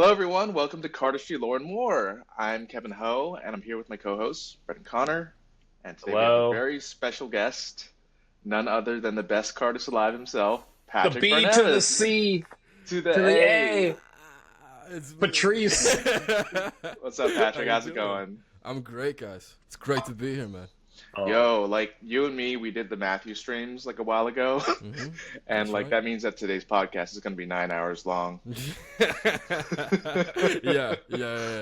Hello, everyone. Welcome to Cardistry, Lore and More. I'm Kevin Ho, and I'm here with my co-hosts, Brett and Connor. And today we have a Hello. very special guest, none other than the best Cardist alive himself, The Patrick B to the Varnavas. C To the to the A. A. It's Patrice. What's up, How Patrick? you How's it doing? going? I'm great, guys. It's great to be here, man. Oh, Yo, like you and me, we did the Matthew streams like a while ago, hmm and That's like right. that means that today's podcast is going to be 9 hours long. Yeah,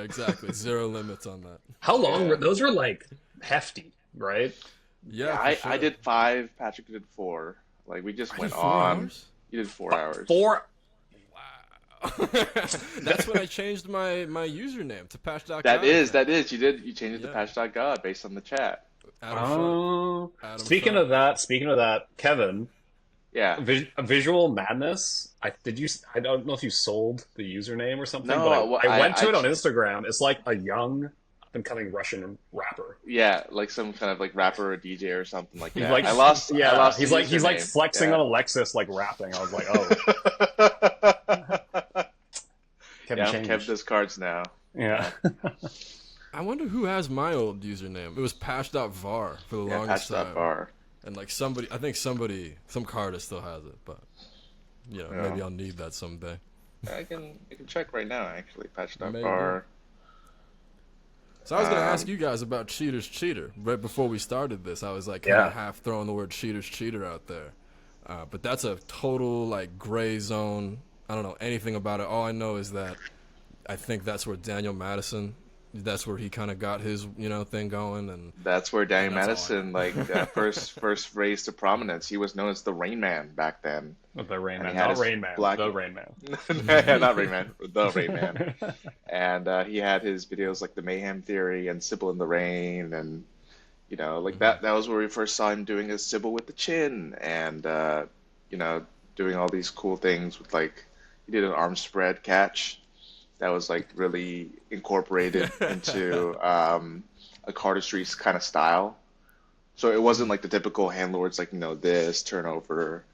exactly. Zero limits on that. how long were Yeah, those? Were like hefty, right? Yeah, yeah. for I sure. did five. Patrick did four. Like we just I did went four on. hours? You did 4 hours. Four. Wow. That's when I changed my username to That patch.god, I is, think. that is. You changed it to Yeah. patch.god based on the chat. Adam Sharp. Oh, Adam speaking Sharp. of that, Kevin, Yeah. Visual Madness. I don't know if you sold the username or something, but No, well, I went to I it on Instagram. It's like a young, up and coming Russian rapper. yeah, like some kind of like rapper or DJ or something like He's that. like, I yeah, lost the he's like username. flexing Yeah. on a Lexus, like rapping. I was like, oh, Kevin Yeah, I'm kept changed. those cards now. Yeah. Yeah. I wonder who has my old username. It was patch.var for the Yeah, longest time. patch.bar. And like I think some cardist still has it, but Yeah. maybe I'll need that someday. I can check right now actually. Maybe. Patch.bar. So I was gonna ask Um you guys about Cheater's Cheater. Right before we started this, I was like kind Yeah. of half throwing the word Cheater's Cheater out there. But that's a total like gray zone. I don't know anything about it. All I know is that I think that's where Daniel Madison, that's where he kind of got his thing going, That's where Danny and that's all I Madison know. like first raised to prominence. He was known as the Rain Man back then. The Rain And he Man, had not his Rain Man, black the Rain Man. yeah, not Rain Man, the Rain Man. And he had his videos like the Mayhem Theory and Sybil in the Rain, and like hmm that was where we first saw him doing a Sybil with the chin, and you know doing all these cool things with like he did an arm spread catch that was like really incorporated into a cardistry kind of style. So it wasn't like the typical hand lords like this turnover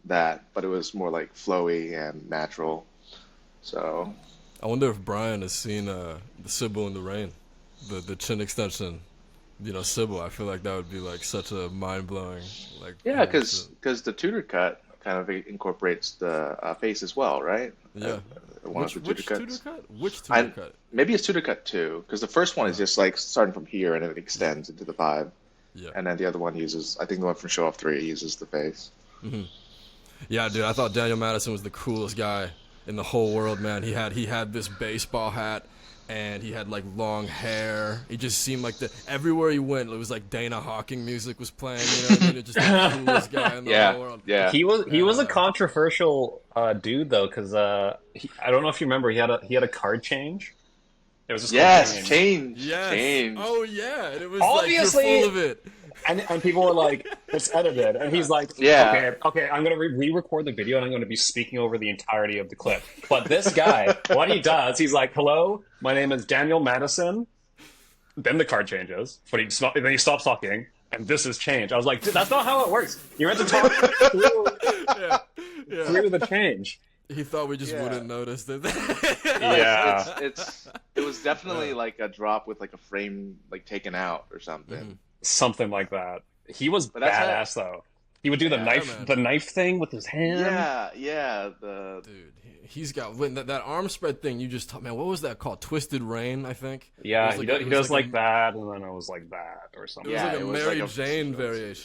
that, but it was more like flowy and natural. So I wonder if Brian has seen the Sybil in the Rain, the chin extension. Sybil. I feel like that would be like such a mind blowing like yeah, move because the tutor cut kind of incorporates the face as well, right? yeah. One of Which the tutor which tutor cuts. cut? Which tutor I cut? maybe it's tutor cut too, because the first one is Uh, just like starting from here and then it yeah, extends into the five, yeah. and then the other one uses, I think the one from Show Off 3 uses the face. hmm Yeah, dude, I thought Daniel Madison was the coolest guy in the whole world, man. He had this baseball hat and he had like long hair. He just seemed like the everywhere he went, it was like Dana Hawking music was playing, you know what I mean? It just the coolest guy in the Yeah, whole world. yeah. He was a And controversial dude though, because I don't know if you remember, he had a card change. It was just called Yes, change, yes. change. Oh yeah. And it was like you're obviously, full of it. and people were like, it's edited, and he's like, Yeah, okay, I'm gonna re-record the video and I'm gonna be speaking over the entirety of the clip. But this guy, what he does, he's like, hello, my name is Daniel Madison. Then the card changes, but then he stops talking, and this is change. I was like, that's not how it works. You're meant to talk through, Yeah. Yeah. through the change. He thought we just yeah. wouldn't notice it. No, Yeah. it was definitely Yeah. like a drop with like a frame like taken out or hmm something. Something like that. He was But that's how, badass though. He would do the yeah, Yeah, knife, man. the knife thing with his hand. yeah, the Dude, he's got when that arm spread thing you just taught, man. What was that called? Twisted Rain, I think. It Yeah, was like a, he it was does like like a that, and then it was like that or it was something. like yeah, a it was like Mary a Jane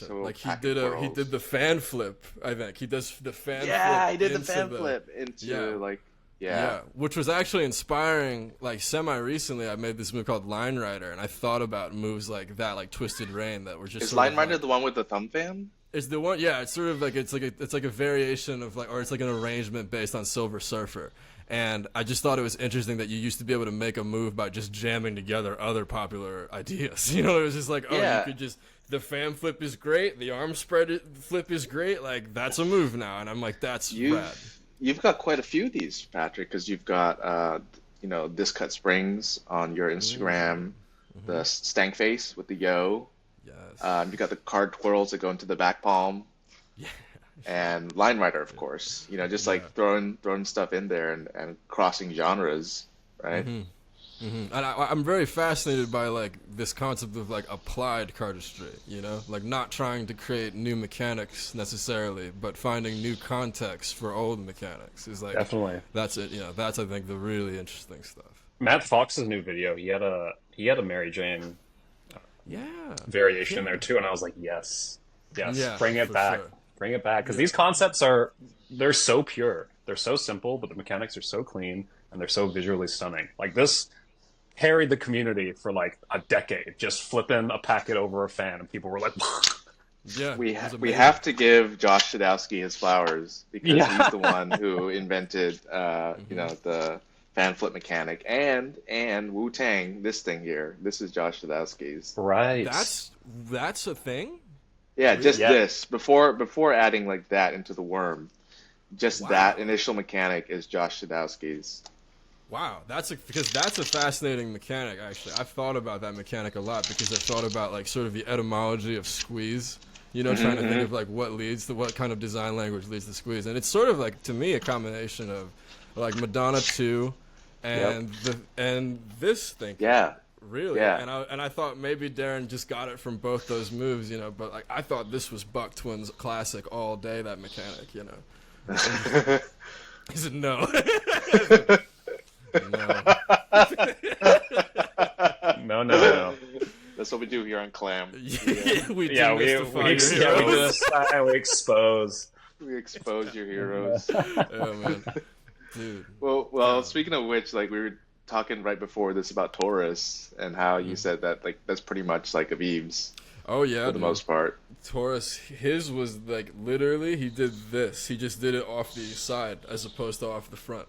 it's a variation. little Like he pack of did pearls. the fan flip. I think he does the fan Yeah, flip I did the into fan the flip yeah. into like yeah. Yeah, which was actually inspiring. Like semi recently, I made this move called Line Rider, and I thought about moves like that, like Twisted Rain, that were just Is sort Line of Rider like the one with the thumb fan? it's the one. Yeah, it's sort of like it's like a variation of like, or it's like an arrangement based on Silver Surfer. And I just thought it was interesting that you used to be able to make a move by just jamming together other popular ideas. It was just like, oh, you Yeah, could just the fan flip is great, the arm flip is great. Like that's a move now, and I'm like, that's rad. you've got quite a few of these, Patrick, because you've got this cut springs on your Instagram, Mm-hmm. the stank face with the yo. Yes. You got the card twirls that go into the back palm, Yeah. and Line Rider, of course. Just Yeah. like throwing stuff in there and crossing genres. right? And I'm very fascinated by like this concept of like applied cardistry, you know, like not trying to create new mechanics necessarily, but finding new context for old mechanics is like Definitely. that's it. You know, that's I think the really interesting stuff. Matt Fox's new video, he had a Mary Jane Yeah, variation in there too, and I was like, yes, Yeah, bring it for back, sure. bring it back, because these concepts they're so pure, they're so simple, but the mechanics are so clean and they're so visually stunning. Like this harried the community for like a decade, just flipping a packet over a fan, and people were like, Yeah, We it was we amazing. have to give Josh Sadowski his flowers because yeah, he's the one who invented, the fan flip mechanic and Wu Tang. This thing here, this is Josh Sadowski's. right, That's a thing. Yeah, just yeah, this before adding like that into the worm. Just that Wow. initial mechanic is Josh Sadowski's. Wow, because that's a fascinating mechanic. Actually, I've thought about that mechanic a lot because I've thought about like sort of the etymology of squeeze. You know, trying to think of like what kind of design language leads to squeeze, and it's sort of like to me a combination of like Madonna 2 and this thing. Yeah, Really, yeah. and I thought maybe Darren just got it from both those moves, you know. But like I thought this was Buck Twins classic all day. That mechanic, you know. He said no. No. no. That's what we do here on Clam. We Yeah, we demystify your do heroes. this. We expose. We expose your heroes. Yeah, man. Dude. Well, speaking of which, like we were talking right before this about Taurus and how you said that like that's pretty much like Aviv's Oh yeah, for the dude. most part. Taurus, his was like literally he did this. He just did it off the side as opposed to off the front.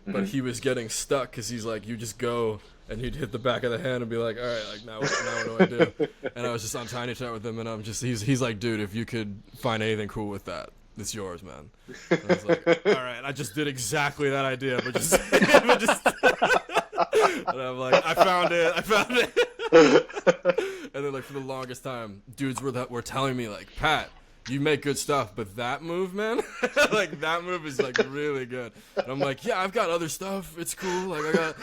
But he was getting stuck because he's like, you just go and he'd hit the back of the hand and be like, all right, like now what do I do? And I was just on Tiny Chat with him, and I'm just he's like, dude, if you could find anything cool with that, it's yours, man. And I was like, all right, I just did exactly that idea, but just, but just and I'm like, I found it. And then like for the longest time, dudes were telling me like, Pat, you make good stuff, but that move, man, like that move is like really good. And I'm like, yeah, I've got other stuff. It's cool. Like I got.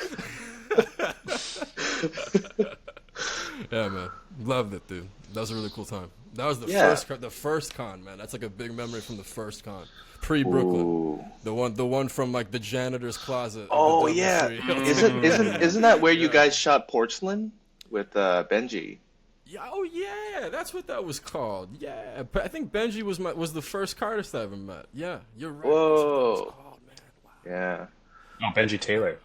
Yeah, man, loved it, dude. That was a really cool time. That was the first con, man. That's like a big memory from the first con, pre-Brooklyn. Ooh. The one from like the janitor's closet. of Oh the yeah, Doubletree. isn't that where you guys shot Porcelain with Benji? Yeah, oh yeah, that's what that was called. Yeah, but I think Benji was the first Cardist I ever met. Yeah, you're right. That's what that was Whoa. called, man. Wow. Yeah, Oh, Benji Taylor.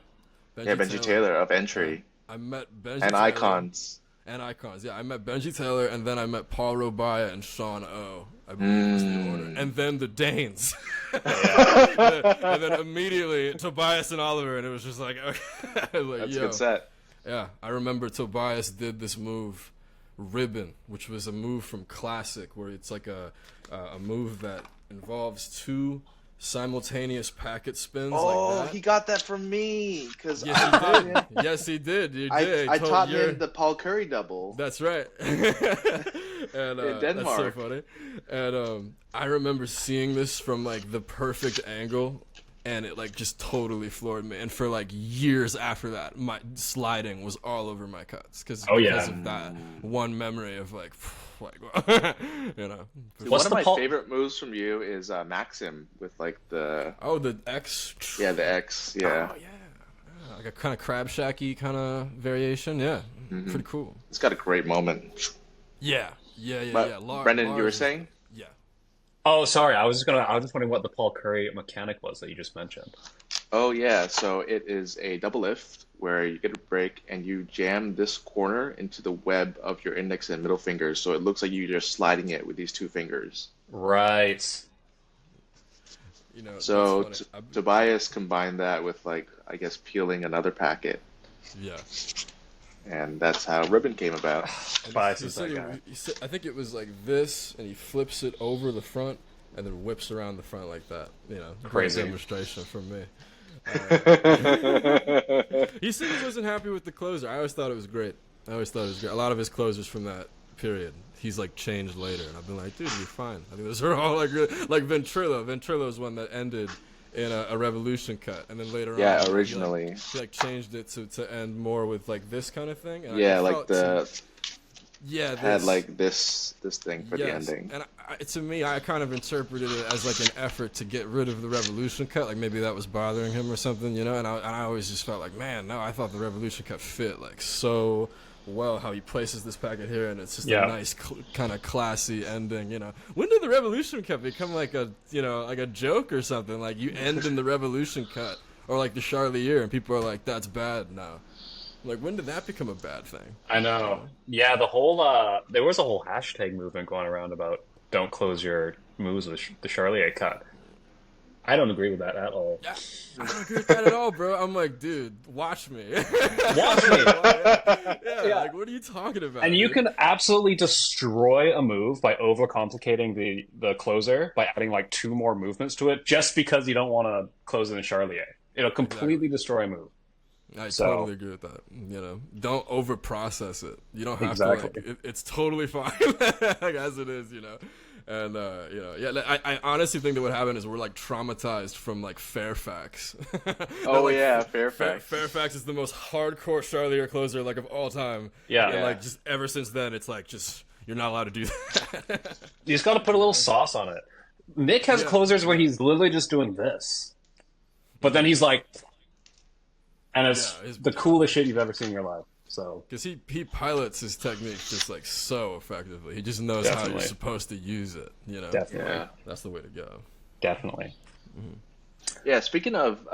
Benji Taylor of Entry I met Benji and Taylor Icons. and Icons. Yeah, I met Benji Taylor, and then I met Paul Robaya and Sean O. I believe was the order, and then the Danes, and then immediately Tobias and Oliver, and it was just like, okay. I was like, That's a yo. good set. Yeah, I remember Tobias did this move, Ribbon, which was a move from Classic, where it's like a move that involves two simultaneous packet spins Oh, like that. he got that from me because Yes, he did. Yes, he did. You did. I taught you're- him the Paul Curry double. That's right. And In that's so Denmark. funny. And I remember seeing this from like the perfect angle, and it like just totally floored me. And for like years after that, my sliding was all over my cuts because Oh, yeah. of that one memory of like you know. What's One of the my Paul- favorite moves from you is Maxim with like the Oh, the X. the X. Yeah, Oh yeah. Like a kind of crab shacky kind of variation. Yeah, pretty cool. it's got a great moment. Yeah. But Brendan, you were Lars is- saying? Yeah. Oh, sorry. I was just wondering what the Paul Curry mechanic was that you just mentioned. Oh yeah, so it is a double lift where you get a break and you jam this corner into the web of your index and middle fingers, so it looks like you're just sliding it with these two fingers. Right. You know. So that's funny. Tobias combined that with like I guess peeling another packet, Yeah. and that's how Ribbon came about. Tobias He is said that guy. I think it was like this, and he flips it over the front, and then whips around the front like that. You know, great Crazy. demonstration from me. He said he wasn't happy with the closer. I always thought it was great. A lot of his closers from that period, he's like changed later, and I've been like, dude, you're fine. I think those are all like really, like Ventrilo. Ventrilo's one that ended in a Revolution cut, and then later Yeah, on, originally. he like changed it to end more with like this kind of thing. And Yeah, I like felt yeah, had this. like this thing for the Yes, ending. and to me, I kind of interpreted it as like an effort to get rid of the Revolution cut, like maybe that was bothering him or something, you know. And I always just felt like, man, no, I thought the Revolution cut fit like so well how he places this packet here, and it's just a nice, kind of classy ending, you know. When did the Revolution cut become like a like a joke or something? Like you end in the Revolution cut or like the Charlier, and people are like, that's bad now. Like, when did that become a bad thing? I know. Yeah, the whole there was a whole hashtag movement going around about don't close your moves with the Charlier cut. I don't agree with that at all. Yeah, I don't agree with that at all, bro. I'm like, dude, watch me. Watch me. Yeah, like, what are you talking about? And you dude? can absolutely destroy a move by overcomplicating the closer by adding like 2 more movements to it just because you don't want to close it in Charlier. It'll completely destroy a move. I totally agree with that. You know, don't over process it. You don't have to like. It's totally fine like, as it is. You know, and you know, yeah. I honestly think that what happened is we're like traumatized from like Fairfax. Oh like, yeah, Fairfax. Fairfax is the most hardcore Charlier closer like of all time. Yeah. And like just ever since then, it's like just you're not allowed to do that. You just got to put a little sauce on it. Nick has closers where he's literally just doing this, but then he's like. And it's the coolest shit you've ever seen in your life. So, because he pilots his technique just like so effectively. He just knows how you're supposed to use it. You know, definitely, that's the way to go. Definitely. Yeah. Speaking of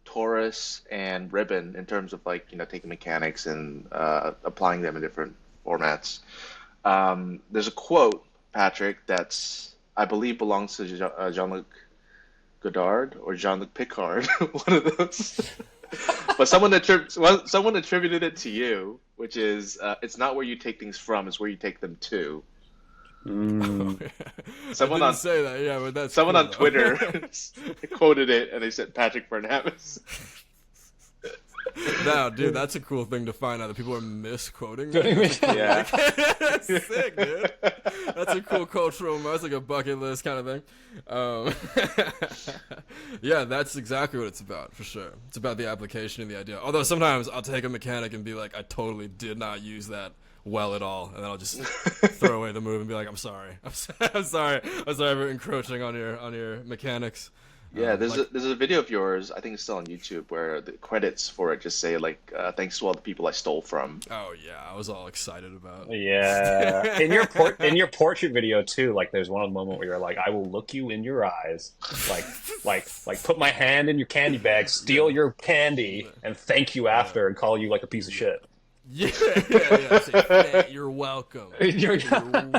Taurus and Ribbon, in terms of like taking mechanics and applying them in different formats, there's a quote, Patrick, that's I believe belongs to Jean-Luc Godard or Jean-Luc Picard, one of those. But someone attributed it to you, which is it's not where you take things from, it's where you take them to. Someone I didn't say that, yeah, but that's someone cool, on Twitter quoted it, and they said Patrick Varnavas. No, dude, that's a cool thing to find out that people are misquoting me. Yeah, that's sick, dude. That's a cool cultural moment. It's like a bucket list kind of thing. Yeah, that's exactly what it's about, for sure. It's about the application and the idea. Although sometimes I'll take a mechanic and be like, I totally did not use that well at all, and then I'll just throw away the move and be like, I'm sorry for encroaching on your mechanics. Yeah, there's a video of yours, I think it's still on YouTube, where the credits for it just say like thanks to all the people I stole from. Oh yeah, I was all excited about. Yeah, in your portrait video too. Like, there's one moment where you're like, "I will look you in your eyes, like put my hand in your candy bag, steal your candy, and thank you after, and call you like a piece of shit." Yeah. Say, you're welcome. You're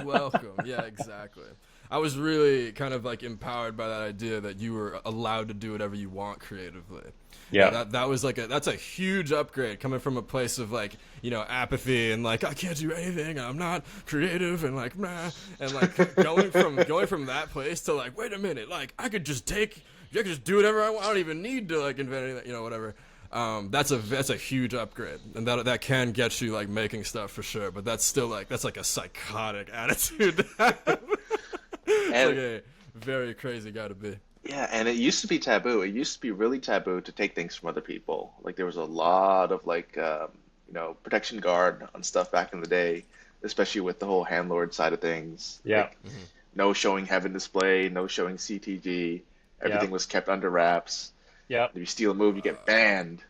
welcome. Yeah, exactly. I was really kind of like empowered by that idea that you were allowed to do whatever you want creatively. Yeah, that was like that's a huge upgrade coming from a place of like apathy and like I can't do anything and I'm not creative and like nah, and like going from that place to like wait a minute, like I could just do whatever I want. I don't even need to like invent anything, whatever. That's a huge upgrade, and that can get you like making stuff for sure. But that's still like a psychotic attitude. And, like a very crazy guy to be. Yeah, and it used to be taboo. It used to be really taboo to take things from other people. Like there was a lot of like protection guard on stuff back in the day, especially with the whole handlord side of things. Yeah. Like, no showing heaven display, no showing CTG. Everything was kept under wraps. Yeah. If you steal a move, you get banned.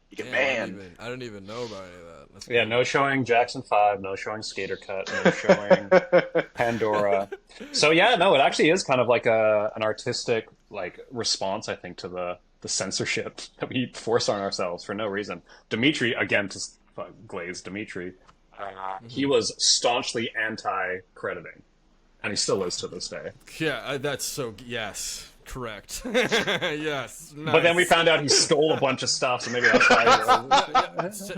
You get banned. I didn't even know about any of that. That's Yeah, no showing Jackson 5, no showing Skater Cut, no showing Pandora. So yeah, no, it actually is kind of like an artistic like response, I think, to the censorship that we force on ourselves for no reason. Dimitri, again, to glaze Dimitri, he was staunchly anti-crediting, and he still is to this day. Yeah, that's so yes. Correct. Yes. Nice. But then we found out he stole a bunch of stuff, so maybe that's why.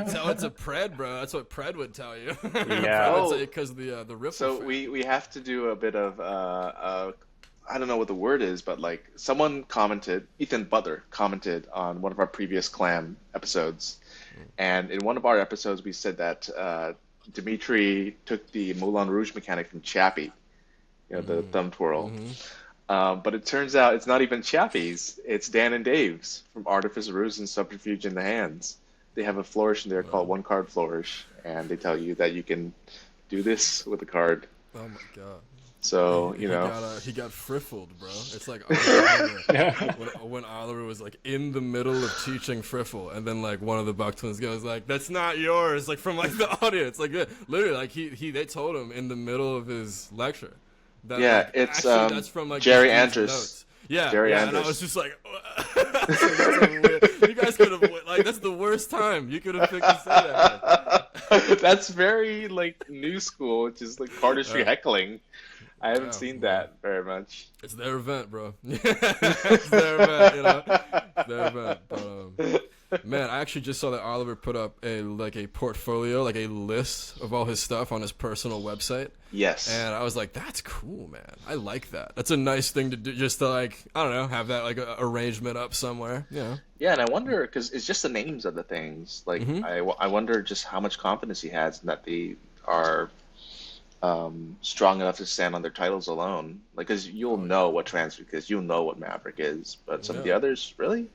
Tell it to Pred, bro. That's what Pred would tell you. Yeah. Because the ripple. So effect. we have to do a bit of I don't know what the word is, but like someone commented, Ethan Butler commented on one of our previous Clam episodes, and in one of our episodes we said that Dimitri took the Moulin Rouge mechanic from Chappie, the thumb twirl. But it turns out it's not even Chappie's. It's Dan and Dave's from Artifice, Ruse, and Subterfuge in the Hands. They have a flourish in there called One Card Flourish, and they tell you that you can do this with a card. Oh my god. So, He got friffled, bro. It's like Oliver, when Oliver was like in the middle of teaching friffle, and then like one of the Buck twins goes like, "That's not yours," like from like the audience, like literally, like they told him in the middle of his lecture. That, yeah, like, it's actually, that's from like Jerry these Andrus. notes. Yeah, Jerry and I Andrus. was just like, that's so weird. You guys could have like that's the worst time you could have picked to say that. That's very like new school, which is like cardistry heckling. I haven't seen that very much. It's their event, bro. It's their event, you know. It's their event. But, man, I actually just saw that Oliver put up a portfolio, like a list of all his stuff on his personal website. Yes. And I was like, that's cool, man. I like that. That's a nice thing to do, just to like, I don't know, have that like arrangement up somewhere. Yeah. Yeah, and I wonder because it's just the names of the things. Like, I wonder just how much confidence he has in that they are strong enough to stand on their titles alone. Like, because you'll know what Transfer is, you'll know what Maverick is, but some of the others, really?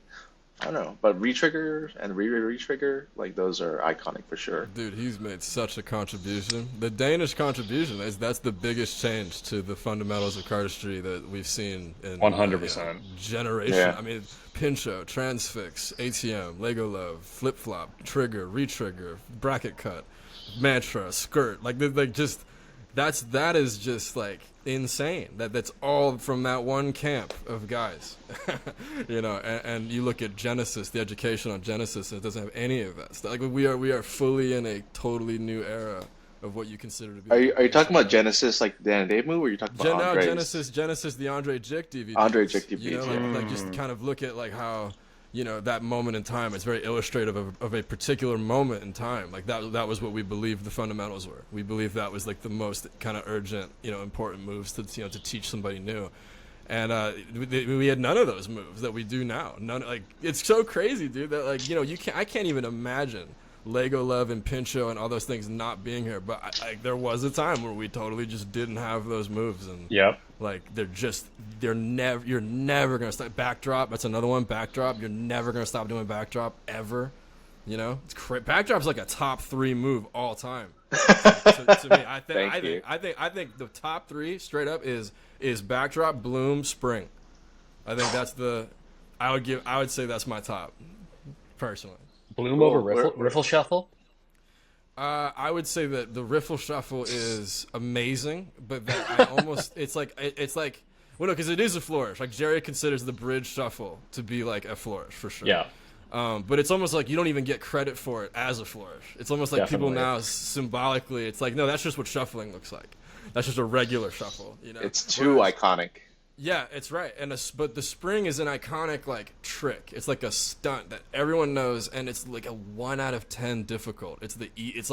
I don't know. But Retrigger and Retrigger, like, those are iconic for sure. Dude, he's made such a contribution. The Danish contribution, that's the biggest change to the fundamentals of cardistry that we've seen in 100%. Generation. Yeah. I mean, Pincho, Transfix, ATM, Lego Love, Flip Flop, Trigger, Retrigger, Bracket Cut, Mantra, Skirt. Like just... That is just like insane. That's all from that one camp of guys, you know. And you look at Genesis, the education on Genesis, and it doesn't have any of that stuff. Like we are fully in a totally new era of what you consider to be. Are you talking about Genesis, like the Dan and Dave move, or are you talking about Andre's? Genesis, the Andre Jick DVD. Andre Jick DVD. You know, like just kind of look at like how. You know, that moment in time, it's very illustrative of a particular moment in time. Like that was what we believed the fundamentals were. We believed that was like the most kind of urgent, you know, important moves to teach somebody new. And we had none of those moves that we do now. None. Like, it's so crazy, dude, that like, you know, I can't even imagine Lego Love and Pincho and all those things not being here. But there was a time where we totally just didn't have those moves, and like you're never gonna stop. Backdrop, that's another one. Backdrop, you're never gonna stop doing backdrop ever. You know, it's backdrop's like a top 3 move all time. to me, I think the top 3 straight up is backdrop, bloom, spring. I think that's I would say that's my top, personally. Bloom over riffle shuffle. I would say that the riffle shuffle is amazing, but that I almost it's like well, no, because it is a flourish. Like Jerry considers the bridge shuffle to be like a flourish for sure. Yeah. But it's almost like you don't even get credit for it as a flourish. It's almost like people now symbolically, it's like, no, that's just what shuffling looks like. That's just a regular shuffle. You know, it's too iconic. Yeah, it's right. But the spring is an iconic like trick. It's like a stunt that everyone knows, and it's like a 1 out of 10 difficult. It's it's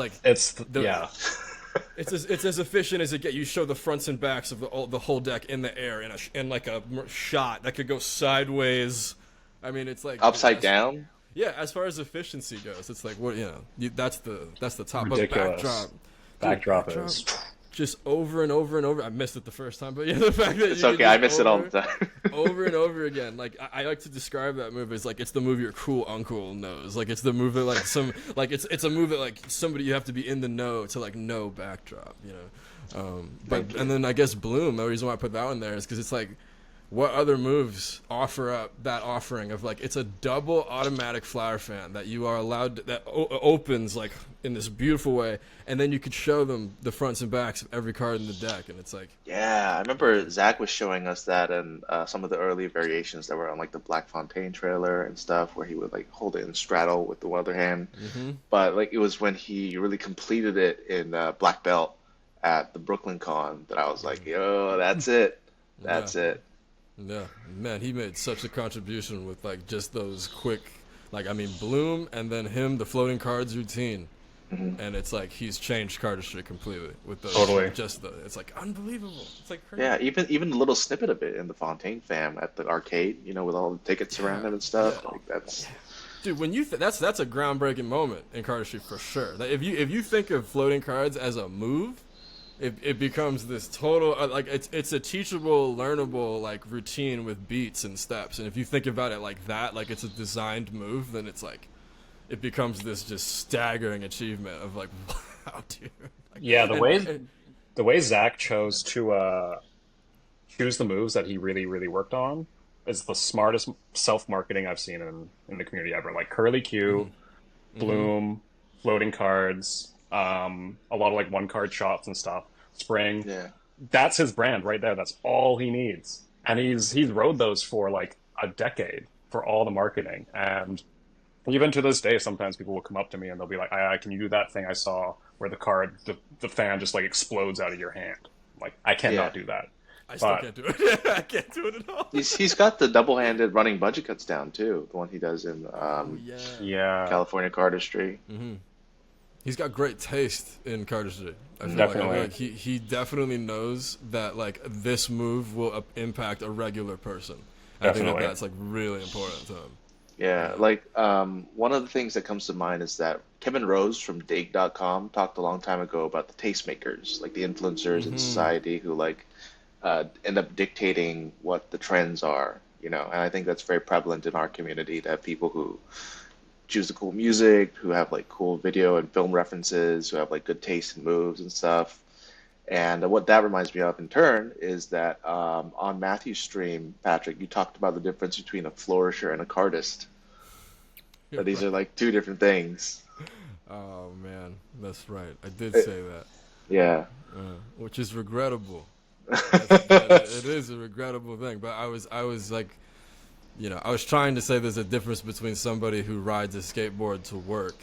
as efficient as it gets. You show the fronts and backs of the whole deck in the air in like a shot that could go sideways. I mean, it's like upside down. Yeah, as far as efficiency goes, it's like what that's the top. Ridiculous. But backdrop is just over and over and over. I missed it the first time, but yeah, the fact that it's okay. I miss it all the time. Over and over again. Like I like to describe that move as like it's the move your cool uncle knows. Like it's the move that like it's a move that like somebody you have to be in the know to like know backdrop. You know, and then I guess bloom. The reason why I put that one there is because it's like. What other moves offer up that offering of like it's a double automatic flower fan that you are allowed that opens like in this beautiful way, and then you could show them the fronts and backs of every card in the deck, and it's like I remember Zach was showing us that and some of the early variations that were on like the Black Fontaine trailer and stuff where he would like hold it in straddle with the other hand, but like it was when he really completed it in Black Belt at the Brooklyn Con that I was like, yo, that's it. It. Yeah, man, he made such a contribution with like just those quick, like I mean, bloom and then him the floating cards routine, and it's like he's changed cardistry completely with those. Totally, it's like unbelievable. It's like crazy. Yeah, even a little snippet of it in the Fontaine fam at the arcade, you know, with all the tickets around it and stuff. Like that's. Dude, when you that's a groundbreaking moment in cardistry for sure. Like, if you think of floating cards as a move. it becomes this total like it's a teachable, learnable like routine with beats and steps. And if you think about it like that, like it's a designed move, then it's like it becomes this just staggering achievement of like, wow, dude. Like, Yeah, and the way Zach chose to choose the moves that he really, really worked on is the smartest self marketing I've seen in the community ever. Like Curly Q, Bloom, floating cards, a lot of like one card shots and stuff. Spring. Yeah. That's his brand right there. That's all he needs. And he's rode those for like a decade for all the marketing. And even to this day, sometimes people will come up to me and they'll be like, can you do that thing I saw where the fan just like explodes out of your hand? Like, I cannot do that. I still can't do it. I can't do it at all. He's got the double-handed running budget cuts down too. The one he does in Yeah. California Cardistry. He's got great taste in cardistry. I feel Definitely. like he definitely knows that like this move will impact a regular person. I think Definitely. that's like really important to him. Yeah, like one of the things that comes to mind is that Kevin Rose from Dig.com talked a long time ago about the tastemakers, like the influencers in society who like end up dictating what the trends are, you know. And I think that's very prevalent in our community to have people who choose the cool music, who have like cool video and film references, who have like good taste in moves and stuff. And what that reminds me of in turn is that on Matthew's stream, Patrick, you talked about the difference between a flourisher and a cardist. But these are like two different things. Oh man, that's right. I did say that. Yeah. Which is regrettable. It is a regrettable thing. But I was like, you know, I was trying to say there's a difference between somebody who rides a skateboard to work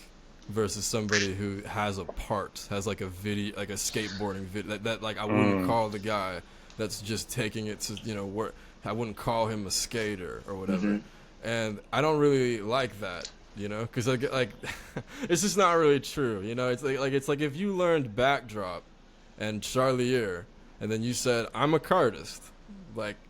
versus somebody who has a part, has like a video, like a skateboarding video. That like I wouldn't call the guy that's just taking it to, you know, work. I wouldn't call him a skater or whatever. And I don't really like that, you know, because like it's just not really true, you know. It's like if you learned backdrop and Charlier, and then you said I'm a cardist,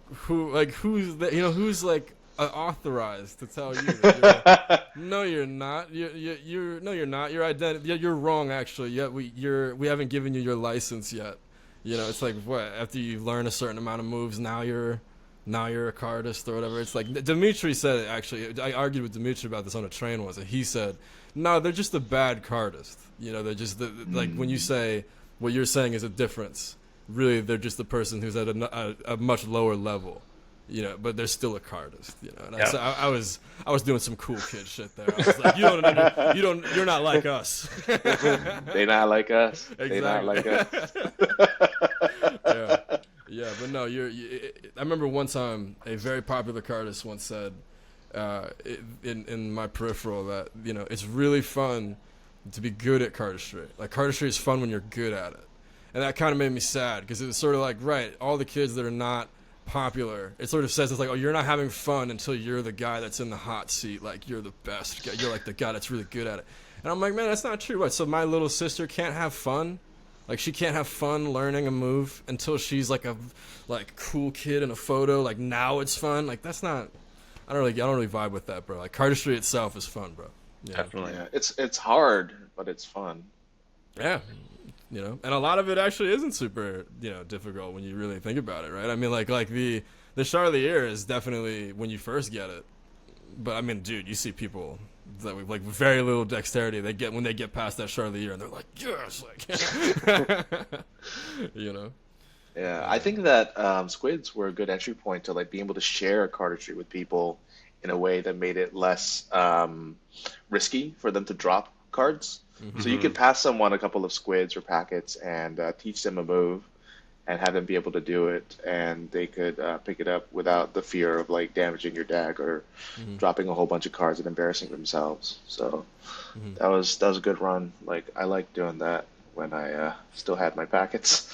who's that, you know, who's like authorized to tell you that no you're not, you're no you're not, your identity, you're wrong actually, yet we haven't given you your license yet, you know. It's like, what, after you learn a certain amount of moves, now you're a cardist or whatever. It's like Dimitri said it, actually. I argued with Dimitri about this on a train once, and he said, no, they're just a bad cardist, you know. They're just like, when you say what you're saying is a difference, really they're just the person who's at a much lower level, you know, but they're still a cardist, you know. And so I was doing some cool kid shit there. I was like, you're not like us. They not like us. Exactly. They not like us. Yeah, but no, I remember one time a very popular cardist once said in my peripheral that, you know, it's really fun to be good at cardistry. Like, cardistry is fun when you're good at it. And that kind of made me sad, because it was sort of like, right, all the kids that are not popular, it sort of says, it's like, oh, you're not having fun until you're the guy that's in the hot seat, like you're the best guy, you're like the guy that's really good at it. And I'm like, man, that's not true. What, so my little sister can't have fun? Like, she can't have fun learning a move until she's like a cool kid in a photo, like now it's fun? Like, that's not, I don't really vibe with that, bro. Like, cardistry itself is fun, bro. Yeah. Definitely. Yeah. It's hard, but it's fun. Yeah. You know, and a lot of it actually isn't super, you know, difficult when you really think about it, right? I mean, like the Charlier is definitely when you first get it, but I mean, dude, you see people that with like very little dexterity, when they get past that Charlier, and they're like, yes, like, you know. Yeah, I think that squids were a good entry point to like being able to share a cardistry with people in a way that made it less risky for them to drop cards. So you could pass someone a couple of squids or packets and teach them a move and have them be able to do it, and they could pick it up without the fear of like damaging your deck or dropping a whole bunch of cards and embarrassing themselves. So that was a good run. Like, I liked doing that when I still had my packets.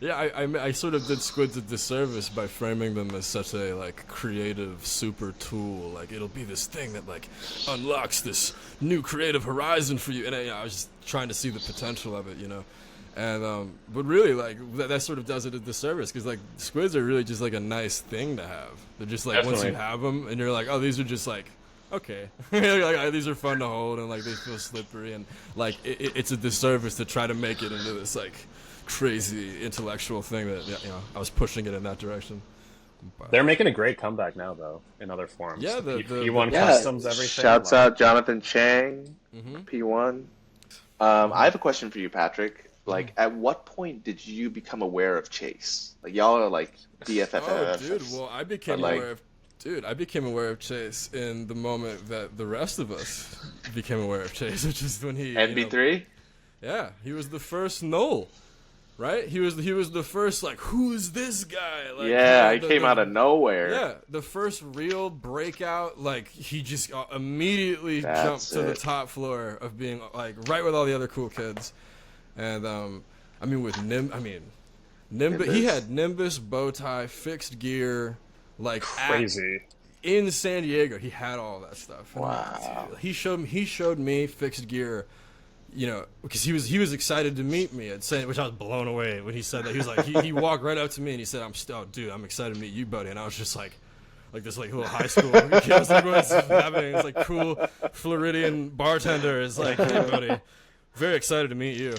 Yeah, I sort of did squids a disservice by framing them as such a like creative super tool. Like, it'll be this thing that like unlocks this new creative horizon for you. And I was just trying to see the potential of it, you know. And but really, like, that sort of does it a disservice, because like squids are really just like a nice thing to have. They're just like, Definitely. once you have them and you're like, oh, these are just like okay. Like, these are fun to hold, and like they feel slippery, and like it's a disservice to try to make it into this like crazy intellectual thing that I was pushing it in that direction. But, They're making a great comeback now, though, in other forms. Yeah, the P1 Yeah, customs, everything. shouts like- out Jonathan Chang, mm-hmm. P1. I have a question for you, Patrick. Like, at what point did you become aware of Chase? Like, y'all are like BFFs. Oh, dude. Well, I became like- aware of. Dude, I became aware of Chase in the moment that the rest of us became aware of Chase, which is when he NB3? Yeah, he was the first Knoll, right? He was the first like, who's this guy? Like, Yeah, he came out of nowhere. Yeah, the first real breakout. Like he just immediately That's jumped to the it. top floor of being like right with all the other cool kids, and I mean with Nimbus, he had Nimbus, bow tie, fixed gear, like Crazy. in San Diego. He had all that stuff. And, Wow. dude, he showed me fixed gear. You know, because he was excited to meet me at San, which I was blown away when he said that. He was like, he walked right up to me and he said, dude, I'm excited to meet you, buddy." And I was just like this like little high school kid. I was like, "What's happening?" It's like cool Floridian bartender is like, "Hey, buddy, very excited to meet you."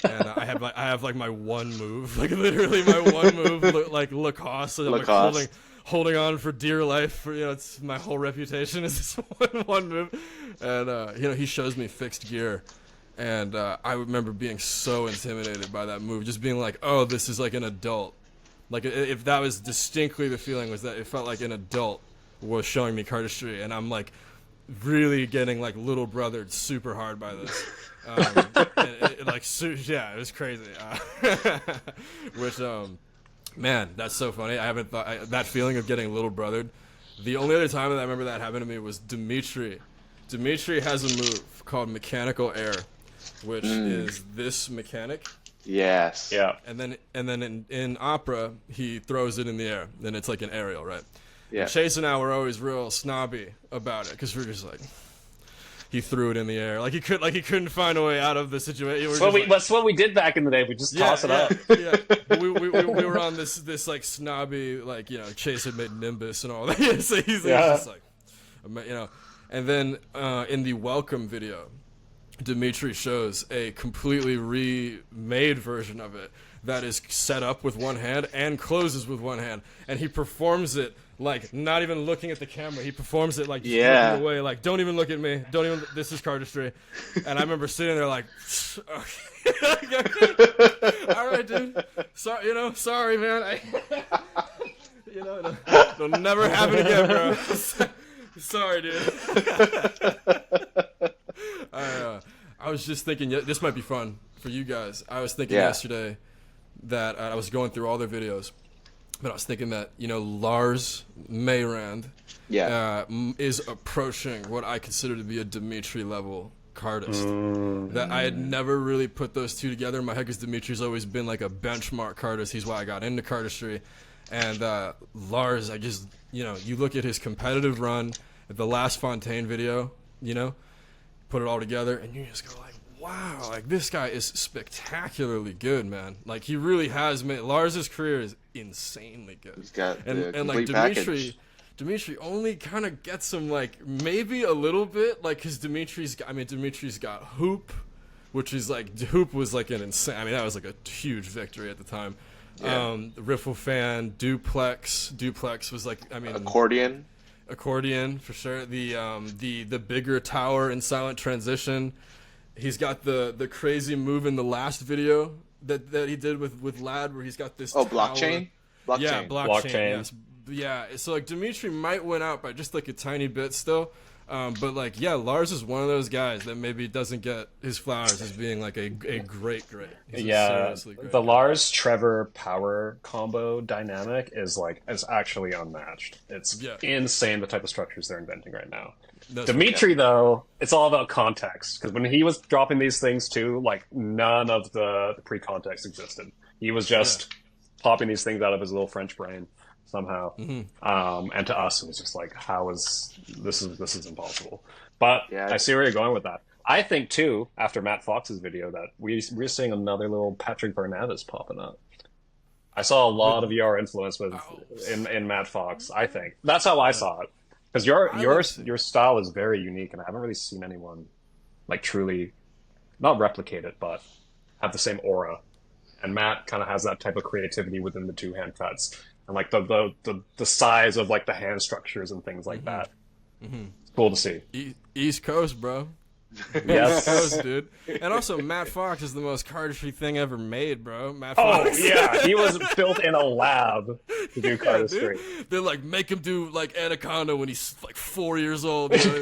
And I have like my one move, like literally my one move, like Lacoste. And I'm like holding on for dear life. For it's my whole reputation is this one move. And he shows me fixed gear. And I remember being so intimidated by that move, just being like, "Oh, this is like an adult." Like if that was distinctly the feeling, was that it felt like an adult was showing me cardistry, and I'm like really getting like little brothered super hard by this. It was crazy. Which man, that's so funny. I haven't thought that feeling of getting little brothered. The only other time that I remember that happened to me was Dimitri. Dimitri has a move called mechanical air, which is this mechanic. Yes. Yeah. And then in opera, he throws it in the air. Then it's like an aerial, right? Yeah. Chase and I were always real snobby about it because we're just like, he threw it in the air, like he couldn't find a way out of the situation. That's what we did back in the day. We just toss it up. Yeah. But we were on this like snobby, like Chase had made Nimbus and all that. So he's just like, And then in the welcome video, Dimitri shows a completely remade version of it that is set up with one hand and closes with one hand, and he performs it like not even looking at the camera. He performs it like just looking away, like don't even look at me. Don't even. This is cardistry. And I remember sitting there like, okay. All right, dude. Sorry, man. It'll never happen again, bro. Sorry, dude. I was just thinking, this might be fun for you guys. I was thinking yesterday that I was going through all their videos, but I was thinking that Lars Mayrand is approaching what I consider to be a Dimitri level cardist. That I had never really put those two together in my head because Dimitri's always been like a benchmark cardist. He's why I got into cardistry. And Lars, I just, you look at his competitive run at the last Fontaine video, put it all together, and you just go like, wow, like this guy is spectacularly good, man. Like he really has made Lars's career is insanely good. He's got and like package. Dimitri only kind of gets him like maybe a little bit, like because Dimitri's got Hoop, which is like Hoop was like an insane. I mean that was like a huge victory at the time. Yeah. Riffle Fan, Duplex was like Accordion for sure. The bigger tower in Silent Transition. He's got the crazy move in the last video that he did with Lad where he's got this tower. Blockchain? Yeah, blockchain. Yes. Yeah, so like Dimitri might win out by just like a tiny bit still. But like Lars is one of those guys that maybe doesn't get his flowers as being like a great. He's seriously great. The Lars Trevor power combo dynamic is actually unmatched. It's insane the type of structures they're inventing right now. Dimitri though, it's all about context because when he was dropping these things too, like none of the pre-context existed. He was just popping these things out of his little French brain somehow. And to us, it was just like, this is impossible. But I see where you're going with that. I think too, after Matt Fox's video, that we're seeing another little Patrick Varnavas popping up. I saw a lot of ER influence in Matt Fox. I think that's how I saw it. Because your style is very unique, and I haven't really seen anyone like truly not replicate it, but have the same aura. And Matt kind of has that type of creativity within the two hand cuts, and like the size of like the hand structures and things like that. It's cool to see. East Coast, bro. Yes. East Coast, dude. And also, Matt Fox is the most cardistry thing ever made, bro. Matt Oh Fox. yeah, he was built in a lab to do cardistry. They're like, make him do like Anaconda when he's like 4 years old. You know? Do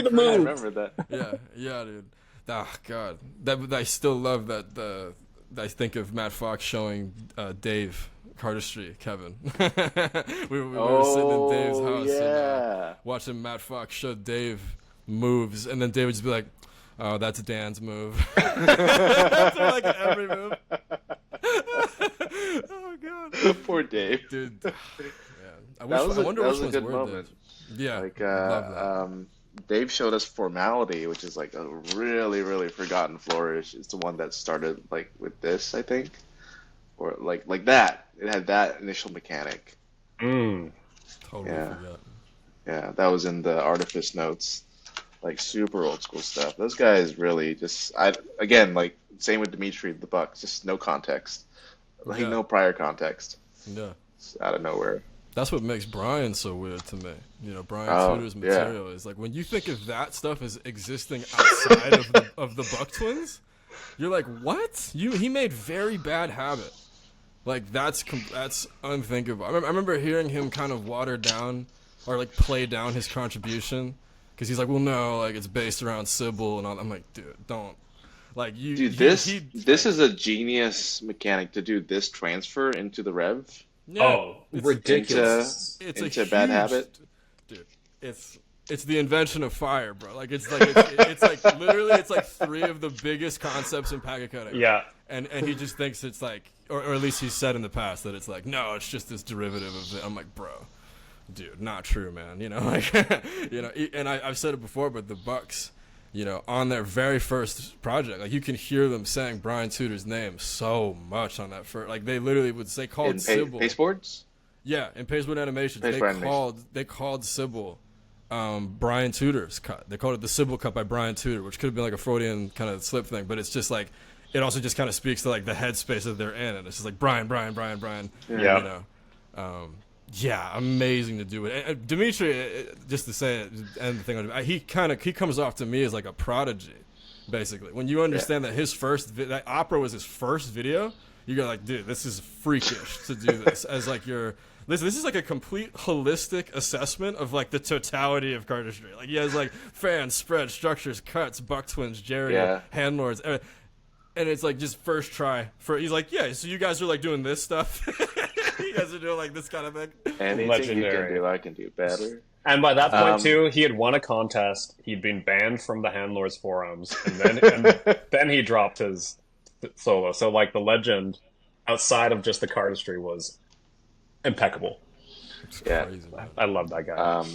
the I move. remember that. Yeah, dude. Oh God, I still love that. I think of Matt Fox showing Dave cardistry, Kevin. we were sitting in Dave's house and watching Matt Fox show Dave moves, and then Dave would just be like, "Oh, that's Dan's move." After like every move. Oh God. Poor Dave. Dude. Yeah. I that wonder was which a good ones were moment. Yeah. Like love that. Dave showed us Formality, which is like a really, really forgotten flourish. It's the one that started like with this, I think, or like that. It had that initial mechanic. Mm. Totally yeah. forgot. Yeah, that was in the Artifice notes. Like super old school stuff. Those guys really again, like same with Dimitri the Bucks, just no context. Like no prior context. Yeah. It's out of nowhere. That's what makes Brian so weird to me. You know, Brian Tudor's material is like when you think of that stuff as existing outside of the Buck Twins, you're like, what? He made Very Bad Habit. Like that's unthinkable. I remember hearing him kind of water down or like play down his contribution because he's like, well, no, like it's based around Sybil and all. I'm like, dude, don't. Like you, Dude, this is a genius mechanic to do this transfer into the Rev. Yeah, Oh, ridiculous! Into Bad Habit. Dude. It's the invention of fire, bro. Like it's like literally it's like three of the biggest concepts in packet cutting. Yeah, and he just thinks it's like, or at least he's said in the past that it's like, no, it's just this derivative of it. I'm like, bro, dude, not true, man. You know, like, you know, and I've said it before, but the Bucks, you know, on their very first project, like you can hear them saying Brian Tudor's name so much on that first, like they literally would say called Sybil. Pasteboards? Yeah, in Pasteboard Animations, they called Sybil Brian Tudor's cut. They called it the Sybil cut by Brian Tudor, which could have been like a Freudian kind of slip thing, but it's just like it also just kind of speaks to like the headspace that they're in, and it's just like Brian. Yeah. You know, yeah, amazing to do it. And Dimitri, just to say it, and the thing, he comes off to me as like a prodigy, basically. When you understand that his that opera was his first video, you go like, dude, this is freakish to do this as like your. This is like a complete holistic assessment of like the totality of cardistry. Like he has like fans, spreads, structures, cuts, Buck Twins, Jerry, hand lords, and it's like just first try. He's like, yeah, so you guys are like doing this stuff. You guys are doing like this kind of thing. Anything Legendary. you can do, I can do better. And by that point too, he had won a contest. He'd been banned from the Handlords forums, and then he dropped his solo. So like the legend outside of just the cardistry was impeccable. It's Yeah. crazy, man. I love that guy.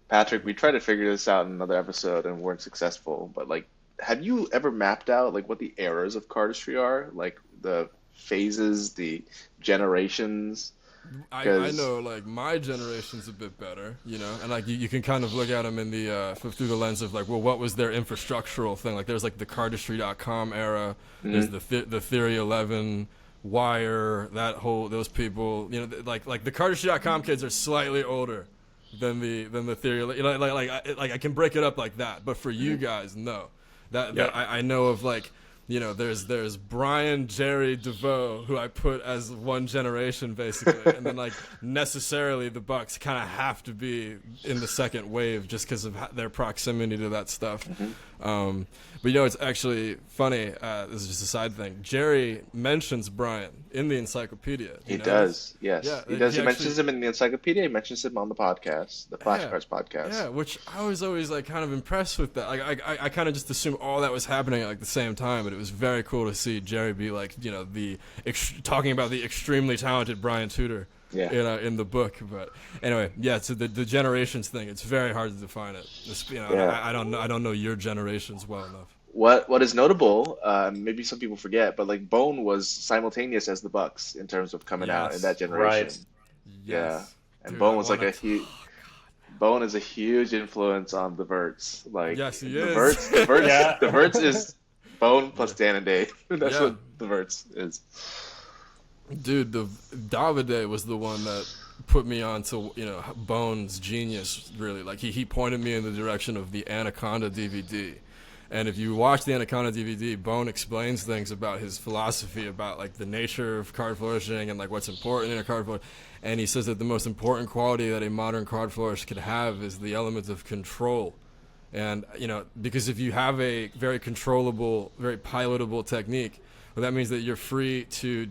Patrick, we tried to figure this out in another episode and weren't successful, but like, have you ever mapped out like what the eras of cardistry are? Like the phases, the generations? I know, like, my generation's a bit better, you know, and like you can kind of look at them in the through the lens of like, well, what was their infrastructural thing? Like, there's like the Cardistry.com era, there's the Theory 11, Wire, those people, you know, like the Cardistry.com kids are slightly older than the Theory, you know, like I can break it up like that, but for you guys, no, that I know of like. You know, there's Brian, Jerry, DeVoe, who I put as one generation basically, and then like necessarily the Bucks kind of have to be in the second wave just because of their proximity to that stuff. But you know, it's actually funny. This is just a side thing. Jerry mentions Brian in the encyclopedia. He does, yes. Yeah, he does. He he mentions actually- him in the encyclopedia. He mentions him on the podcast, the Flashcards podcast. Yeah, which I was always like kind of impressed with that. Like I kind of just assumed all that was happening at like the same time, but it was very cool to see Jerry be like, you know, talking about the extremely talented Brian Tudor. Yeah. In the book, but anyway, yeah. So the generations thing, it's very hard to define it. You know, Yeah. I don't know your generations well enough. What is notable, maybe some people forget, but like Bone was simultaneous as the Bucks in terms of coming out in that generation. Right. Yeah, Yes. and Dude, Bone I was like wanna- a huge. Bone is a huge influence on the verts. Like Yes, he the is. verts, the verts, Yeah. the verts is Bone plus Dan and Dave. That's Yeah. what the verts is. Dude, the Davide was the one that put me on to, Bone's genius, really. Like, he pointed me in the direction of the Anaconda DVD. And if you watch the Anaconda DVD, Bone explains things about his philosophy, about, like, the nature of card flourishing and, like, what's important in a card flourish. And he says that the most important quality that a modern card flourish could have is the element of control. And, because if you have a very controllable, very pilotable technique, well, that means that you're free to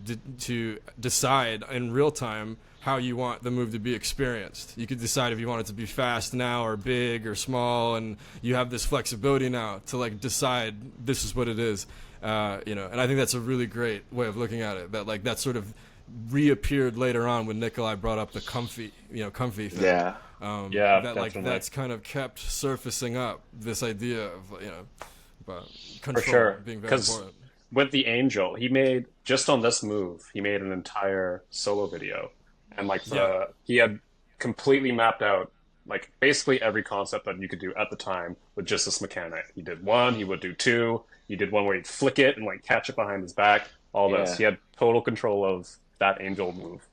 decide in real time how you want the move to be experienced. You could decide if you want it to be fast now or big or small, and you have this flexibility now to like decide this is what it is. And I think that's a really great way of looking at it. That sort of reappeared later on when Nikolai brought up the comfy thing. Yeah. Yeah, that definitely. that's kind of kept surfacing up this idea of about control sure. being very 'Cause important. with the Angel, he made just on this move, he made an entire solo video, and like he had completely mapped out like basically every concept that you could do at the time with just this mechanic. He did one, he would do two, he did one where he'd flick it and like catch it behind his back. All this, Yeah. he had total control of that Angel move.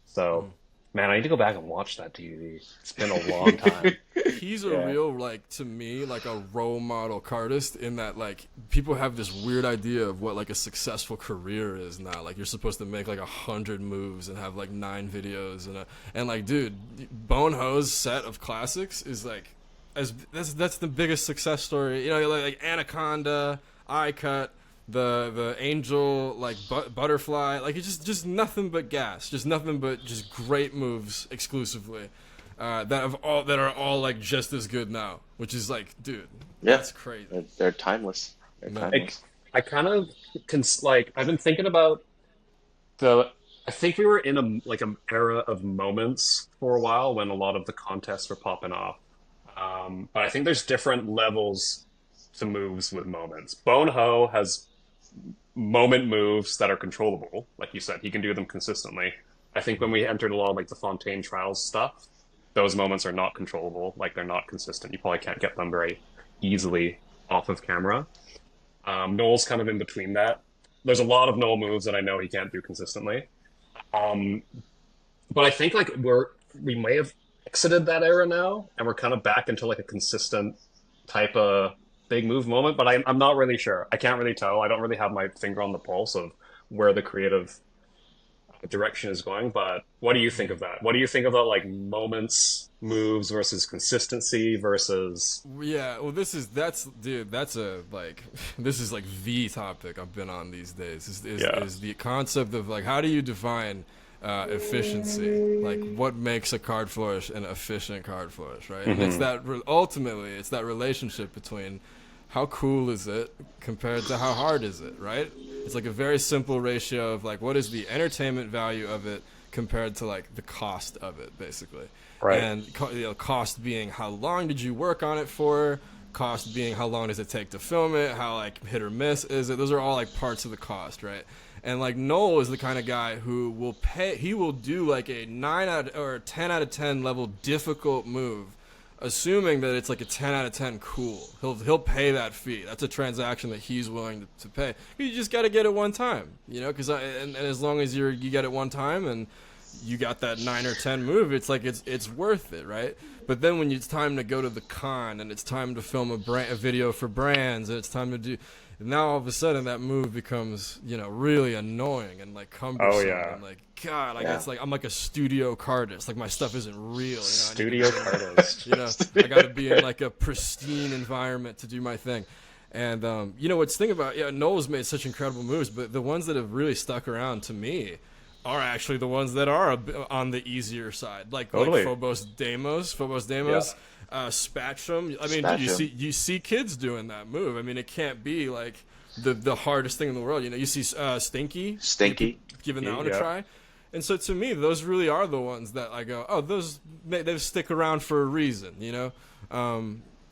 So, man, I need to go back and watch that DVD. It's been a long time. He's a Yeah. real, like, to me, like a role model cardist in that, like, people have this weird idea of what, like, a successful career is now. Like, you're supposed to make, like, 100 moves and have, like, 9 videos. And like, dude, Boneho's set of classics is, like, that's the biggest success story. Like Anaconda, Eye Cut, the Angel, like, Butterfly. Like, it's just nothing but gas. Just nothing but just great moves exclusively. That are all like just as good now, which is like, dude, Yeah. that's crazy. They're timeless. They're No. timeless. I kind of I've been thinking about I think we were in an era of moments for a while when a lot of the contests were popping off. But I think there's different levels to moves with moments. Boneho has moment moves that are controllable, like you said, he can do them consistently. I think when we entered a lot of like the Fontaine Trials stuff, those moments are not controllable, like they're not consistent. You probably can't get them very easily off of camera. Noel's kind of in between that. There's a lot of Noel moves that I know he can't do consistently. But I think like we may have exited that era now, and we're kind of back into like a consistent type of big move moment. But I'm not really sure. I can't really tell. I don't really have my finger on the pulse of where the creative direction is going. But what do you think of that? What do you think about like moments, moves versus consistency versus? Yeah, well, this is like the topic I've been on these days. Is the concept of like, how do you define efficiency? Like, what makes a card flourish an efficient card flourish, right? And it's ultimately it's that relationship between how cool is it compared to how hard is it, right? It's like a very simple ratio of like, what is the entertainment value of it compared to like the cost of it, basically. Right. And cost being how long did you work on it for, cost being how long does it take to film it, how like hit or miss is it. Those are all like parts of the cost, right? And like Noel is the kind of guy who will he will do like a 10 out of 10 level difficult move, assuming that it's like a 10 out of 10 cool. He'll pay that fee. That's a transaction that he's willing to pay. You just got to get it one time, because and as long as you get it one time and you got that 9 or 10 move, it's like it's worth it, right? But then when it's time to go to the con and it's time to film a video for brands and it's time to do, now all of a sudden that move becomes really annoying and like cumbersome. Oh, yeah. And like, God, like it's like I'm like a studio cardist. Like my stuff isn't real. Studio cardist. I got to be in like a pristine environment to do my thing. And what's the thing about Noel's made such incredible moves, but the ones that have really stuck around to me are actually the ones that are on the easier side, like Phobos Deimos, Spatrum. I mean, Spatrum. you see kids doing that move. I mean, it can't be like the hardest thing in the world. You see Stinky giving that one a try. And so to me, those really are the ones that I go, oh, they stick around for a reason,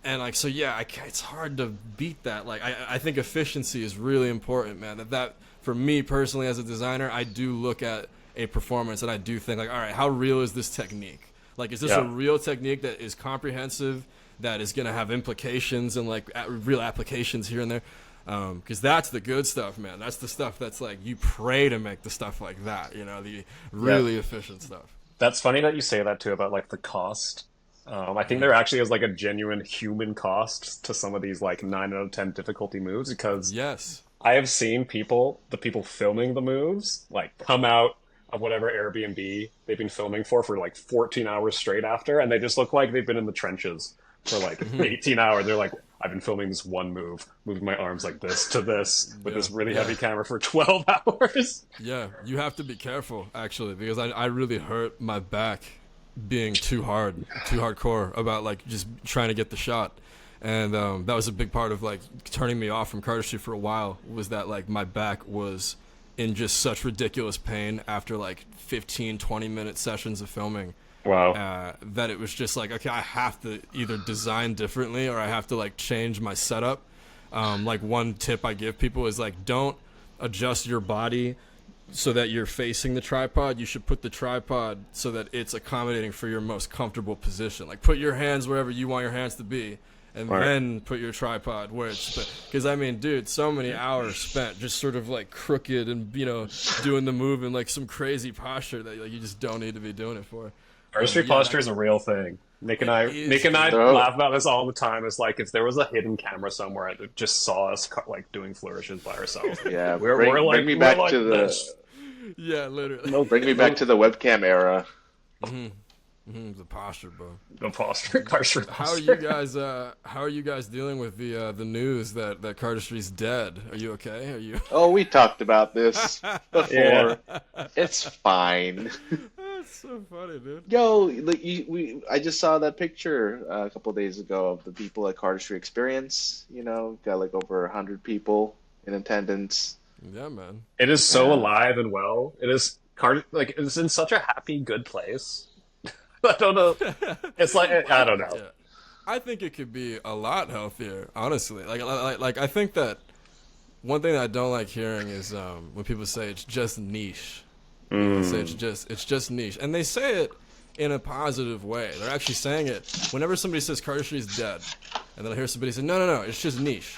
and like, so yeah, it's hard to beat that. Like, I think efficiency is really important, man. That for me personally as a designer, I do look at a performance and I do think like, all right, how real is this technique? Like, is this a Yeah. real technique that is comprehensive, that is going to have implications and like real applications here and there? Because that's the good stuff, man. That's the stuff that's like you pray to make the stuff like that, you know, the really efficient stuff. That's funny that you say that too about like the cost. I think there actually is like a genuine human cost to some of these like 9 out of 10 difficulty moves because Yes. I have seen the people filming the moves, like come out of whatever Airbnb they've been filming for like 14 hours straight after, and they just look like they've been in the trenches for like 18 hours. They're like, I've been filming this one move, moving my arms like this to this with this really heavy camera for 12 hours. Yeah, you have to be careful actually because I really hurt my back being too hardcore about like just trying to get the shot. And that was a big part of like turning me off from cardistry for a while, was that like my back was in just such ridiculous pain after like 15-20 minute sessions of filming. Wow. That it was just like, okay, I have to either design differently or I have to like change my setup. Like one tip I give people is like, don't adjust your body so that you're facing the tripod. You should put the tripod so that it's accommodating for your most comfortable position. Like put your hands wherever you want your hands to be, and then put your tripod where it's, because I mean, dude, so many hours spent just sort of like crooked and, you know, doing the move in like some crazy posture that like you just don't need to be doing it for. Artistry posture is a real thing. Nick and I laugh about this all the time. It's like if there was a hidden camera somewhere that just saw us like doing flourishes by ourselves. Yeah, bring me back to this. Yeah, literally. No, bring me back to the webcam era. The posture, bro. the posture. Artistry How are posture. you guys? How are you guys dealing with the news that Cardistry's dead? Are you okay? Are you? Oh, we talked about this before. Yeah. It's fine. That's so funny, dude. Yo, like, I just saw that picture a couple days ago of the people at Cardistry Experience. You know, got like over 100 people in attendance. Yeah, man. It is so Yeah. alive and well. It is like it's in such a happy, good place. I don't know. It's like I don't know. Yeah. I think it could be a lot healthier, honestly. Like I think that one thing that I don't like hearing is when people say it's just niche. People say it's just niche, and they say it in a positive way. They're actually saying it whenever somebody says cardistry is dead, and then I hear somebody say no, it's just niche.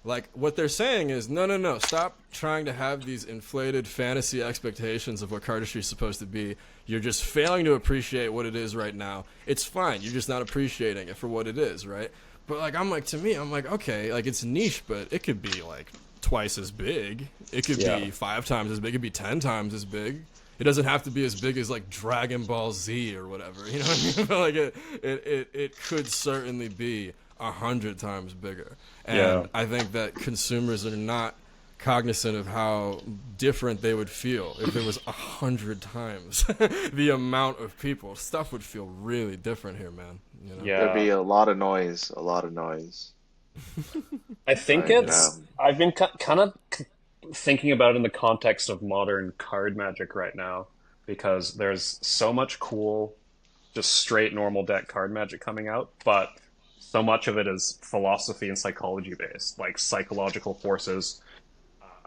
Like what they're saying is no, stop trying to have these inflated fantasy expectations of what cardistry is supposed to be. You're just failing to appreciate what it is right now. It's fine. You're just not appreciating it for what it is, right? But like I'm like, okay, like it's niche, but it could be like twice as big. It could be 5 times as big. It could be 10 times as big. It doesn't have to be as big as like Dragon Ball Z or whatever. You know what I mean? But like it could certainly be 100 times bigger. And I think that consumers are not cognizant of how different they would feel if it was 100 times the amount of people. Stuff would feel really different here, man. You know? Yeah. There'd be a lot of noise, a lot of noise. I think Right, it's. I've been kind of thinking about it in the context of modern card magic right now because there's so much cool, just straight normal deck card magic coming out, but so much of it is philosophy and psychology based, like psychological forces,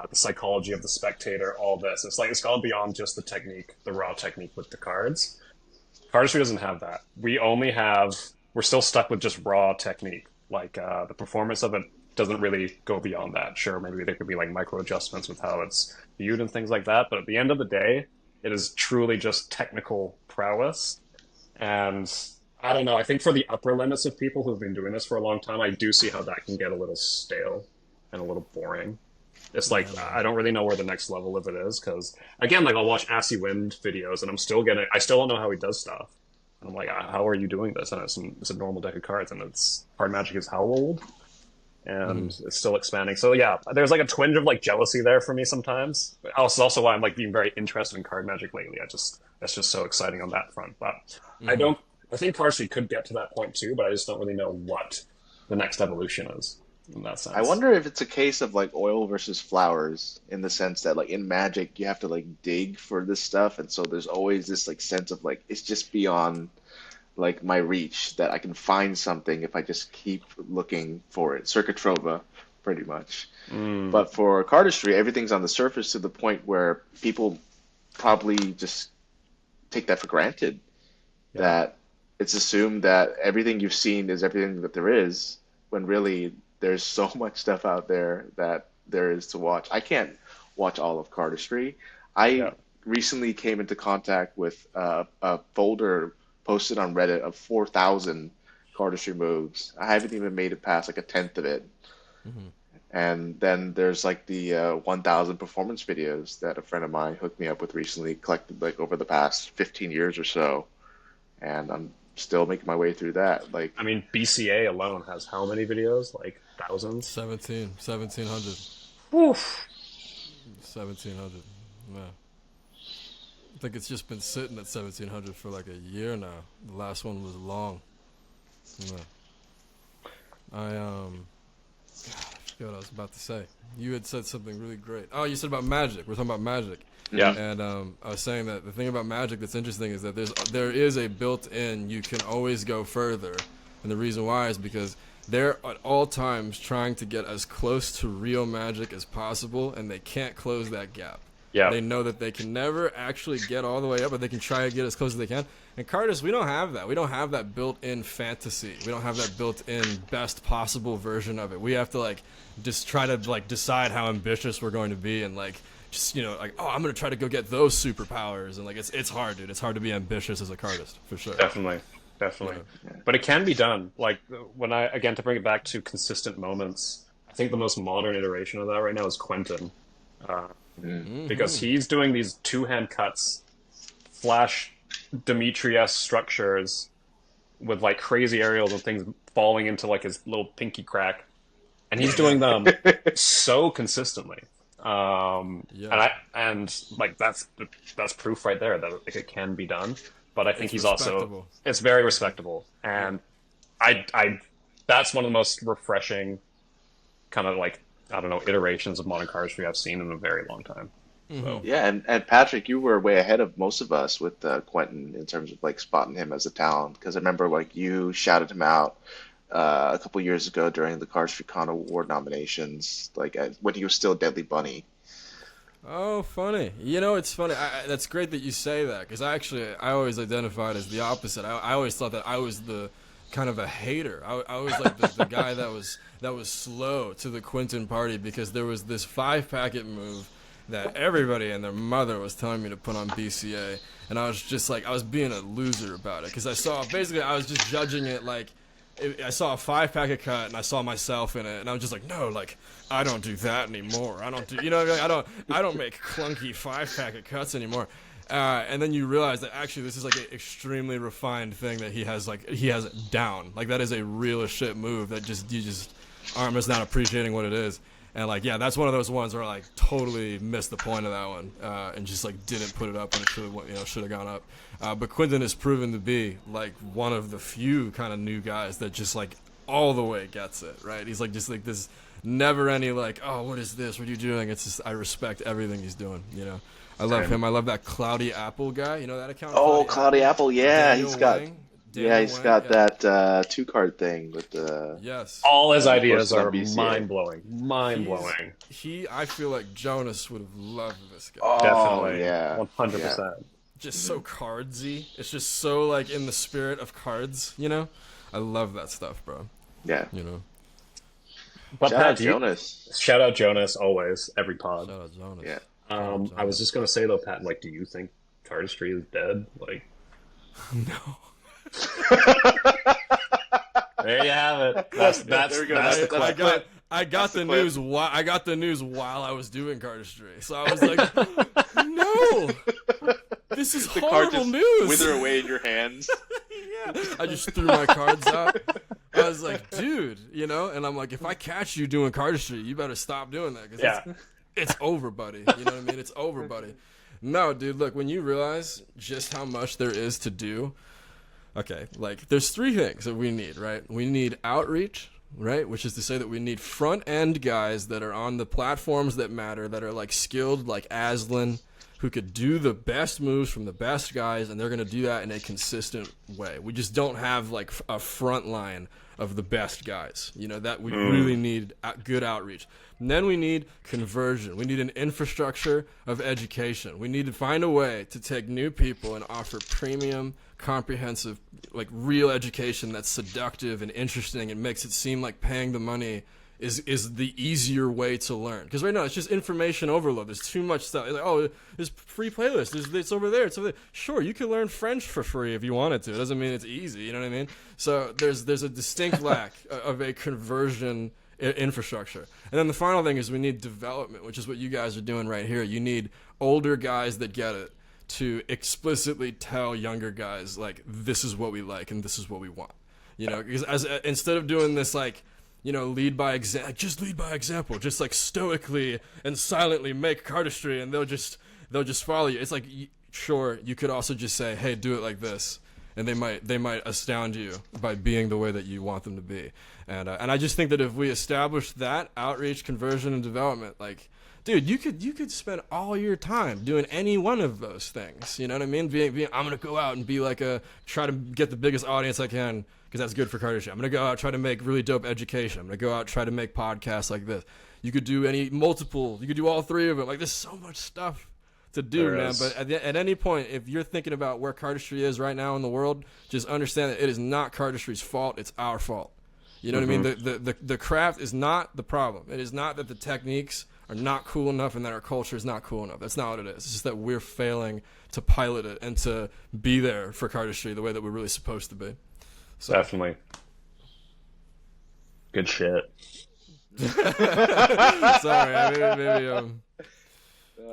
the psychology of the spectator, all this. It's like it's gone beyond just the technique, the raw technique with the cards. Cardistry doesn't have that. We're still stuck with just raw technique. Like the performance of it doesn't really go beyond that. Sure, maybe there could be like micro adjustments with how it's viewed and things like that, but at the end of the day, it is truly just technical prowess. And I don't know, I think for the upper limits of people who've been doing this for a long time, I do see how that can get a little stale and a little boring. It's like, I don't really know where the next level of it is, because, again, like, I'll watch Assy Wind videos, and I still don't know how he does stuff. And I'm like, how are you doing this? And it's a normal deck of cards, and card magic is how old? And it's still expanding. So, yeah, there's, like, a twinge of, like, jealousy there for me sometimes. It's also why I'm, like, being very interested in card magic lately. That's just so exciting on that front. But I think Cardistry could get to that point, too, but I just don't really know what the next evolution is. In that sense. I wonder if it's a case of like oil versus flowers in the sense that like in Magic you have to like dig for this stuff, and so there's always this like sense of like it's just beyond like my reach that I can find something if I just keep looking for it. Circuit Trova, pretty much. But for Cardistry, everything's on the surface to the point where people probably just take that for granted. That it's assumed that everything you've seen is everything that there is, when really there's so much stuff out there that there is to watch. I can't watch all of Cardistry. I Yeah. recently came into contact with a folder posted on Reddit of 4,000 Cardistry moves. I haven't even made it past like a tenth of it. Hmm. And then there's like the 1,000 performance videos that a friend of mine hooked me up with recently, collected like over the past 15 years or so. And I'm still making my way through that. Like, I mean, BCA alone has how many videos? Like thousands. 1700. Oof. 1700. Yeah. I think it's just been sitting at 1700 for like a year now. The last one was long. Yeah. I forget what I was about to say. You had said something really great. Oh, you said about magic. We're talking about magic. Yeah. And I was saying that the thing about magic that's interesting is that there is a built-in, you can always go further, and the reason why is because they're at all times trying to get as close to real magic as possible, and they can't close that gap. Yeah. They know that they can never actually get all the way up, but they can try to get as close as they can. And Cardist, we don't have that. We don't have that built-in fantasy. We don't have that built-in best possible version of it. We have to like just try to like decide how ambitious we're going to be, and like just like, oh, I'm gonna try to go get those superpowers, and like it's hard, dude. It's hard to be ambitious as a Cardist for sure. Definitely. But it can be done. Like when again, to bring it back to consistent moments, I think the most modern iteration of that right now is Quentin. Because he's doing these two-hand cuts, flash Demetrius structures with like crazy aerials and things falling into like his little pinky crack, and he's doing them so consistently. And like that's proof right there that like, it can be done. But I think he's also it's very respectable, and I that's one of the most refreshing kind of like, I don't know, iterations of modern cardistry I've seen in a very long time. So. yeah, and Patrick, you were way ahead of most of us with Quentin in terms of like spotting him as a talent. Because I remember like you shouted him out a couple years ago during the Cardistry Con Award nominations, like when he was still Deadly Bunny. Oh, funny. It's funny. That's great that you say that, because I always identified as the opposite. I always thought that I was the kind of a hater. I was like the guy that was slow to the Quentin party, because there was this 5-packet move that everybody and their mother was telling me to put on BCA, and I was just like, I was being a loser about it, because I was just judging it like, I saw a 5-packet cut and I saw myself in it, and I was just like, no, like, I don't do that anymore. I don't do, what I mean? I don't make clunky 5-packet cuts anymore. And then you realize that actually this is like an extremely refined thing that he has down. Like, that is a real as shit move that you just aren't just not appreciating what it is. And like, yeah, that's one of those ones where I like totally missed the point of that one, and just like didn't put it up when it should have gone up. But Quentin has proven to be like one of the few kind of new guys that just like all the way gets it, right? He's like just like this never any like, oh, what is this? What are you doing? It's just, I respect everything he's doing. I love him. I love that Cloudy Apple guy. You know that account? Oh, Cloudy Apple, yeah, Daniel he's got. Wang? Yeah, he's got that 2-card thing with the. Yes. All his ideas posted on are BCA. mind-blowing. I feel like Jonas would have loved this guy. Oh, Definitely. yeah. 100%. Just so cardsy. It's just so like in the spirit of cards, I love that stuff, bro. Yeah. But Shout out Pat, Jonas. Shout out Jonas always, every pod. Shout out Jonas. Yeah. I was just gonna say though, Pat, like, do you think Cardistry is dead? Like, No. there you have it. That's There we go. that's the That's clip. I got the clip. news. I got the news while I was doing Cardistry, so I was like, "No, this is The card horrible just news." wither away in your hands. Yeah. I just threw my cards out. I was like, "Dude," and I'm like, "If I catch you doing Cardistry, you better stop doing that, because it's over, buddy. You know what I mean? It's over, buddy." No, dude. Look, when you realize just how much there is to do. Okay, like, there's 3 things that we need, right? We need outreach, right? Which is to say that we need front-end guys that are on the platforms that matter, that are, like, skilled, like Aslan, who could do the best moves from the best guys, and they're going to do that in a consistent way. We just don't have, like, a front line of the best guys. That we really need good outreach. And then we need conversion. We need an infrastructure of education. We need to find a way to take new people and offer premium comprehensive, like real education that's seductive and interesting and makes it seem like paying the money is the easier way to learn. Because right now it's just information overload. There's too much stuff. It's like, oh, there's free playlists. It's over there. It's over there. Sure, you can learn French for free if you wanted to. It doesn't mean it's easy. You know what I mean? So there's a distinct lack of a conversion infrastructure. And then the final thing is we need development, which is what you guys are doing right here. You need older guys that get it to explicitly tell younger guys, like, this is what we like and this is what we want. You know, because instead of doing this, like, you know, lead by example, just like stoically and silently make cardistry and they'll just follow you. It's like, sure, you could also just say, hey, do it like this, and they might astound you by being the way that you want them to be. And I just think that if we establish that outreach, conversion, and development, like, dude, you could spend all your time doing any one of those things. You know what I mean? I'm gonna go out and be like try to get the biggest audience I can, because that's good for cardistry. I'm gonna go out, try to make really dope education. I'm gonna go out, try to make podcasts like this. You could do you could do all three of them. Like, there's so much stuff to do, there man. Is. But at any point, if you're thinking about where cardistry is right now in the world, just understand that it is not cardistry's fault. It's our fault. You know what I mean? The craft is not the problem. It is not that the techniques are not cool enough and that our culture is not cool enough. That's not what it is. It's just that we're failing to pilot it and to be there for cardistry the way that we're really supposed to be. So. Definitely. Good shit. Sorry, maybe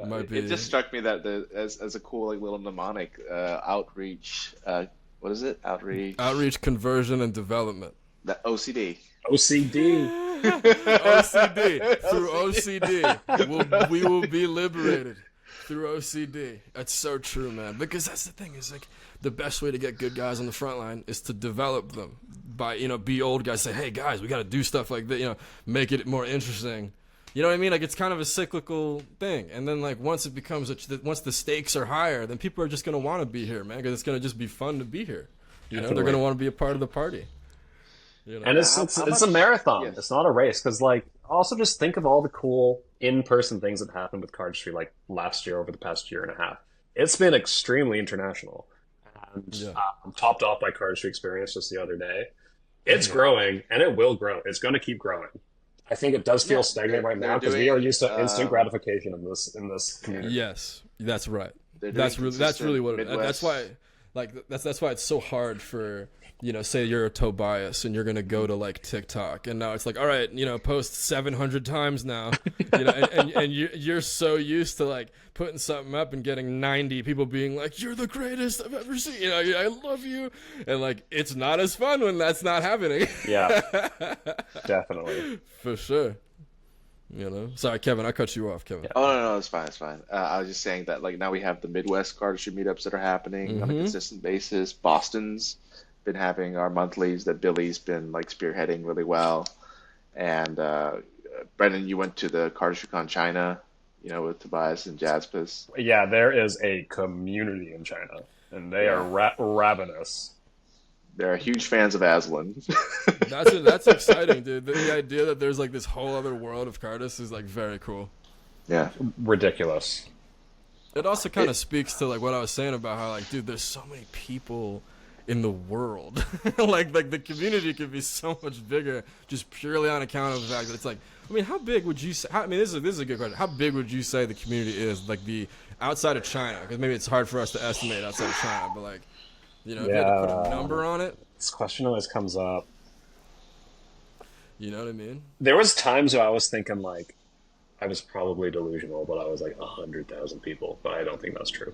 might be. It just struck me that as a cool, like, little mnemonic, outreach. What is it? Outreach, conversion, and development. That OCD. OCD. OCD. Through OCD, we will be liberated. Through OCD. That's so true, man. Because that's the thing. Is like the best way to get good guys on the front line is to develop them by, you know, be old guys. Say, hey guys, we got to do stuff like that. You know, make it more interesting. You know what I mean? Like, it's kind of a cyclical thing. And then, like, once it becomes once the stakes are higher, then people are just gonna want to be here, man. Because it's gonna just be fun to be here. You know, they're gonna want to be a part of the party. You know? And it's a marathon. Yes. It's not a race. Because, like, also just think of all the cool in-person things that happened with Cardistry, like, last year, over the past year and a half. It's been extremely international. And topped off by Cardistry Experience just the other day. It's growing, and it will grow. It's going to keep growing. I think it does feel stagnant right now because we are used to instant gratification in this community. Yes, that's right. That's really what it is. That's why, like, that's why it's so hard for, you know, say you're a Tobias and you're gonna go to, like, TikTok, and now it's like, all right, you know, post 700 times now, you know, and you're so used to, like, putting something up and getting 90 people being like, you're the greatest I've ever seen, you know, I love you, and, like, it's not as fun when that's not happening. Yeah, definitely, for sure. You know, sorry, Kevin, I cut you off, Kevin. Oh no, it's fine, it's fine. I was just saying that, like, now we have the Midwest cardistry meetups that are happening on a consistent basis. Boston's been having our monthlies that Billy's been, like, spearheading really well, and Brendan, you went to the CardistryCon China, you know, with Tobias and Jaspis. Yeah, there is a community in China, and they are ravenous. They're huge fans of Aslan. That's exciting, dude. The idea that there's, like, this whole other world of Cardist is, like, very cool. Yeah, ridiculous. It also kind of speaks to, like, what I was saying about how, like, dude, there's so many people in the world. like the community could be so much bigger just purely on account of the fact that it's like, I mean, how big would you say, I mean, this is a good question. How big would you say the community is, like, the outside of China? Because maybe it's hard for us to estimate outside of China, but, like, you know, if you had to put a number on it. This question always comes up. You know what I mean? There was times where I was thinking, like, I was probably delusional, but I was like 100,000 people, but I don't think that's true.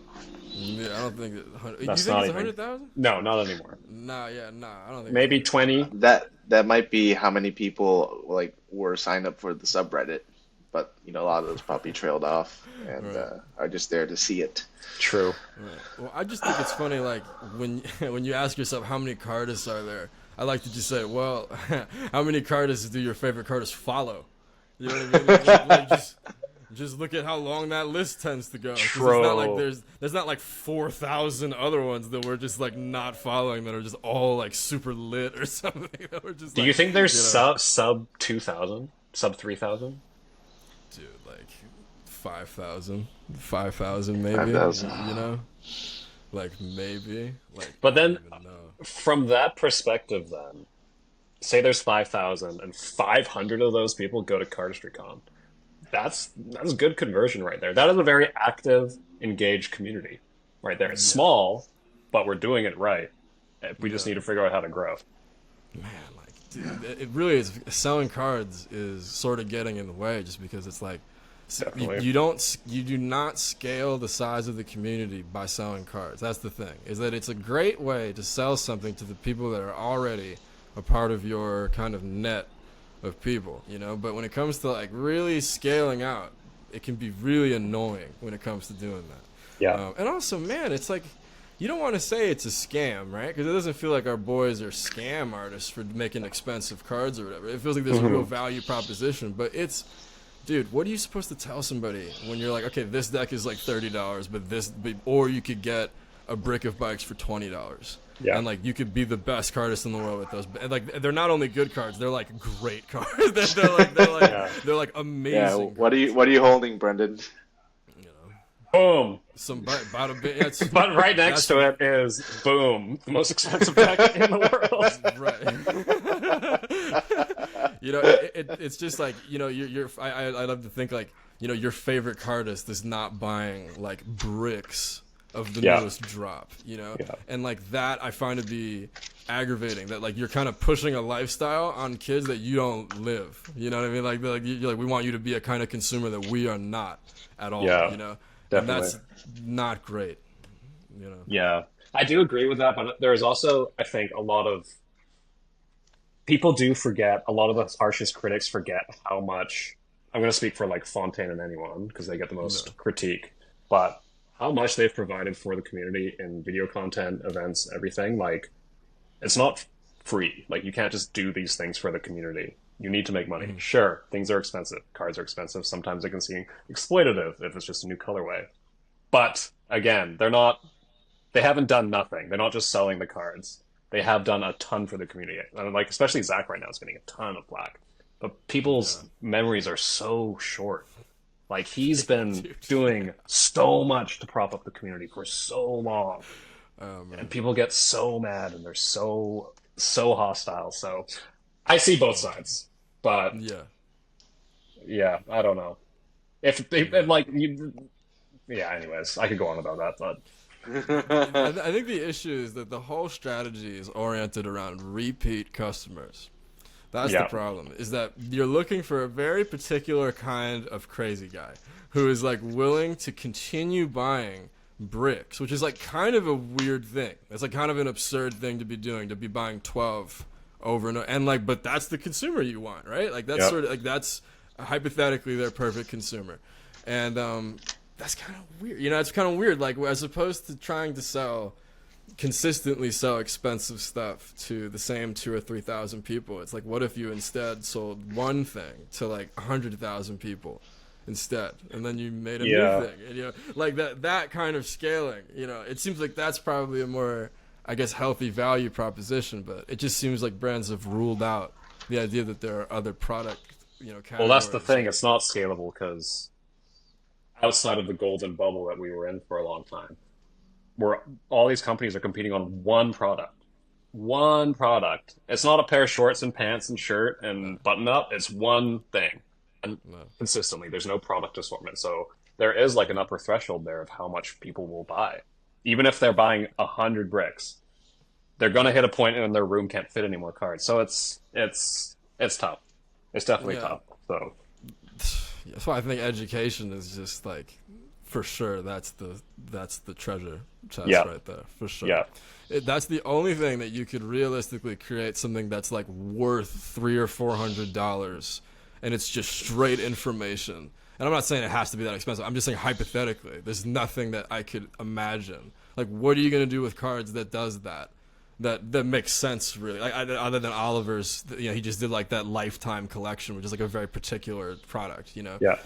Yeah, I don't think that. That's you think not it's even 100,000? No, not anymore. Nah, I don't think. Maybe 20. That might be how many people, like, were signed up for the subreddit, but, you know, a lot of those probably trailed off and are just there to see it. True. Right. Well, I just think it's funny, like, when you ask yourself how many Cardists are there, I like to just say, well, how many Cardists do your favorite Cardist follow? You know what I mean? Like, just look at how long that list tends to go. True. It's not like there's not like 4,000 other ones that we're just, like, not following that are just all, like, super lit or something. That we're just. Do you think there's sub 2,000, sub 3,000? Dude, like 5,000 maybe. 5,000. You know, Like maybe, like But I don't then even know. from that perspective, then say there's 5,000 and 500 of those people go to Cardistry Con. That's good conversion right there. That is a very active, engaged community right there. It's Yeah, small, but we're doing it right. We just yeah. need to figure out how to grow. Man, like, dude, it really is. Selling cards is sort of getting in the way, just because it's like Definitely. you do not scale the size of the community by selling cards. That's the thing. Is that it's a great way to sell something to the people that are already a part of your kind of net of people, you know. But when it comes to like really scaling out, it can be really annoying when it comes to doing that. Yeah. And also, man, it's like you don't want to say it's a scam, right? Because it doesn't feel like our boys are scam artists for making expensive cards or whatever. It feels like there's a real value proposition. But it's, dude, what are you supposed to tell somebody when you're like, okay, this deck is like $30, or you could get a brick of bikes for $20. Yeah. And like you could be the best cardist in the world with those. And like they're not only good cards, they're like great cards. Yeah. They're like Yeah. amazing. What are you holding, Brendan? You know, Boom. some bada bit. Yeah, But right next to it is boom, the most expensive deck in the world. Right. You know, it's just like, you know, I love to think like, you know, your favorite cardist is not buying like bricks of the Yeah. newest drop, you know? Yeah. And like that I find to be aggravating, that like you're kind of pushing a lifestyle on kids that you don't live. You know what I mean? Like you're like, we want you to be a kind of consumer that we are not at all, Yeah, you know? definitely. And that's not great, you know? Yeah, I do agree with that, but there is also, I think, a lot of people do forget, a lot of the harshest critics forget how much, I'm going to speak for like Fontaine and anyone because they get the most critique, but how much they've provided for the community in video content, events, everything. Like, it's not free. Like, you can't just do these things for the community. You need to make money. Sure, things are expensive. Cards are expensive. Sometimes it can seem exploitative if it's just a new colorway. But again, they haven't done nothing. They're not just selling the cards. They have done a ton for the community. And like, especially Zach right now is getting a ton of flack. But people's memories are so short. Like, he's been doing so much to prop up the community for so long. And people get so mad and they're so hostile. So I see both sides. But yeah, I don't know. If they, and like, yeah, anyways, I could go on about that, but I think the issue is that the whole strategy is oriented around repeat customers. That's the problem, is that you're looking for a very particular kind of crazy guy who is like willing to continue buying bricks, which is like kind of a weird thing. It's like kind of an absurd thing to be doing, to be buying 12 over and over. And like, but that's the consumer you want, right? Like that's sort of like, that's hypothetically their perfect consumer. And that's kind of weird. You know, it's kind of weird. Like, as opposed to trying to consistently sell expensive stuff to the same 2,000 or 3,000 people, it's like, what if you instead sold one thing to like 100,000 people instead, and then you made a new thing? And, you know, like that kind of scaling. You know, it seems like that's probably a more, I guess, healthy value proposition. But it just seems like brands have ruled out the idea that there are other product, you know, categories. well, that's the thing. It's not scalable because outside of the golden bubble that we were in for a long time, where all these companies are competing on one product. One product. It's not a pair of shorts and pants and shirt and button up. It's one thing. And consistently, there's no product assortment. So there is like an upper threshold there of how much people will buy. Even if they're buying 100 bricks, they're going to hit a point and their room can't fit any more cards. So it's tough. It's definitely tough. So that's why I think education is just like, for sure, that's the treasure chest right there, for sure. Yeah. That's the only thing that you could realistically create something that's like worth $300 or $400, and it's just straight information. And I'm not saying it has to be that expensive. I'm just saying hypothetically, there's nothing that I could imagine. Like, what are you gonna do with cards that does that? That makes sense, really. Like, other than Oliver's, you know, he just did like that lifetime collection, which is like a very particular product, you know. yeah.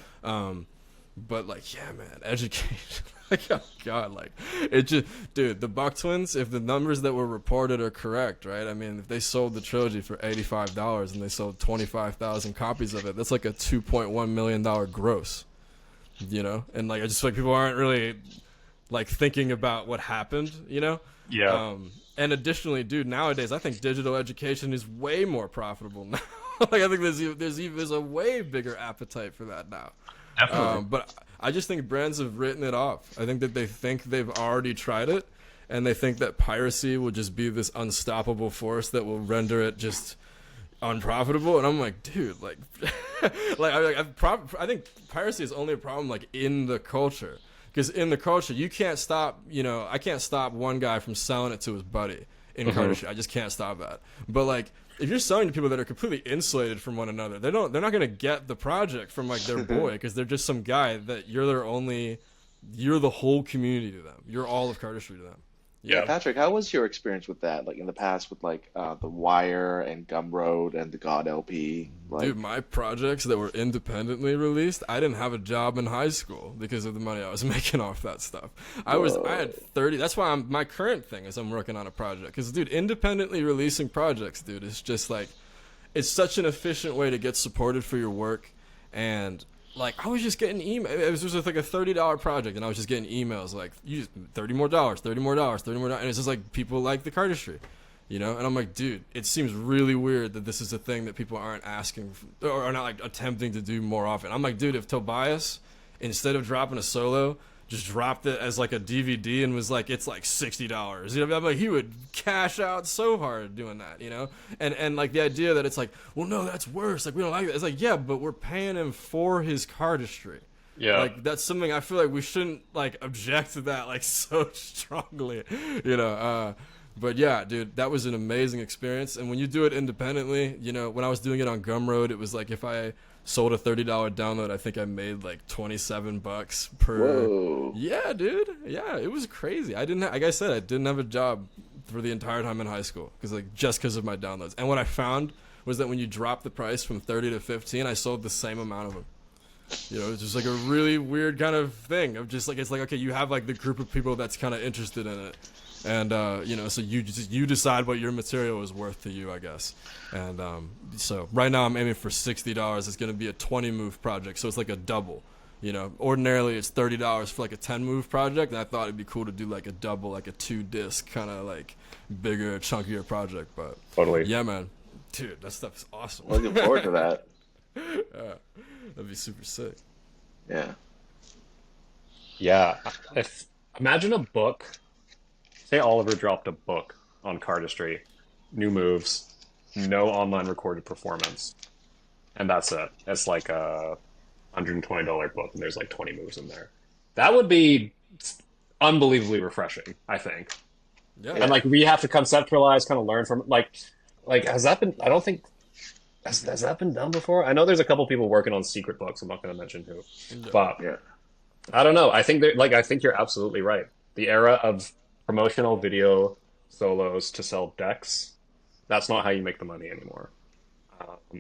But like, yeah, man, education. Like, oh god, like, it just, dude, the Buck Twins, if the numbers that were reported are correct, right? I mean, if they sold the trilogy for $85 and they sold 25,000 copies of it, that's like a $2.1 million gross, you know. And like, I just feel like people aren't really like thinking about what happened, you know? Yeah. And additionally, dude, nowadays I think digital education is way more profitable now. Like I think there's a way bigger appetite for that now. Definitely. But I just think brands have written it off. I think that they think they've already tried it, and they think that piracy will just be this unstoppable force that will render it just unprofitable. And I'm like, dude, like, I think piracy is only a problem like in the culture. Because in the culture, you can't stop, I can't stop one guy from selling it to his buddy in Cardistry. I just can't stop that. But like, if you're selling to people that are completely insulated from one another, they're not going to get the project from like their boy, because they're just some guy that you're the whole community to them. You're all of Cardistry to them. Yeah, Patrick, how was your experience with that? Like in the past with like the Wire and Gumroad and the God LP? Like... Dude, my projects that were independently released, I didn't have a job in high school because of the money I was making off that stuff. I had 30. That's why my current thing is I'm working on a project. Because, dude, independently releasing projects, dude, is just like, it's such an efficient way to get supported for your work. And like, I was just getting emails. It was just like a $30 project, and I was just getting emails like, "You $30 more, $30 more, $30 more," and it's just like people like the Cardistry, And I'm like, dude, it seems really weird that this is a thing that people aren't asking or are not like attempting to do more often. I'm like, dude, if Tobias, instead of dropping a solo, just dropped it as like a DVD and was like, it's like $60. I'm like, he would cash out so hard doing that, And like the idea that it's like, well, no, that's worse. Like, we don't like that. It's like, yeah, but we're paying him for his Cardistry. Yeah. Like, that's something I feel like we shouldn't like object to that like so strongly, But yeah, dude, that was an amazing experience. And when you do it independently, when I was doing it on Gumroad, it was like if I sold a $30 download, I think I made like $27 per. Whoa. Yeah, dude. Yeah, it was crazy. Like I said, I didn't have a job for the entire time in high school just because of my downloads. And what I found was that when you drop the price from 30 to 15, I sold the same amount of them. It's just like a really weird kind of thing of just like, it's like, okay, you have like the group of people that's kind of interested in it. And, so you decide what your material is worth to you, I guess. And so right now I'm aiming for $60. It's going to be a 20-move project, so it's like a double. Ordinarily it's $30 for like a 10-move project, and I thought it'd be cool to do like a double, like a 2-disc kind of like bigger, chunkier project. But totally, yeah, man, dude, that stuff is awesome. Looking forward to that. That'd be super sick. Yeah. Yeah. Imagine a book. Say Oliver dropped a book on Cardistry, new moves, no online recorded performance, and that's it. It's like a $120 book, and there's like 20 moves in there. That would be unbelievably refreshing, I think. Yeah. And like we have to conceptualize, kind of learn from like has that been? I don't think has that been done before. I know there's a couple people working on secret books. I'm not going to mention who, but Yeah. I don't know. I think I think you're absolutely right. The era of promotional video solos to sell decks, that's not how you make the money anymore.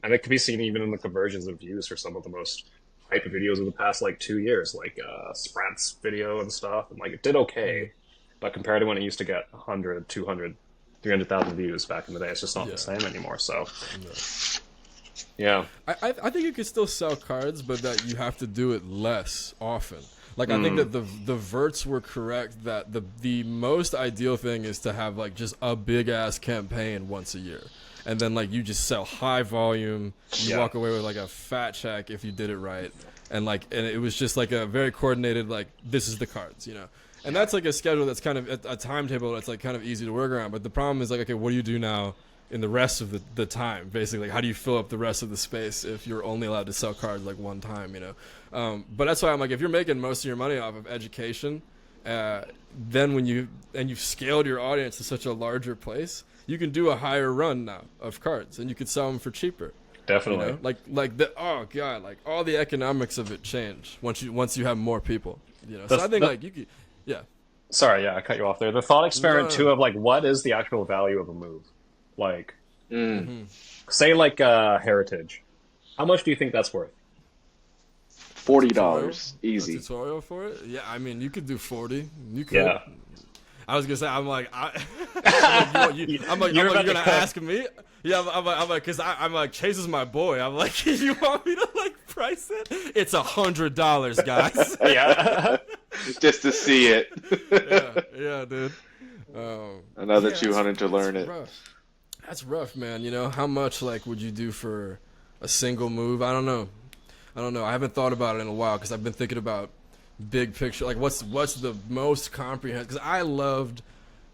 And it can be seen even in the conversions of views for some of the most hype videos of the past like 2 years, like Sprats video and stuff. And like it did okay, but compared to when it used to get 100, 200, 300,000 views back in the day, it's just not the same anymore. So yeah. I think you could still sell cards, but that you have to do it less often. Like, I think that the Verts were correct that the most ideal thing is to have, like, just a big-ass campaign once a year. And then, like, you just sell high volume. You walk away with, like, a fat check if you did it right. And it was just, like, a very coordinated, like, this is the cards, And that's, like, a schedule that's kind of a timetable that's, like, kind of easy to work around. But the problem is, like, okay, what do you do now in the rest of the time, basically? Like, how do you fill up the rest of the space if you're only allowed to sell cards like one time, but that's why I'm like, if you're making most of your money off of education, then you've scaled your audience to such a larger place, you can do a higher run now of cards, and you could sell them for cheaper. Definitely. Like all the economics of it change once you have more people. So I think like you could, yeah. Sorry, I cut you off there. The thought experiment too of like, what is the actual value of a move? Like, say like Heritage. How much do you think that's worth? $40, easy. A tutorial for it? Yeah, I mean, you could do 40. You could. Yeah. I was gonna say, I'm like, you're gonna ask me? Yeah, I'm like, cause I'm like, Chase is my boy. I'm like, you want me to like price it? It's $100, guys. Yeah. just to see it. Yeah, dude. Another Yeah, 200 to learn that's it. rough. That's rough, man. You know, how much like would you do for a single move? I don't know. I haven't thought about it in a while because I've been thinking about big picture. Like, what's the most comprehensive? Because I loved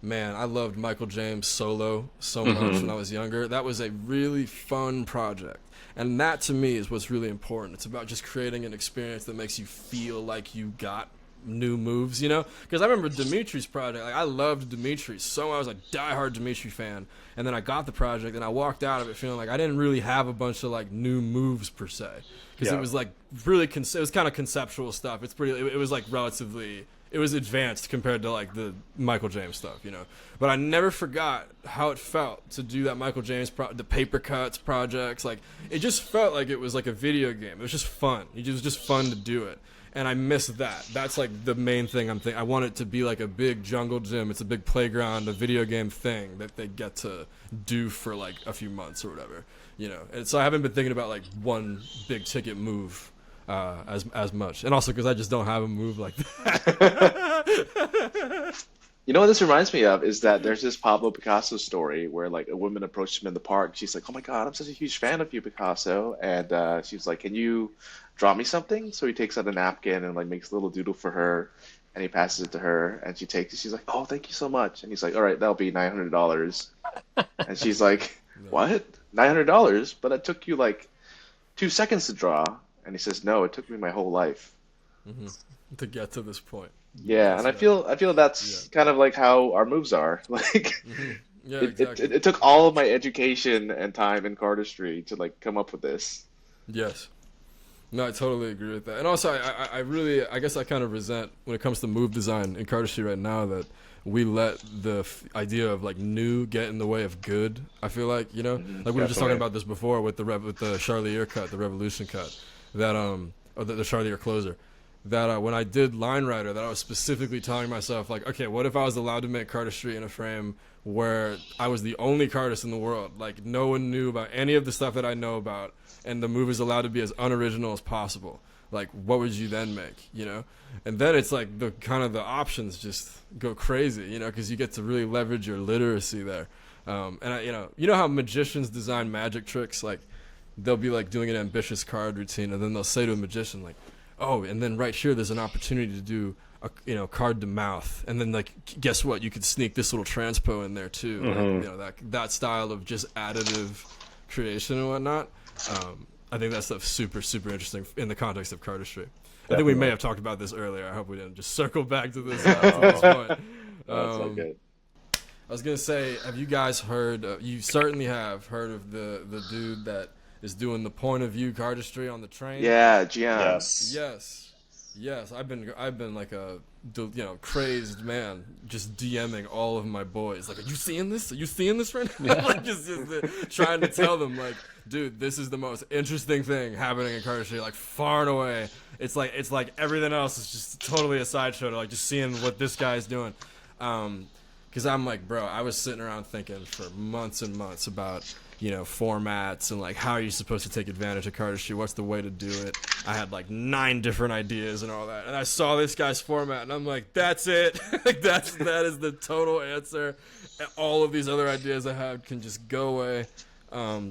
Michael James Solo so much when I was younger. That was a really fun project. And that to me is what's really important. It's about just creating an experience that makes you feel like you got new moves, you know? Because I remember Dimitri's project. Like, I loved Dimitri so I was a diehard Dimitri fan. And then I got the project and I walked out of it feeling like I didn't really have a bunch of like new moves per se. Because it was like really, it was kind of conceptual stuff. It was like relatively, it was advanced compared to like the Michael James stuff, you know. But I never forgot how it felt to do that Michael James, the paper cuts projects. Like, it just felt like it was like a video game. It was just fun. It was just fun to do it. And I miss that. That's like the main thing I'm thinking. I want it to be like a big jungle gym. It's a big playground, a video game thing that they get to do for like a few months or whatever, you know. And so I haven't been thinking about like one big ticket move as much. And also because I just don't have a move like that. You know what this reminds me of is that there's this Pablo Picasso story where like a woman approached him in the park. She's like, "Oh my God, I'm such a huge fan of you, Picasso," and she's like, "Can you draw me something?" So he takes out a napkin and like makes a little doodle for her, and he passes it to her, and she takes it. She's like, "Oh, thank you so much," and he's like, "All right, that'll be $900," and she's like, "What? $900? But it took you like 2 seconds to draw," and he says, "No, it took me my whole life." To get to this point. Yeah, and I feel that's kind of like how our moves are. Like, Yeah, it, exactly. it took all of my education and time in cardistry to like come up with this. Yes. No, I totally agree with that. And also, I really, I guess I kind of resent when it comes to move design in cardistry right now that we let the idea of like new get in the way of good. I feel like, you know, like we were just talking about this before with the Charlier cut, the Revolution cut, that or the Charlier closer. That when I did Line Rider, that I was specifically telling myself, like, okay, what if I was allowed to make cardistry in a frame where I was the only cardist in the world? Like, no one knew about any of the stuff that I know about, and the move is allowed to be as unoriginal as possible. Like, what would you then make, you know? And then it's like the kind of the options just go crazy, you know, because you get to really leverage your literacy there. And you know how magicians design magic tricks? Like, they'll be like doing an ambitious card routine, and then they'll say to a magician, like, "Oh, and then right here, there's an opportunity to do a card to mouth, and then like, guess what? You could sneak this little transpo in there too." Like, you know, that style of just additive creation and whatnot. I think that stuff's super super interesting in the context of cardistry. I think we may have talked about this earlier. I hope we didn't just circle back to this, to this point. That's not good. I was gonna say, have you guys heard? You certainly have heard of the dude that is doing the point of view cardistry on the train. Yeah, Gian. Yes. I've been like a crazed man, just DMing all of my boys. Like, are you seeing this? Are you seeing this right now? Like, just trying to tell them, like, dude, this is the most interesting thing happening in cardistry, like far and away. It's like everything else is just totally a sideshow to like just seeing what this guy's doing. Because I'm like, bro, I was sitting around thinking for months and months about, you know, formats and like how are you supposed to take advantage of cardistry, what's the way to do it. I had like 9 different ideas and all that, and I saw this guy's format and I'm like, that's it. Like, that is the total answer. All of these other ideas I had can just go away.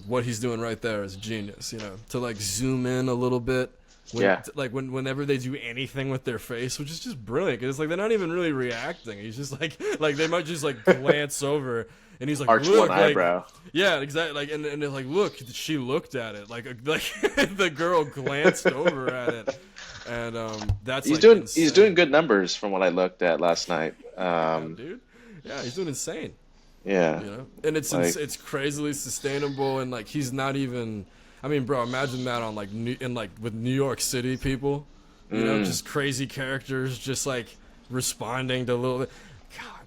What he's doing right there is genius, you know, to like zoom in a little bit. Whenever they do anything with their face, which is just brilliant, because it's like they're not even really reacting. He's just like they might just like glance over, and he's like, Arch look, one like, eyebrow. Yeah, exactly. Like, and they're like, look, she looked at it. Like the girl glanced over at it, and that's He's doing good numbers from what I looked at last night. Dude. Yeah, he's doing insane. Yeah, you know, and it's crazily sustainable, and like he's not even. I mean, bro, imagine that on like with New York City people, you know, just crazy characters, just like responding to little. God,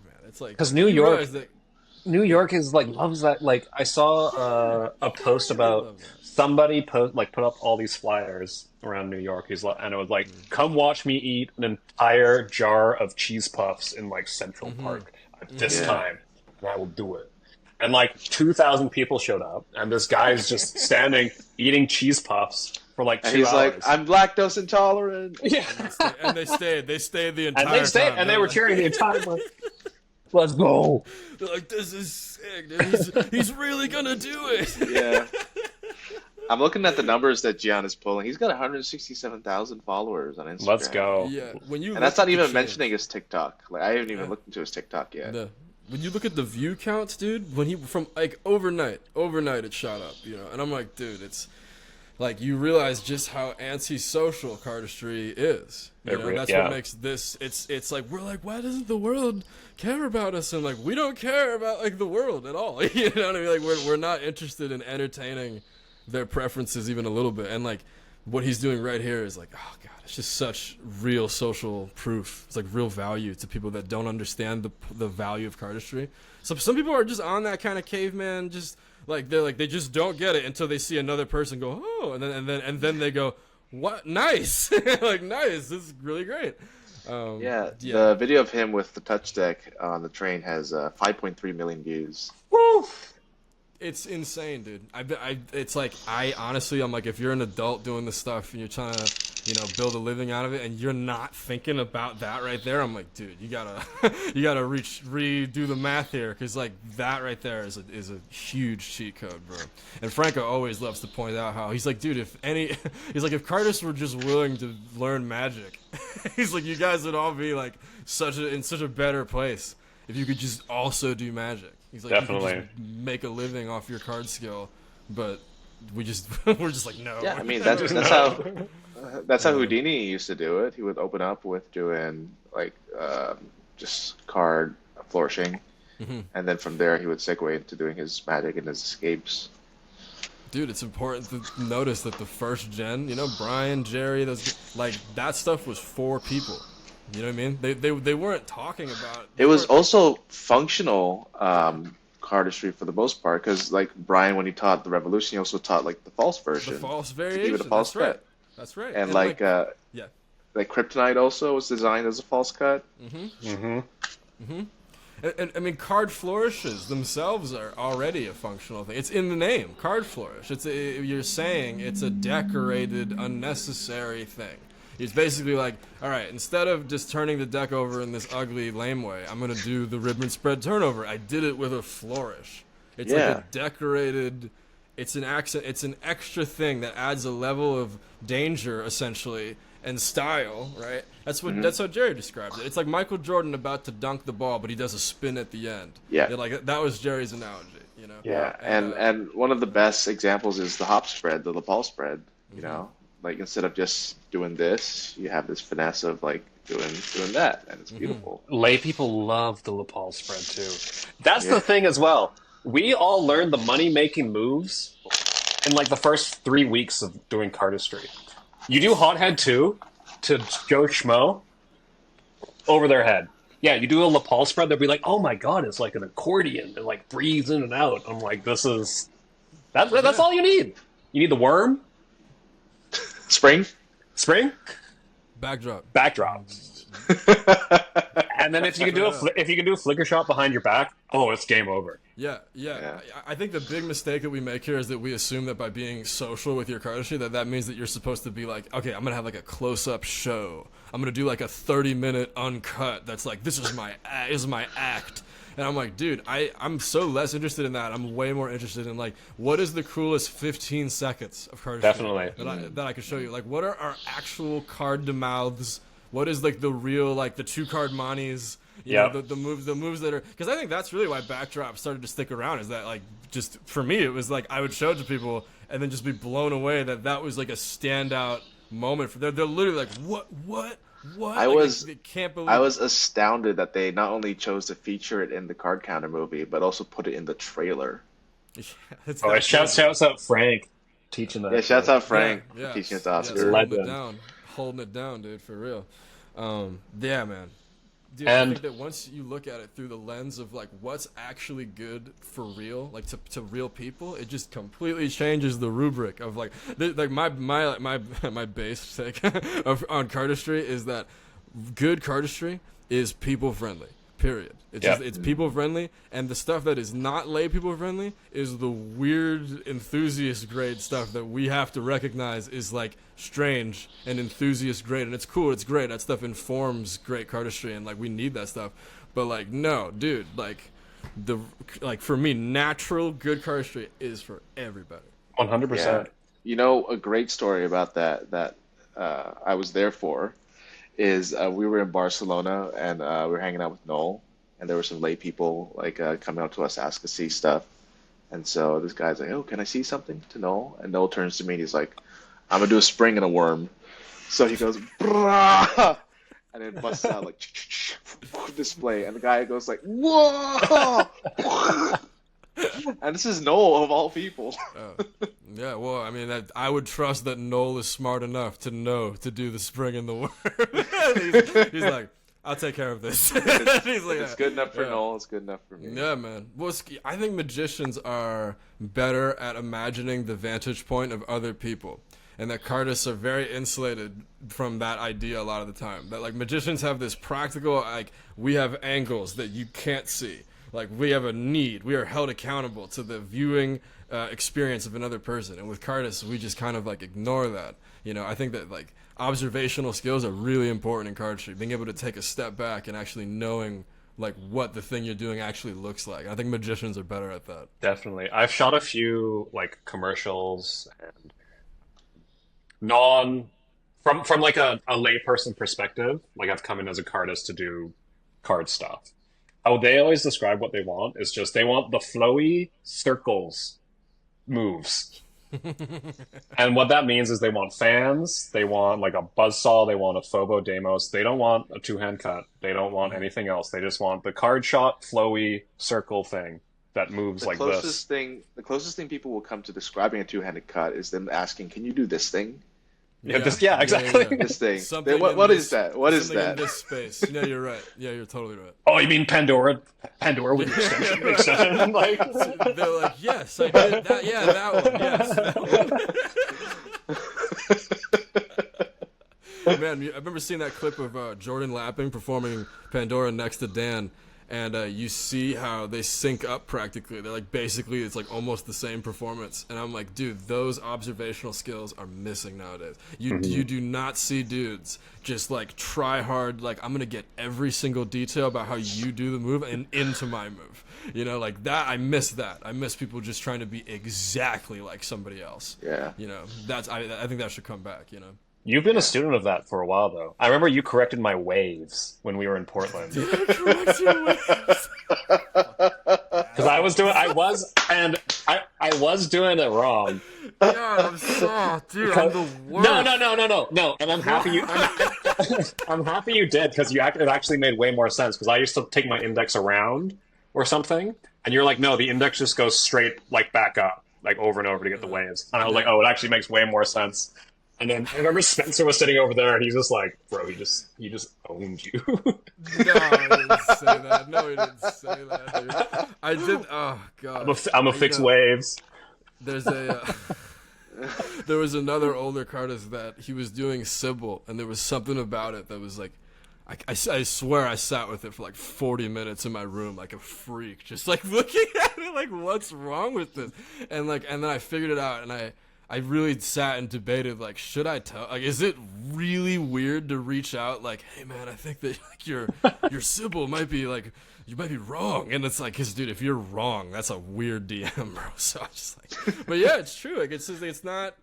man, it's like because New York is like loves that. Like, I saw a post about somebody put up all these flyers around New York. And it was like, "Come watch me eat an entire jar of cheese puffs in like Central Park at this time, and I will do it." And like 2,000 people showed up, and this guy's just standing eating cheese puffs for like 2 And he's hours. like, I'm lactose intolerant. Yeah. And they stayed the entire And they stayed, time. and they They're were like- cheering the entire time. Let's go. They're like, this is sick, dude. He's really gonna do it. Yeah. I'm looking at the numbers that Gian is pulling. He's got 167,000 followers on Instagram. Let's go. Yeah, when you And that's look not at the even shit- mentioning his TikTok. Like I haven't even looked into his TikTok yet. When you look at the view counts, dude, when he from like overnight it shot up, you know. And I'm like, dude, it's like you realize just how anti-social Cardistry is. You know, that's what makes this. It's like we're like, why doesn't the world care about us? And like we don't care about like the world at all. You know what I mean? Like we're not interested in entertaining their preferences even a little bit. And like what he's doing right here is like, oh god, it's just such real social proof. It's like real value to people that don't understand the value of Cardistry. So some people are just on that kind of caveman, just like they just don't get it until they see another person go, oh, and then they go, what? Nice, like nice. This is really great. The video of him with the touch deck on the train has 5.3 million views. Woo! It's insane, dude. It's like honestly, I'm like, if you're an adult doing this stuff and you're trying to, you know, build a living out of it, and you're not thinking about that right there, I'm like, dude, you gotta redo the math here, because like that right there is a huge cheat code, bro. And Franco always loves to point out how he's like, dude, he's like, if Cardist were just willing to learn magic, he's like, you guys would all be like in such a better place if you could just also do magic. He's like, definitely. you can just make a living off your card skill, but we're just like, no. Yeah, I mean that's how Houdini used to do it. He would open up with doing like just card flourishing, and then from there he would segue into doing his magic and his escapes. Dude, it's important to notice that the first gen, you know, Brian, Jerry, like that stuff was for people. You know what I mean? They weren't talking about. It was also functional cardistry for the most part, because like Brian, when he taught the Revolution, he also taught like the false version. The false To variation. give it a false That's right. cut. That's right. And like Kryptonite also was designed as a false cut. And I mean, card flourishes themselves are already a functional thing. It's in the name, card flourish. You're saying it's a decorated, unnecessary thing. It's basically like, all right, instead of just turning the deck over in this ugly, lame way, I'm gonna do the ribbon spread turnover. I did it with a flourish. It's like a decorated. It's an accent. It's an extra thing that adds a level of danger, essentially, and style. Right? That's how Jerry described it. It's like Michael Jordan about to dunk the ball, but he does a spin at the end. Yeah. Like that was Jerry's analogy. You know. Yeah, and one of the best examples is the hop spread, the lapel spread. You know, like instead of just doing this, you have this finesse of like doing that, and it's beautiful. Lay people love the lapel spread too. That's the thing as well. We all learned the money-making moves in like the first 3 weeks of doing cardistry. You do hot head 2 to Joe Schmo over their head. Yeah, you do a lapel spread, they'll be like, oh my god, it's like an accordion. It like breathes in and out. I'm like, that's all you need. You need the worm. Spring. Backdrop. And then if you can do a flicker shot behind your back, oh, it's game over. Yeah. I think the big mistake that we make here is that we assume that by being social with your cardistry, that means that you're supposed to be like, okay, I'm gonna have like a close-up show. I'm gonna do like a 30-minute uncut. That's like, this is my act. And I'm like, dude, I'm so less interested in that. I'm way more interested in like, what is the coolest 15 seconds of cardistry Definitely. that I could show you? Like, what are our actual card to mouths? What is like the real, like the 2-card manis? You know, the moves that are, because I think that's really why backdrop started to stick around. Is that like, just for me, it was like I would show it to people and then just be blown away that was like a standout moment for them. They're literally like, what? They can't believe. I was astounded that they not only chose to feature it in the Card Counter movie, but also put it in the trailer. Shouts out Frank teaching that. Yeah, shouts out Frank Yeah. teaching it to Oscar. Holding it down, dude, for real. Yeah, man. Dude, And I think that once you look at it through the lens of like what's actually good for real, like to real people, it just completely changes the rubric of like my base take on cardistry is that good cardistry is people friendly. Period. It's Yeah. just, it's people friendly, and the stuff that is not lay people friendly is the weird enthusiast grade stuff that we have to recognize is like strange and enthusiast grade, and it's cool, it's great. That stuff informs great cardistry, and like we need that stuff. But like, no, dude, like for me, natural good cardistry is for everybody. 100%. Yeah. You know, a great story about that I was there for is we were in Barcelona and we were hanging out with Noel, and there were some lay people like coming up to us, ask us to see stuff. And so this guy's like, "Oh, can I see something?" to Noel, and Noel turns to me and he's like, "I'm gonna do a spring and a worm." So he goes, "Brah!" and then busts out like display, and the guy goes like, "Whoa!" And this is Noel of all people. Yeah, well, I mean, I would trust that Noel is smart enough to know to do the spring and the worm. he's like, I'll take care of this. He's like, It's good enough for Noel. It's good enough for me. Yeah, man. Well, I think magicians are better at imagining the vantage point of other people, and that cardists are very insulated from that idea a lot of the time. That like magicians have this practical, like we have angles that you can't see. Like we have a need. We are held accountable to the viewing experience of another person. And with cardists, we just kind of like ignore that. You know, I think that like observational skills are really important in cardistry. Being able to take a step back and actually knowing like what the thing you're doing actually looks like. I think magicians are better at that. Definitely. I've shot a few like commercials and from like a layperson perspective. Like I've come in as a cardist to do card stuff. How they always describe what they want is just they want the flowy circles moves. And what that means is they want fans, they want like a buzzsaw, they want a Phobo Deimos, they don't want a two-hand cut, they don't want anything else. They just want the card shot, flowy circle thing that moves like this. The closest thing people will come to describing a two-handed cut is them asking, "Can you do this thing?" Yeah, exactly. This thing. Something What in is that? What is something that? in this space. Yeah, you're right. Yeah, you're totally right. Oh, you mean Pandora with the extension? Like, They're like, yes, I did that. Yeah, that one. Yes. That one. Man, I remember seeing that clip of Jordan Lapping performing Pandora next to Dan, and you see how they sync up practically. They're like, basically, it's like almost the same performance. And I'm like, dude, those observational skills are missing nowadays. You do not see dudes just like try hard, like I'm gonna get every single detail about how you do the move and into my move. You know, like that. I miss that. I miss people just trying to be exactly like somebody else. Yeah. You know, I think that should come back. You know. you've been a student of that for a while, though. I remember you corrected my waves when we were in Portland. Correct your waves. Because I was doing it wrong. God, I'm so, dude, I'm the worst. No. And I'm happy you. I'm happy you did because it actually made way more sense. Because I used to take my index around or something, and you're like, no, the index just goes straight like back up, like over and over to get the waves. And I was like, oh, it actually makes way more sense. And then I remember Spencer was sitting over there, and he's just like, bro, he just owned you. No, I didn't say that. No, he didn't say that, dude. I did. Oh God. I'm a fix waves. There's there was another older cardist that he was doing Sybil, and there was something about it that was like, I swear I sat with it for like 40 minutes in my room like a freak, just like looking at it like, what's wrong with this? And then I figured it out, and I really sat and debated, like, should I tell? Like, is it really weird to reach out, like, hey, man, I think that like your Sybil might be, like, you might be wrong. And it's like, because, dude, if you're wrong, that's a weird DM, bro. So I was just like, but yeah, it's true. Like, it's not,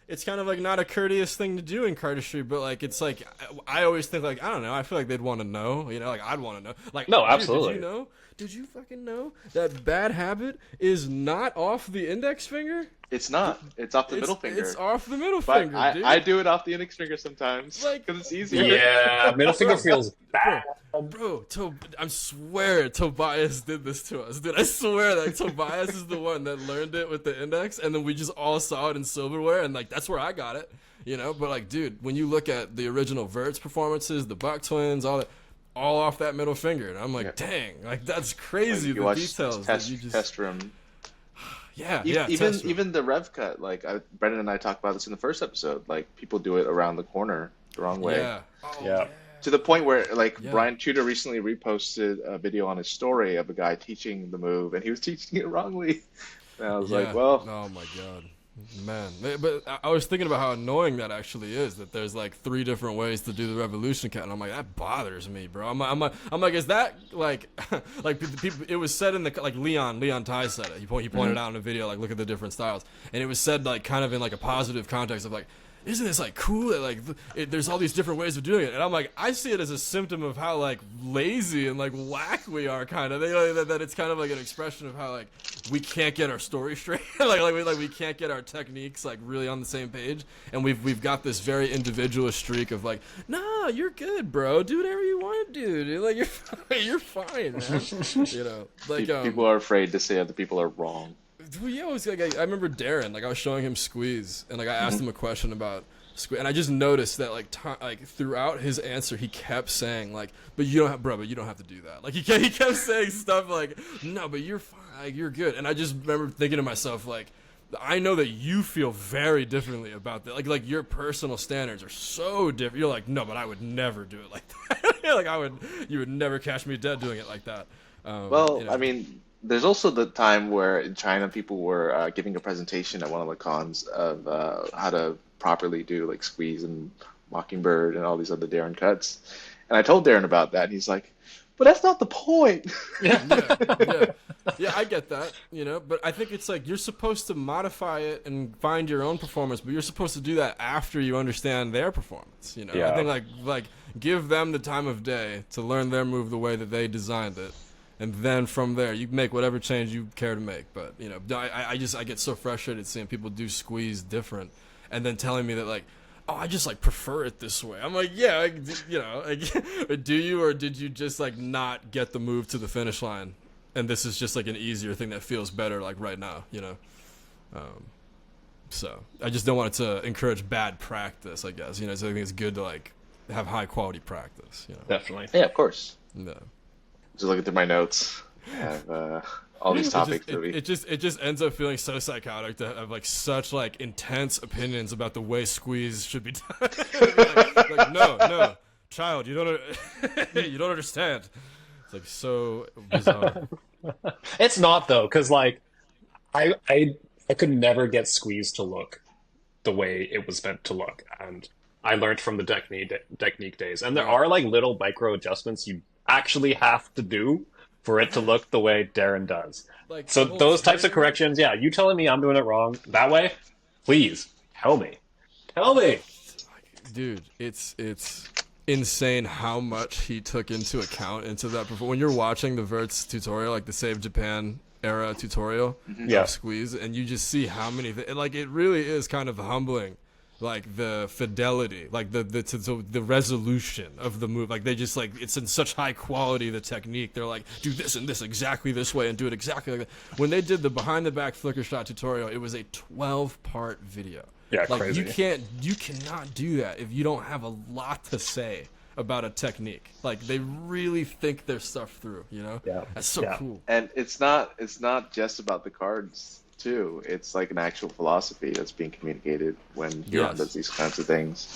it's kind of like not a courteous thing to do in cardistry, but like, it's like, I always think, like, I don't know, I feel like they'd want to know, you know, like, I'd want to know. Like, no, dude, absolutely. did you know? Did you fucking know that bad habit is not off the index finger? It's not. It's off the middle finger. It's off the middle But finger, dude. I do it off the index finger sometimes because it's easier. Yeah, middle finger feels bad. Bro, I swear Tobias did this to us, dude. I swear that Tobias is the one that learned it with the index, and then we just all saw it in silverware, and like that's where I got it, you know. But like, dude, when you look at the original Verts performances, the Buck Twins, all that, all off that middle finger, and I'm like, dang, like that's crazy. Like, you the watch details test, that you just test room. Yeah, Even the rev cut, like Brendan and I talked about this in the first episode. Like people do it around the corner the wrong way. Yeah. Oh, Yeah. to the point where like Yeah. Brian Tudor recently reposted a video on his story of a guy teaching the move, and he was teaching it wrongly. And I was like, Yeah. well, Oh my god. Man, but I was thinking about how annoying that actually is. That there's like 3 different ways to do the revolution cat, and I'm like, that bothers me, bro. I'm like, is that like, like the people? It was said in the like Leon Tai said it. He pointed out in a video, like, look at the different styles, and it was said like kind of in like a positive context of like, isn't this like cool that like there's all these different ways of doing it? And I'm like, I see it as a symptom of how like lazy and like whack we are, kind of. That it's kind of like an expression of how like we can't get our story straight, like we can't get our techniques like really on the same page, and we've got this very individualist streak of like, nah, you're good, bro. Do whatever you want to do, dude. Like you're fine, man. You know, like people are afraid to say other people are wrong. well, yeah, it was like I remember Darren. Like I was showing him Squeeze, and like I asked him a question about Squeeze, and I just noticed that like like throughout his answer, he kept saying like, "But you don't have, bro. But you don't have to do that." Like he kept saying stuff like, "No, but you're fine. Like, you're good." And I just remember thinking to myself like, I know that you feel very differently about that. Like your personal standards are so different. You're like, no, but I would never do it like that. Like you would never catch me dead doing it like that. Well, you know. I mean, there's also the time where in China people were giving a presentation at one of the cons of how to properly do like Squeeze and Mockingbird and all these other Darren cuts. And I told Darren about that, and he's like, "But that's not the point." Yeah, I get that, you know, but I think it's like you're supposed to modify it and find your own performance, but you're supposed to do that after you understand their performance, you know. Yeah. I think like give them the time of day to learn their move the way that they designed it, and then from there you make whatever change you care to make. But you know, I get so frustrated seeing people do Squeeze different, and then telling me that like, oh, I just like prefer it this way. I'm like, yeah, like, you know, like, do you, or did you just like not get the move to the finish line, and this is just like an easier thing that feels better like right now, you know? So I just don't want it to encourage bad practice, I guess, you know. So I think it's good to like have high quality practice, you know. Definitely. Yeah, of course. No. Just looking through my notes. I have all these topics that we. It just ends up feeling so psychotic to have like such like intense opinions about the way Squeeze should be done. like no, child, you don't you don't understand. It's like so bizarre. It's not though, because like I could never get Squeeze to look the way it was meant to look, and I learned from the technique days. And there are like little micro adjustments you actually have to do for it to look the way Darren does. Like, So those types of corrections, yeah, you telling me I'm doing it wrong that way, please tell me. Tell me. Dude, it's insane how much he took into account into that. When you're watching the Verts tutorial, like the Save Japan era tutorial Yeah. of Squeeze, and you just see how many like it really is kind of humbling, like the fidelity, like the resolution of the move. Like they just like it's in such high quality, the technique. They're like, do this and this exactly this way and do it exactly like that. When they did the behind the back flicker shot tutorial, it was a 12-part video. Yeah, like crazy. you cannot do that if you don't have a lot to say about a technique. Like they really think their stuff through, you know? Yeah. That's so Yeah. cool. And it's not just about the cards too. It's like an actual philosophy that's being communicated when Huron Yes. does these kinds of things.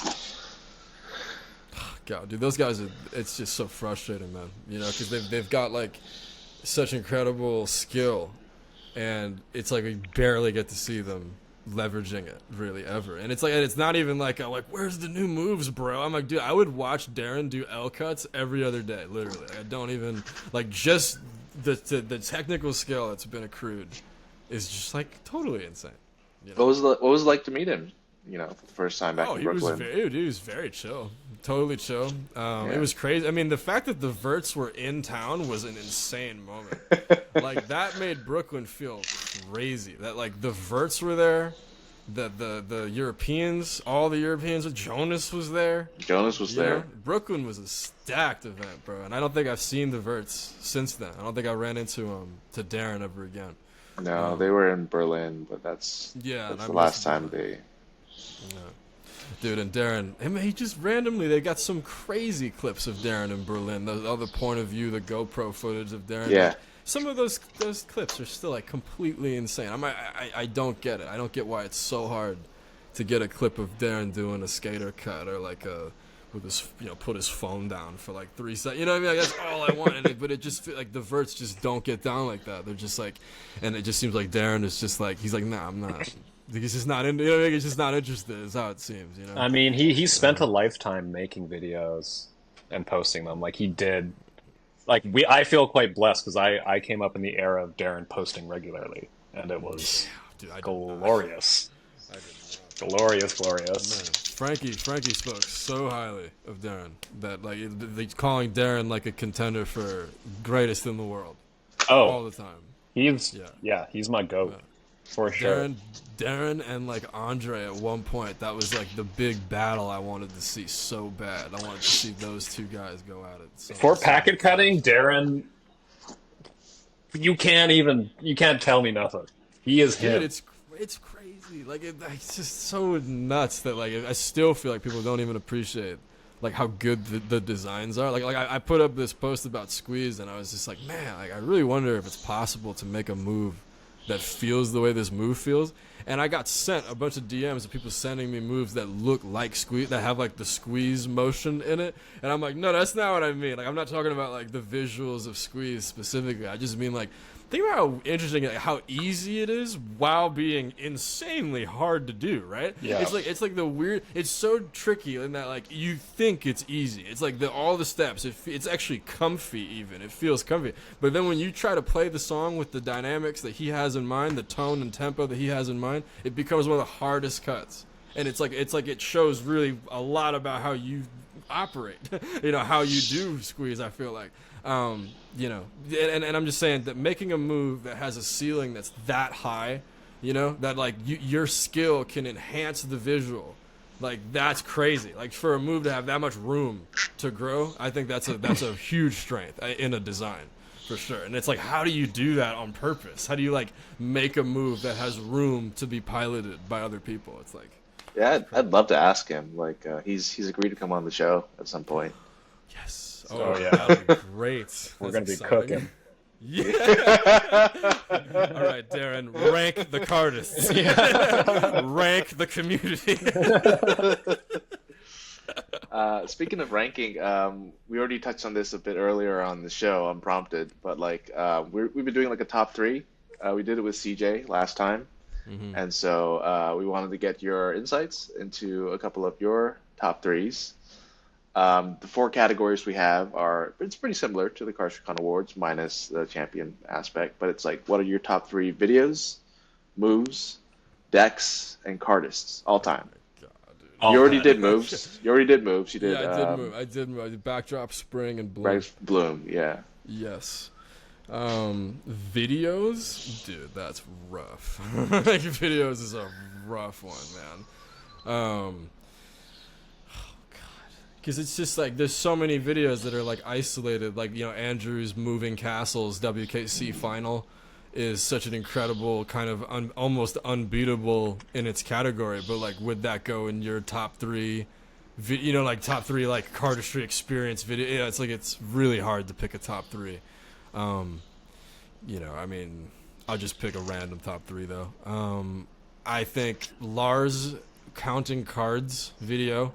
God, dude, those guys it's just so frustrating, man. You know, because they've got like such incredible skill, and it's like we barely get to see them leveraging it really ever. And it's like, and it's not even like where's the new moves, bro? I'm like, dude, I would watch Darren do L cuts every other day, literally. I don't even like just the technical skill that's been accrued is just like totally insane. You know? What was it like to meet him? You know, for the first time back in He was Brooklyn. he was very chill, totally chill. Yeah. It was crazy. I mean, the fact that the Verts were in town was an insane moment. Like that made Brooklyn feel crazy. That like the Verts were there, the Europeans, all the Europeans. Jonas was there. Jonas was You know? there. Brooklyn was a stacked event, bro. And I don't think I've seen the Verts since then. I don't think I ran into to Darren ever again. No, they were in Berlin, but that's Yeah, and the I last missed time they. Yeah. Dude, and Darren, I mean, he just randomly, they got some crazy clips of Darren in Berlin. The other point of view, the GoPro footage of Darren. Yeah. Like, some of those clips are still like completely insane. I don't get it. I don't get why it's so hard to get a clip of Darren doing a skater cut or like a with his, put his phone down for like 3 seconds. You know what I mean? Like, that's all I wanted. But it just like the verts just don't get down like that. They're just like, and it just seems like Darren is just like, he's like, nah, I'm not. He's just not into. He's just not interested. Is how it seems. I mean, he spent a lifetime making videos and posting them. Like he did. Like I feel quite blessed because I came up in the era of Darren posting regularly, and it was glorious. Glorious. Man, Frankie spoke so highly of Darren that like they're calling Darren like a contender for greatest in the world. All the time. He's my goat for sure. Darren and like Andre at one point, that was like the big battle I wanted to see so bad. I wanted to see those two guys go at it. So for packet cutting, Darren, you can't tell me nothing. He is him. Dude, it's crazy. Like it's just so nuts that like I still feel like people don't even appreciate like how good the designs are. Like I put up this post about Squeeze and I was just like, man, like I really wonder if it's possible to make a move that feels the way this move feels. And I got sent a bunch of DMs of people sending me moves that look like Squeeze, that have like the Squeeze motion in it. And I'm like, no, that's not what I mean. Like I'm not talking about like the visuals of Squeeze specifically. I just mean like, think about how interesting, like, how easy it is while being insanely hard to do, right? Yeah. It's like the weird. It's so tricky in that like you think it's easy. It's like all the steps. It's actually comfy even. It feels comfy. But then when you try to play the song with the dynamics that he has in mind, the tone and tempo that he has in mind, it becomes one of the hardest cuts. And it's like it shows really a lot about how you operate. How you do Squeeze. I feel like. And I'm just saying that making a move that has a ceiling that's that high, that like your skill can enhance the visual, like that's crazy. Like for a move to have that much room to grow, I think that's a huge strength in a design for sure. And it's like, how do you do that on purpose? How do you like make a move that has room to be piloted by other people? It's like, yeah, I'd love to ask him. Like he's agreed to come on the show at some point. yes. Oh yeah, that'd be great. We're gonna be cooking. Yeah. All right, Darren, rank the Cardists. Yeah. Rank the community. Speaking of ranking, we already touched on this a bit earlier on the show, unprompted, but like we've been doing like a top 3. We did it with CJ last time, and so we wanted to get your insights into a couple of your top 3s. The 4 categories we have it's pretty similar to the CardistryCon Awards minus the champion aspect, but it's like, what are your top 3 videos, moves, decks, and cardists all time? You already did moves. You did. Yeah, I did move. I did backdrop, spring, and bloom. Bloom, yeah. Yes. Videos, dude, that's rough. Like, videos is a rough one, man. Because it's just like there's so many videos that are like isolated, like Andrew's moving castles WKC final is such an incredible kind of almost unbeatable in its category. But like, would that go in your top 3? Like top 3 like Cardistry experience video? Yeah, it's like it's really hard to pick a top 3. I mean, I'll just pick a random top 3 though. I think Lars counting cards video,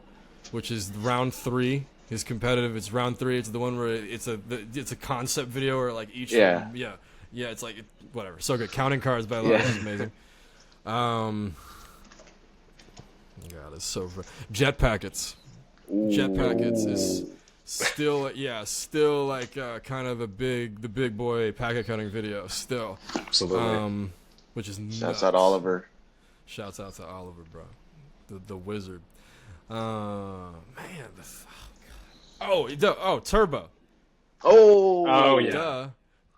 which is round 3. His competitive, it's round 3. It's the one where it's a concept video where like each it's like whatever. So good. Counting cards by Lars is amazing. God, it's so jet packets. Ooh. Jet packets is still like kind of the big boy packet cutting video still. Absolutely. Which is nuts. Shouts out Oliver. Shouts out to Oliver, bro. The wizard. Man, Turbo. Oh yeah.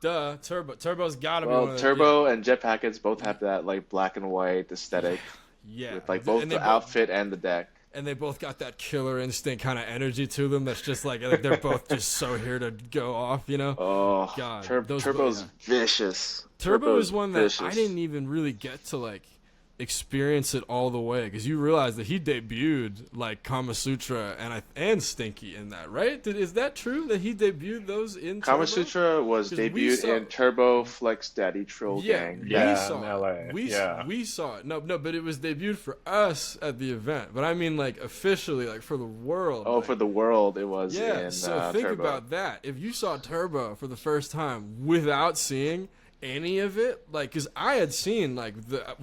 Duh. Turbo's gotta be. Well, Turbo and Jet Packets both have that like black and white aesthetic. Yeah. With like both the outfit and the deck. And they both got that killer instinct kind of energy to them. That's just like they're both just so here to go off, Oh, God, Turbo's vicious. Turbo is one that vicious. I didn't even really get to like experience it all the way, because you realize that he debuted like Kama Sutra and Stinky in that, right? Is that true that he debuted those in Kama Turbo? Sutra was 'Cause we debuted saw- in Turbo Flex Daddy Troll Yeah, Gang. we Yeah, saw in it. LA. Yeah. We saw it. No, but it was debuted for us at the event. But I mean, like officially, like for the world. Oh, like, for the world, it was yeah. in So think Turbo. about that. If you saw Turbo for the first time without seeing any of it, like, because I had seen like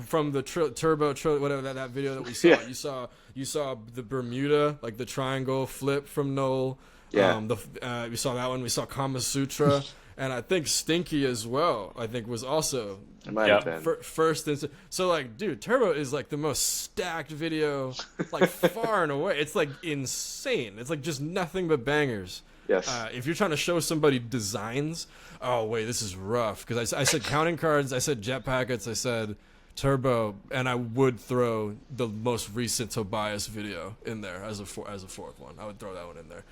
from the Turbo whatever that video that we saw. Yeah. You saw the Bermuda, like the triangle flip from Noel. Yeah. We saw that one. We saw Kama Sutra. And I think Stinky as well, I think, was also It might Yep. have been. first. So, like, dude, Turbo is, like, the most stacked video, like, far and away. It's, like, insane. It's, like, just nothing but bangers. Yes. If you're trying to show somebody designs, oh, wait, this is rough. Because I said counting cards, I said jet packets, I said Turbo, and I would throw the most recent Tobias video in there as a fourth one. I would throw that one in there.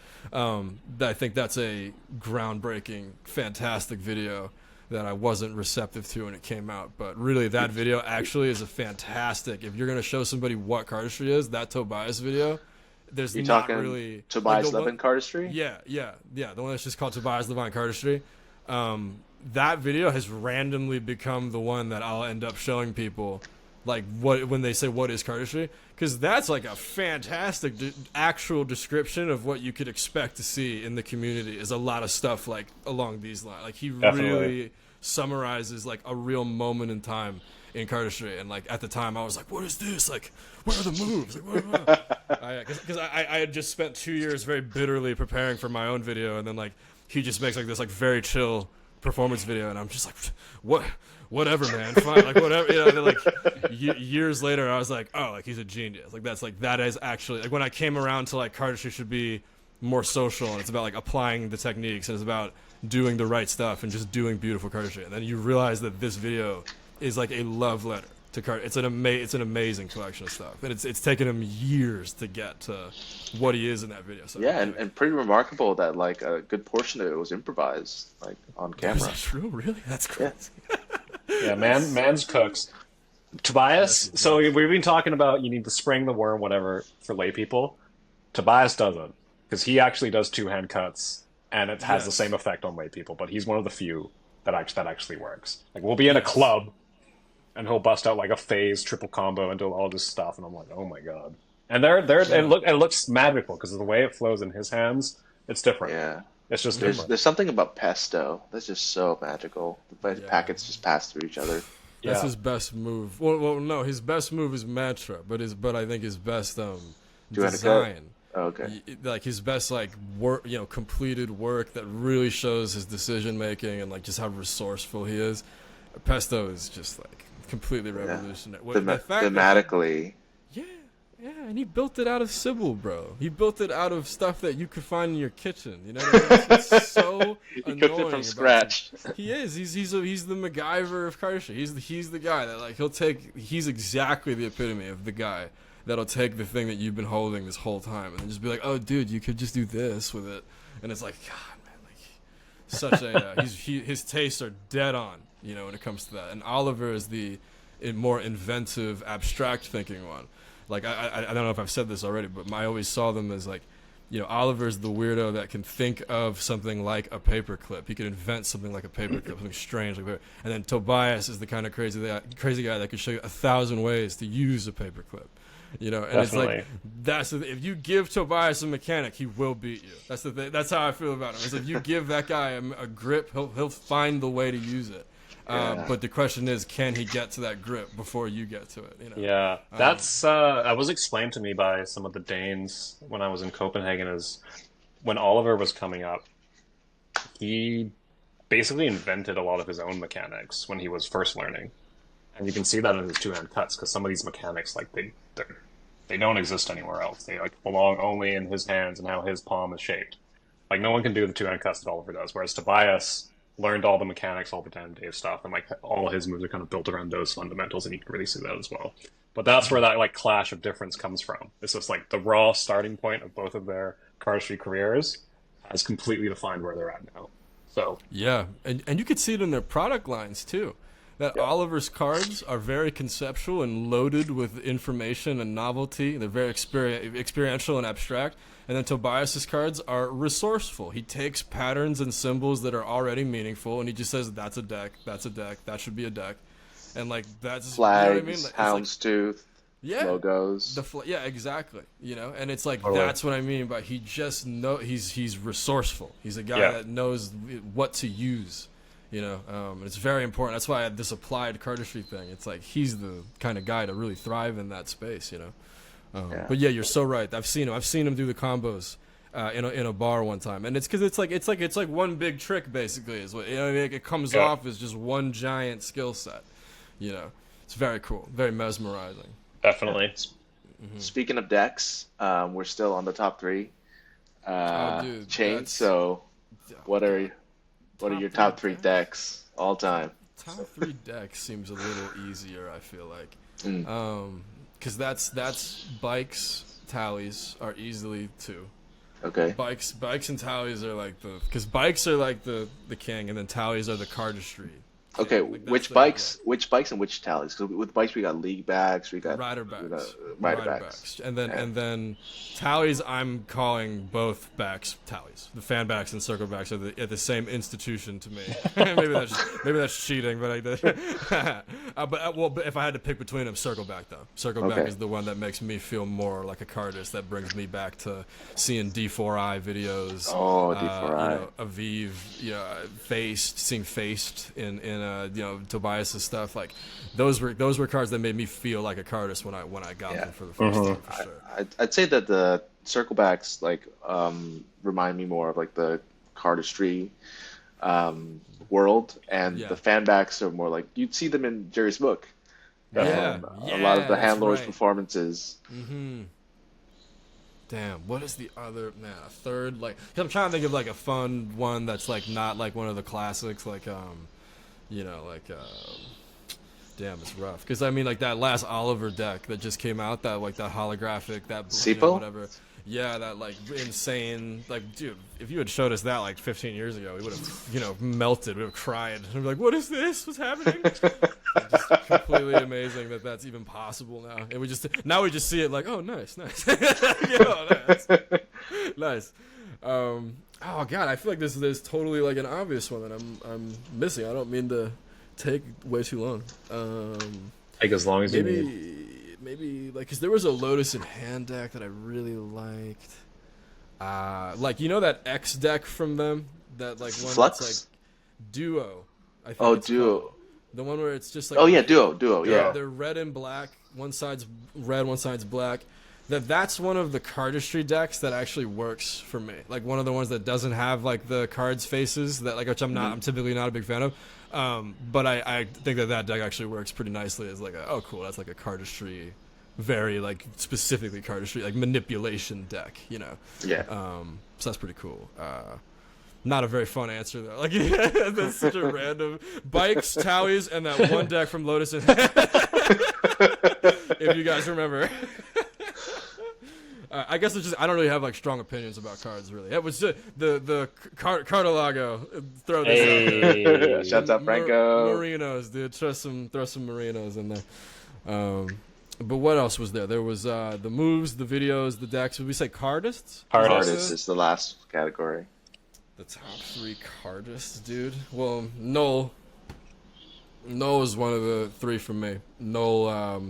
I think that's a groundbreaking, fantastic video that I wasn't receptive to when it came out. But really, that video actually is a fantastic. If you're gonna show somebody what cardistry is, that Tobias video, there's You're not talking really Tobias like the Levin Cardistry? yeah, the one that's just called Tobias Levine Cardistry. That video has randomly become the one that I'll end up showing people, like when they say what is cardistry, because that's like a fantastic actual description of what you could expect to see in the community. Is a lot of stuff like along these lines. Like he Definitely. really summarizes like a real moment in time in cardistry, and like at the time I was like, what is this? Like, what are the moves? Like, because I had just spent 2 years very bitterly preparing for my own video, and then like he just makes like this like very chill performance video, and I'm just like, whatever, man, fine, like whatever, you know. And then, like years later, I was like, oh, like he's a genius. Like that is actually like when I came around to like cardistry should be more social, and it's about like applying the techniques, and it's about doing the right stuff and just doing beautiful cardistry. And then you realize that this video is like a love letter to card. It's an amazing collection of stuff, and it's taken him years to get to what he is in that video. So Yeah, and pretty remarkable that like a good portion of it was improvised, like on is camera. that true? Really? That's crazy. Yeah, man's cooks. Tobias, so we've been talking about you need to spring the worm, whatever, for lay people. Tobias doesn't, because he actually does two-hand cuts, and it has the Yes. same effect on lay people, but he's one of the few that actually works. Like, we'll be in a club, and he'll bust out like a phase triple combo and do all this stuff, and I'm like, oh my god. And it looks magical, because of the way it flows in his hands, it's different. Yeah. It's just different. There's something about pesto that's just so magical. The packets just pass through each other. That's Yeah. his best move. Well, no, his best move is mantra, but I think his best Two-handed design, Oh, okay. like his best like work, completed work that really shows his decision making and like just how resourceful he is. Pesto is just like completely revolutionary. The fact that- Thematically, yeah, and he built it out of Sybil, bro. He built it out of stuff that you could find in your kitchen. You know what I mean? It's so he cooked annoying it from about scratch. he is. He's the MacGyver of cardistry. He's the guy that like he's exactly the epitome of the guy that'll take the thing that you've been holding this whole time and then just be like, oh, dude, you could just do this with it, and it's like, God, man, like such a his tastes are dead on, when it comes to that. And Oliver is the more inventive, abstract thinking one. Like I don't know if I've said this already, but I always saw them as like, Oliver's the weirdo that can think of something like a paperclip. He can invent something like a paperclip, something strange like that. And then Tobias is the kind of crazy guy that could show you 1,000 ways to use a paperclip. And it's like if you give Tobias a mechanic, he will beat you. That's the thing. That's how I feel about him. Is if you give that guy a grip, he'll find the way to use it. But the question is, can he get to that grip before you get to it? Yeah, that's that was explained to me by some of the Danes when I was in Copenhagen. Is when Oliver was coming up, he basically invented a lot of his own mechanics when he was first learning, and you can see that in his two-hand cuts because some of these mechanics, like they don't exist anywhere else. They like belong only in his hands and how his palm is shaped. Like no one can do the two-hand cuts that Oliver does, whereas Tobias learned all the mechanics, all the Dan Dave stuff, and like all his moves are kind of built around those fundamentals, and you can really see that as well. But that's where that like clash of difference comes from. It's just like the raw starting point of both of their cardistry careers has completely defined where they're at now. So yeah, and you could see it in their product lines too. that Oliver's cards are very conceptual and loaded with information and novelty. They're very experiential and abstract. And then Tobias's cards are resourceful. He takes patterns and symbols that are already meaningful, and he just says, "That's a deck. That's a deck. That should be a deck." And like that's Flags, you know what I mean? Like, it's houndstooth, yeah, logos. yeah, exactly. You know, and it's like Totally. that's what I mean by he just he's resourceful. He's a guy Yeah. that knows what to use. You know, and it's very important. That's why this applied cardistry thing. It's like he's the kind of guy to really thrive in that space. You know. Yeah. But yeah, you're so right. I've seen him do the combos in a bar one time, and it's because it's like one big trick basically. Is what you know. What I mean? It comes Yeah. off as just one giant skill set. You know, it's very cool, very mesmerizing. Definitely. Speaking of decks, we're still on the top three Dude, chains. that's- So, what are your top three decks? decks all time? Top 3 decks seems a little easier. I feel like, Mm. because that's bikes, tallies are easily 2. Okay. Bikes and tallies are like because bikes are like the king, and then tallies are the cardistry. Okay, Like, that's which the- bikes? Which bikes and which tallies? Because with bikes we got league backs, we got Rider we backs, got rider backs. and then Yeah. and then tallies. I'm calling both backs tallies. The fan backs and circle backs are at the same institution to me. maybe that's cheating, but but if I had to pick between them, circle back though. Circle back Okay. is the one that makes me feel more like a cardist. That brings me back to seeing D4I videos. Oh, D4I. You know, Aviv, you know, seeing Faced in you know, Tobias's stuff. Like those were cards that made me feel like a cardist when I got Yeah. them for the first time, for sure. I'd say that the circle backs remind me more of like the cardistry world, and Yeah. the fan backs are more like you'd see them in Jerry's book. Yeah, A lot of the that's hand lords right. performances. Damn, what is the other a third like? 'Cause I'm trying to think of like a fun one that's like not like one of the classics, like you know, like damn, it's rough. Because I mean, like that last Oliver deck that just came out, that like that holographic, that you know, Sepo? whatever. Yeah, that like insane, like dude, if you had showed us that like 15 years ago, we would have, you know, melted, we would have cried. We'd be like, what is this? What's happening? It's just completely amazing that that's even possible now. And we just see it like, oh, nice. You know, nice. Oh god, I feel like there's totally like an obvious one that I'm missing. I don't mean to take way too long. Take as long as you need. Maybe like because there was a Lotus in hand deck that I really liked. Like you know that X deck from them, that like one Flux? that's like Duo. I think Oh, it's Duo. called. The one where it's just like Oh yeah, duo. Yeah. they're red and black. One side's red, one side's black. That's one of the cardistry decks that actually works for me. Like one of the ones that doesn't have like the cards faces that like which I'm typically not a big fan of. But I think that deck actually works pretty nicely as like oh cool, that's like a cardistry, very like specifically cardistry like manipulation deck, you know. Yeah. So that's pretty cool. Not a very fun answer though. Like that's such a random bikes, tallies, and that one deck from Lotus. If you guys remember. I guess it's just I don't really have like strong opinions about cards really. It was just the Cardilago. Throw this out there. Shut up, Franco. Merinos, dude. Throw some Merinos in there. But what else was there? There was the moves, the videos, the decks. Would we say cardists? Artist is the last category. The top 3 cardists, dude. Well, Noel is one of the 3 for me. Noel,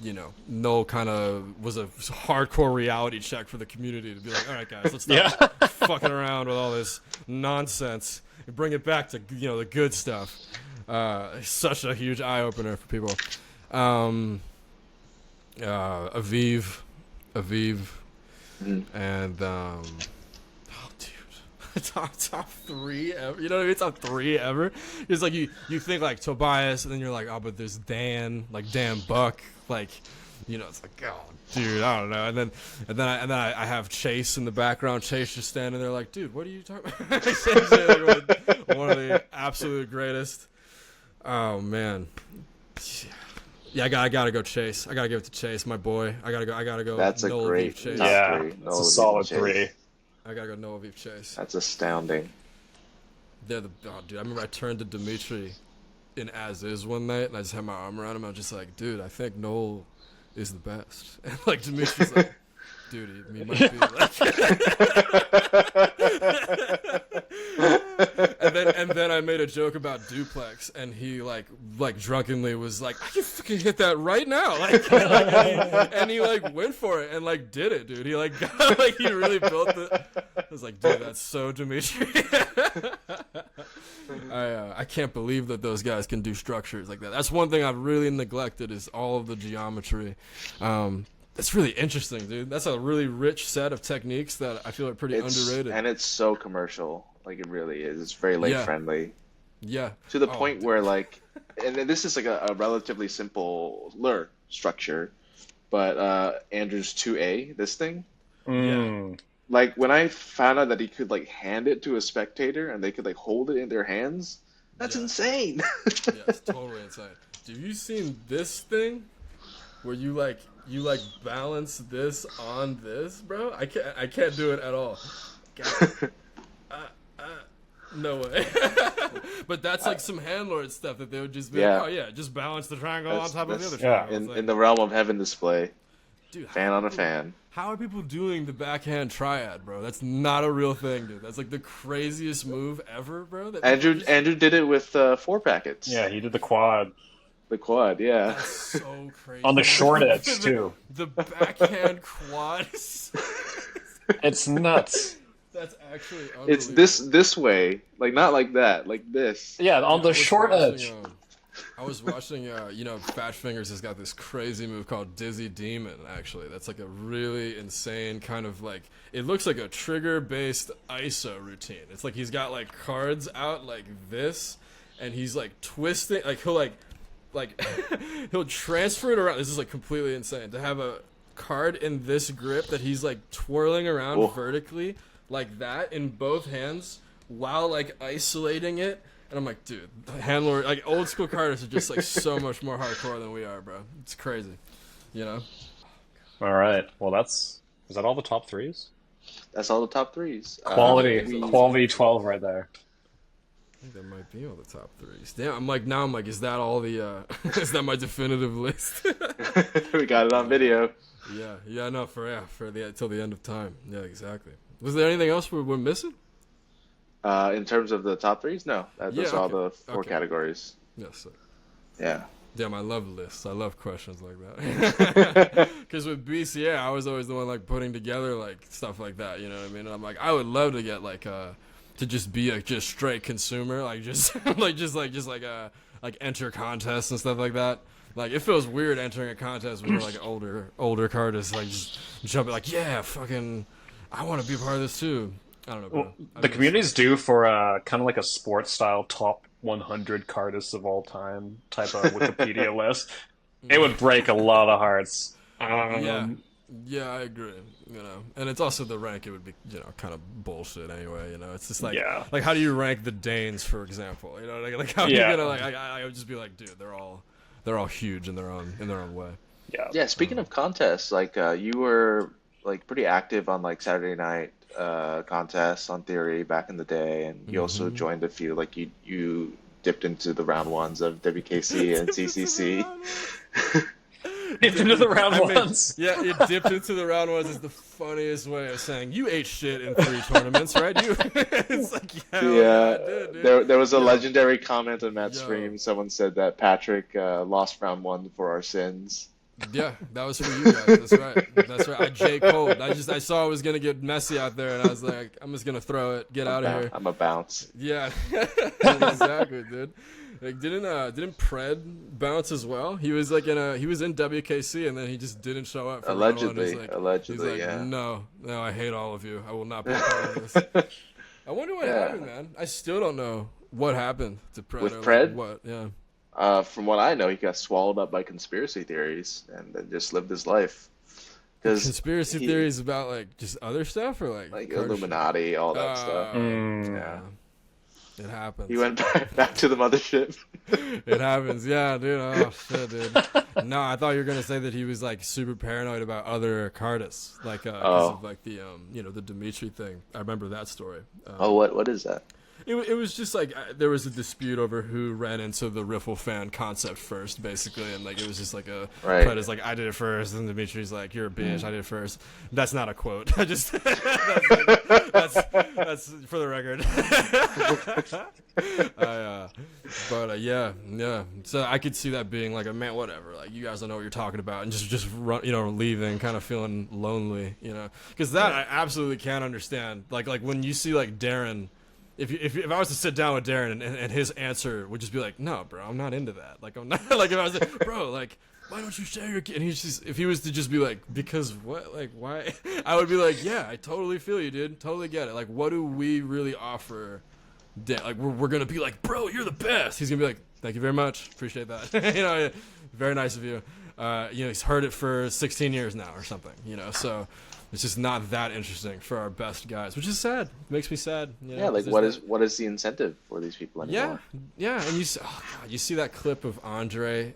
you know, Noel kind of was a hardcore reality check for the community to be like, all right, guys, let's stop fucking around with all this nonsense and bring it back to, you know, the good stuff. Such a huge eye opener for people. Aviv, and oh, dude, top 3 ever. You know what I mean? Top 3 ever. It's like you think like Tobias, and then you're like, oh, but there's Dan, like Dan Buck, like, you know, it's like, oh, dude, I don't know. And then I have Chase in the background. Chase just standing there like, dude, what are you talking about? Chase, like, one of the absolute greatest. Oh man. Yeah, I gotta go Chase. I gotta give it to Chase, my boy. I gotta go. That's a Noah great Aviv Chase. top Yeah, three. that's Noah a Aviv solid Chase. 3. I gotta go Noah Aviv Chase. That's astounding. They're the dude. I remember I turned to Dimitri in As Is one night, and I just had my arm around him. I was just like, dude, I think Noel is the best. And like Dimitri's like, dude, he might be like. and then I made a joke about Duplex, and he like drunkenly was like, I can fucking hit that right now, like, and he like went for it and like did it, dude. He like got, like he really built it. I was like, dude, that's so Dimitri. I can't believe that those guys can do structures like that. That's one thing I've really neglected is all of the geometry. That's really interesting, dude. That's a really rich set of techniques that I feel are pretty underrated. And it's so commercial. Like, it really is. It's very late friendly. Yeah. To the point where, like, and this is like a relatively simple learn structure, but Andrew's 2A, this thing. Mm. Like, when I found out that he could, like, hand it to a spectator and they could, like, hold it in their hands, that's insane. Yeah, it's totally insane. Have you seen this thing where you balance this on this, bro? I can't do it at all. No way. But that's like some handlord stuff that they would just be like, oh yeah, just balance the triangle on top of the other triangle. In the realm of heaven display. Dude, fan on a fan. How are people doing the backhand triad, bro? That's not a real thing, dude. That's like the craziest move ever, bro. Andrew did it with 4 packets. Yeah, he did the quad. The quad, yeah. That's so crazy. On the short edge, too. The backhand quad. It's nuts. That's actually unbelievable. It's this way, like not like that, like this. Yeah, on the short edge. I was watching, Fat Fingers has got this crazy move called Dizzy Demon, actually. That's like a really insane kind of like, it looks like a trigger-based ISO routine. It's like he's got like cards out like this, and he's like twisting, like he'll he'll transfer it around. This is like completely insane. To have a card in this grip that he's like twirling around vertically like that in both hands while like isolating it. And I'm like, dude, handler, like old school cardists are just like so much more hardcore than we are, bro. It's crazy, you know? All right. Well, is that all the top threes? That's all the top threes. Quality 12 right there. I think that might be all the top threes. Damn, I'm like, is that all the, is that my definitive list? We got it on video. Yeah, no, till the end of time. Yeah, exactly. Was there anything else we're missing? In terms of the top threes, no. Those are all the 4 categories. Yes, sir. Yeah. Damn, I love lists. I love questions like that. Because with BCA, I was always the one like putting together like stuff like that. You know what I mean? And I'm like, I would love to get like to just be a just straight consumer, like just like enter contests and stuff like that. Like it feels weird entering a contest when you're like older cardists, like just jumping like, yeah, fucking, I want to be a part of this too. I don't know, bro. Well, the community's due for kind of like a sports style top 100 cardists of all time type of Wikipedia list. It would break a lot of hearts. Yeah, I agree. You know, and it's also the rank. It would be, kind of bullshit anyway. You know, it's just like, like how do you rank the Danes, for example? You know, like how are you gonna like? I would just be like, dude, they're all huge in their own way. Yeah. Speaking of contests, like you were like pretty active on like Saturday night contests on Theory back in the day, and you also joined a few. Like you dipped into the round ones of WKC and CCC. Dipped into the round ones. Yeah, you dipped into the round ones is the funniest way of saying you ate shit in 3 tournaments, right? It's like, I did, dude. There was a legendary comment on Matt's stream. Someone said that Patrick lost round 1 for our sins. Yeah, that was for you guys. That's right. I J. Cold. I saw it was gonna get messy out there, and I was like, I'm just gonna throw it. Get out of here. I'm a bounce. Yeah, exactly, dude. Like, didn't Pred bounce as well? He was like he was in WKC, and then he just didn't show up. For allegedly, he's like, yeah. No, I hate all of you. I will not be a part of this. I wonder what happened, man. I still don't know what happened to Pred. With Pred? Like, what? Yeah. From what I know, he got swallowed up by conspiracy theories and then just lived his life. Conspiracy theories about like just other stuff or like Illuminati, all that stuff. Yeah, it happens. He went back to the mothership. It happens, yeah, dude. Oh shit, dude. No, I thought you were gonna say that he was like super paranoid about other cardists, like because of like the the Dimitri thing. I remember that story. What is that? It was just like there was a dispute over who ran into the riffle fan concept first, basically, and like it was just like a Right. Preda's like I did it first, and Dimitri's like you're a bitch, I did it first. That's not a quote. I just that's for the record. Yeah. So I could see that being like a man, whatever. Like you guys don't know what you're talking about, and just run, leaving, kind of feeling lonely, because that I absolutely can't understand. Like when you see like Darren. If I was to sit down with Darren and his answer would just be like, no, bro, I'm not into that. Like I'm not like if I was like, bro, like why don't you share your kid? And he's just if he was to just be like, because what, like why? I would be like, yeah, I totally feel you, dude, totally get it. Like what do we really offer? Like we're gonna be like, bro, you're the best. He's gonna be like, thank you very much, appreciate that. Very nice of you. He's heard it for 16 years now or something. So. It's just not that interesting for our best guys, which is sad. It makes me sad. Yeah, like what is the incentive for these people anymore? Yeah, and you see that clip of Andre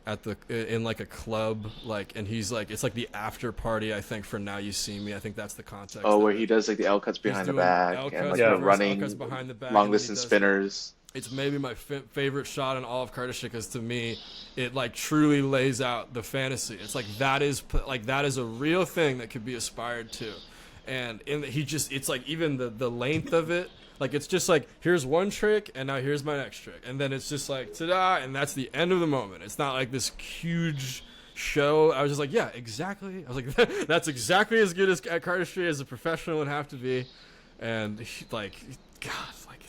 in like a club, like, and he's like, it's like the after party, I think, for Now You See Me. I think that's the context. Oh, where he does like the L cuts behind the back and like the running long distance spinners. It's maybe my favorite shot in all of Cardistry because to me, it like truly lays out the fantasy. It's like that is a real thing that could be aspired to, and it's like even the length of it, like it's just like here's one trick and now here's my next trick, and then it's just like ta-da, and that's the end of the moment. It's not like this huge show. I was just like, yeah, exactly. I was like, that's exactly as good at Cardistry as a professional would have to be, and like, God.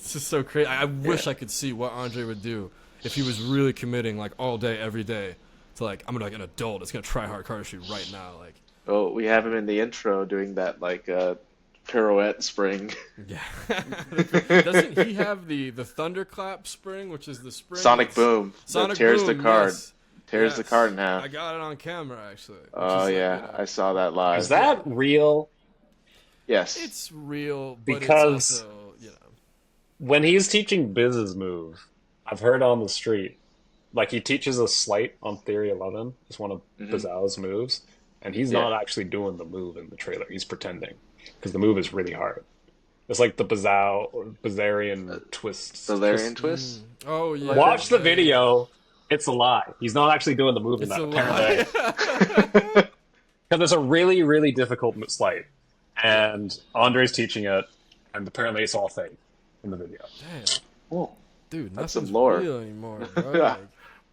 It's just so crazy. I wish I could see what Andre would do if he was really committing like all day, every day to like I'm gonna like an adult. It's gonna try hard cardistry right now. Like, oh, we have him in the intro doing that like pirouette spring. Yeah. Doesn't he have the thunderclap spring, which is the spring? Sonic Boom. Sonic tears Boom, the card. yes. Tears the card in half. I got it on camera actually. Oh yeah, I saw that live. Is that real? Yes. It's real, but because it's also, when he's teaching Biz's move, I've heard on the street, like he teaches a slight on Theory 11, it's one of Bizal's moves, and he's not actually doing the move in the trailer. He's pretending, because the move is really hard. It's like the Bizarian twist. Bizarian twist? Oh, yeah. Watch the video. It's a lie. He's not actually doing the move in that, apparently. Because it's a really, really difficult slight, and Andre's teaching it, and apparently it's all fake in the video. Damn. Whoa. Dude, That's nothing's some lore. real anymore, bro. Like,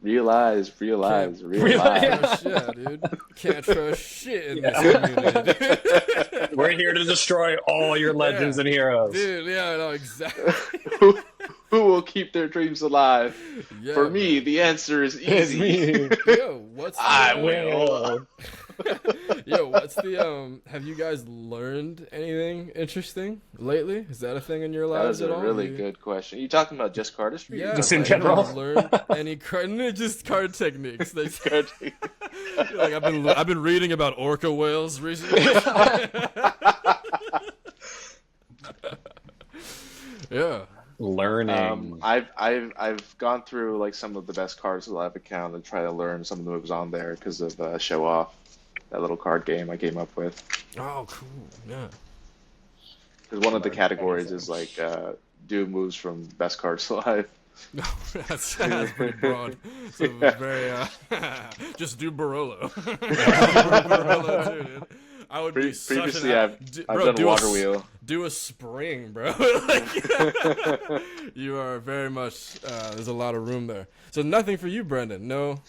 realize. Yeah, dude. Can't trust shit in this community. We're here to destroy all your legends and heroes. Dude, yeah, I know exactly. Who will keep their dreams alive? Yeah, For me, the answer is easy. Yo, what's the, I will. Yo, what's the have you guys learned anything interesting lately? Is that a thing in your That lives was at a all? really good question. You talking about just cardistry? Yeah, Just in like, general? have you learned any just card techniques? Like I've been reading about orca whales recently. Yeah. Learning. I've gone through like some of the best Cards Alive account and try to learn some of the moves on there because of Show Off, that little card game I came up with. Oh, cool. Yeah. Because one of the categories is like do moves from best Cards Alive. No, that's pretty broad. So very just do Barolo. Barolo too, dude. I would be Previously, such I've done Water Wheel. Do a spring, bro. You are very much. There's a lot of room there. So nothing for you, Brendan. No.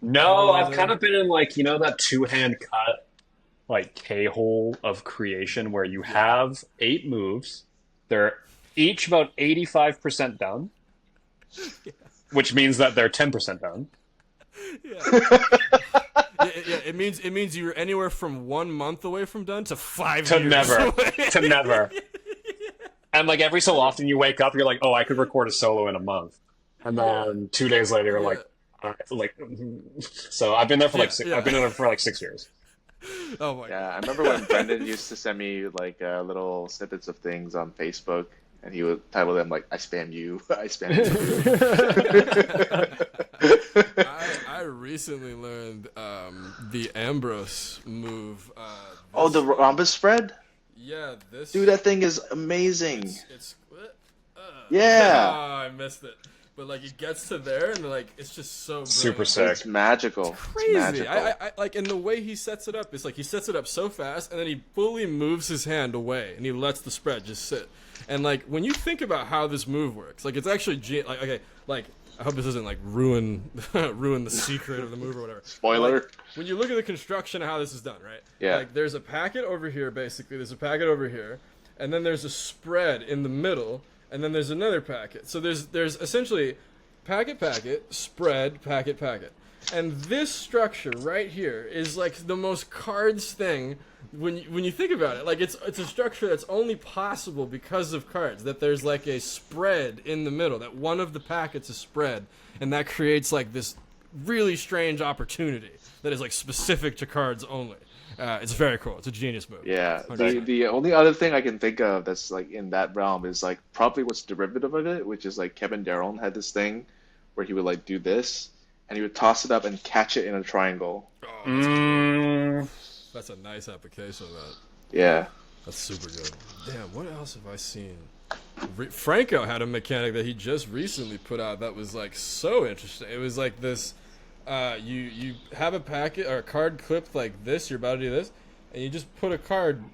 No, I've kind of been in like that 2-hand cut, like K-hole of creation where you have 8 moves. They're each about 85% done, which means that they're 10% done. Yeah, it means you're anywhere from 1 month away from done to 5 To years never. away. To never. And like every so often you wake up, you're like, oh, I could record a solo in a month. And then 2 days later, you're like, all right, so I've been there for I've been there for like 6 years. Oh my god. Yeah, I remember when Brendan used to send me like little snippets of things on Facebook, and he would title them like "I spam you, I spam you." I recently learned the Ambrose move. Oh, the rhombus spread? Yeah, this. Dude, that thing is amazing. It's Yeah, I missed it. But like it gets to there and like it's just so brilliant. Super sick. it's magical. Crazy. It's magical. I like, and the way he sets it up is like he sets it up so fast, and then he fully moves his hand away, and he lets the spread just sit. And like when you think about how this move works, like it's actually like okay, like I hope this doesn't like ruin ruin the secret of the move or whatever. Spoiler. Like, when you look at the construction of how this is done, right? Yeah. Like there's a packet over here, basically. There's a packet over here, and then there's a spread in the middle, and then there's another packet. So there's essentially packet, spread, packet. And this structure right here is like the most cards thing when you think about it. Like it's a structure that's only possible because of cards. That there's like a spread in the middle. That one of the packets is spread, and that creates like this really strange opportunity that is like specific to cards only. It's very cool. It's a genius move. Yeah. 100%. The only other thing I can think of that's like in that realm is like probably what's derivative of it, which is like Kevin Darrell had this thing where he would like do this and he would toss it up and catch it in a triangle. Oh, that's a nice application of that. Yeah. That's super good. Damn, what else have I seen? Franco had a mechanic that he just recently put out that was like so interesting. It was like this. You have a packet or a card clipped like this. You're about to do this, and you just put a card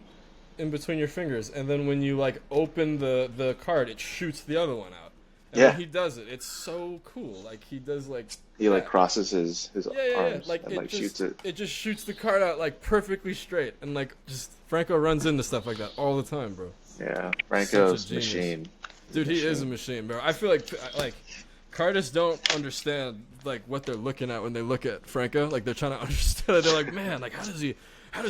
in between your fingers, and then when you like open the card, it shoots the other one out. And Yeah. when he does it, it's so cool. Like he does like He like crosses his yeah. arms Like and it like just, shoots it. It just shoots the card out like perfectly straight, and like just Franco runs into stuff like that all the time, bro. Yeah. Such Franco's a genius. machine. Dude, he is a machine, bro. I feel like Cardists don't understand like what they're looking at when they look at Franco. Like they're trying to understand. They're like, man, like how does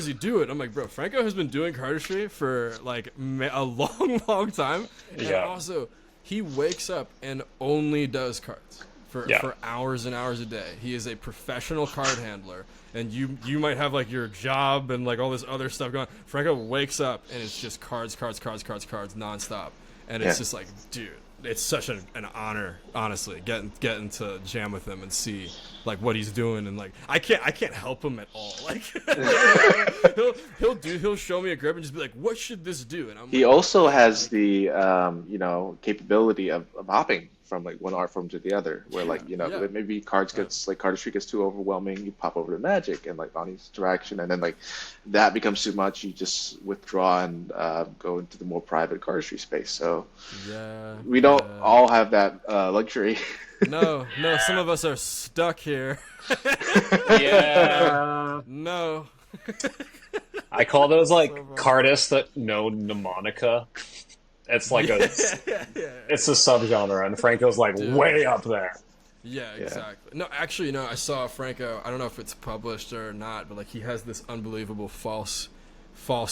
he do it? I'm like, bro, Franco has been doing cardistry for like a long time. And Yeah. also, he wakes up and only does cards for hours and hours a day. He is a professional card handler, and you might have like your job and like all this other stuff going on. Franco wakes up and it's just cards nonstop, and it's just like, dude, it's such an honor, honestly, getting to jam with him and see like what he's doing, and like I can't help him at all. Like he'll show me a grip and just be like, what should this do? And He like, also has the capability of hopping from like one art form to the other, where maybe cardistry gets too overwhelming, you pop over to magic and like Bonnie's direction, and then like that becomes too much, you just withdraw and go into the more private cardistry space. So we don't all have that luxury. No, some of us are stuck here. Yeah. No. I call those like cardists that know mnemonica. It's like it's a subgenre, and Franco's like way up there. Yeah, exactly. No, actually, I saw Franco. I don't know if it's published or not, but like he has this unbelievable false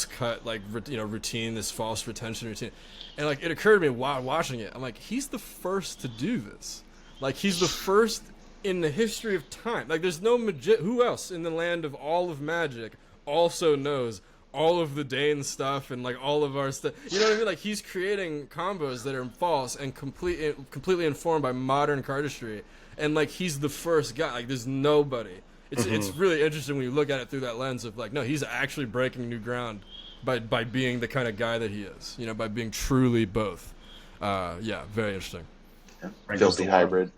cut like routine, this false retention routine, and like it occurred to me while watching it. I'm like, he's the first to do this. Like he's the first in the history of time. Like there's no who else in the land of all of magic also knows all of the Dane stuff and like all of our stuff. You know what I mean? Like he's creating combos that are false and completely informed by modern cardistry, and like he's the first guy. Like there's nobody. It's really interesting when you look at it through that lens of like, no, he's actually breaking new ground by being the kind of guy that he is. By being truly both. Very interesting. Filthy hybrid.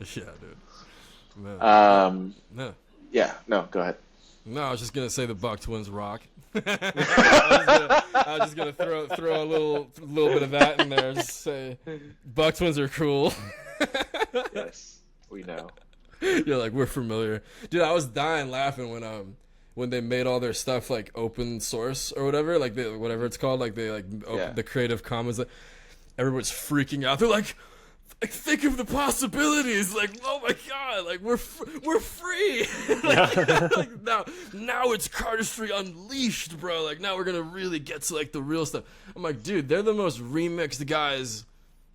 Yeah, dude. Man. No. Yeah, no, go ahead. No, I was just gonna say the Buck Twins rock. I was just gonna throw a little bit of that in there. Just say Buck Twins are cool. Yes, we know. You're like, we're familiar, dude. I was dying laughing when they made all their stuff like open source or whatever, like whatever it's called, like they like the Creative Commons. Everybody's freaking out. They're like, think of the possibilities. Like, oh my god, like we're free. like now it's cardistry unleashed, bro. Like now we're gonna really get to like the real stuff. I'm like, dude, they're the most remixed guys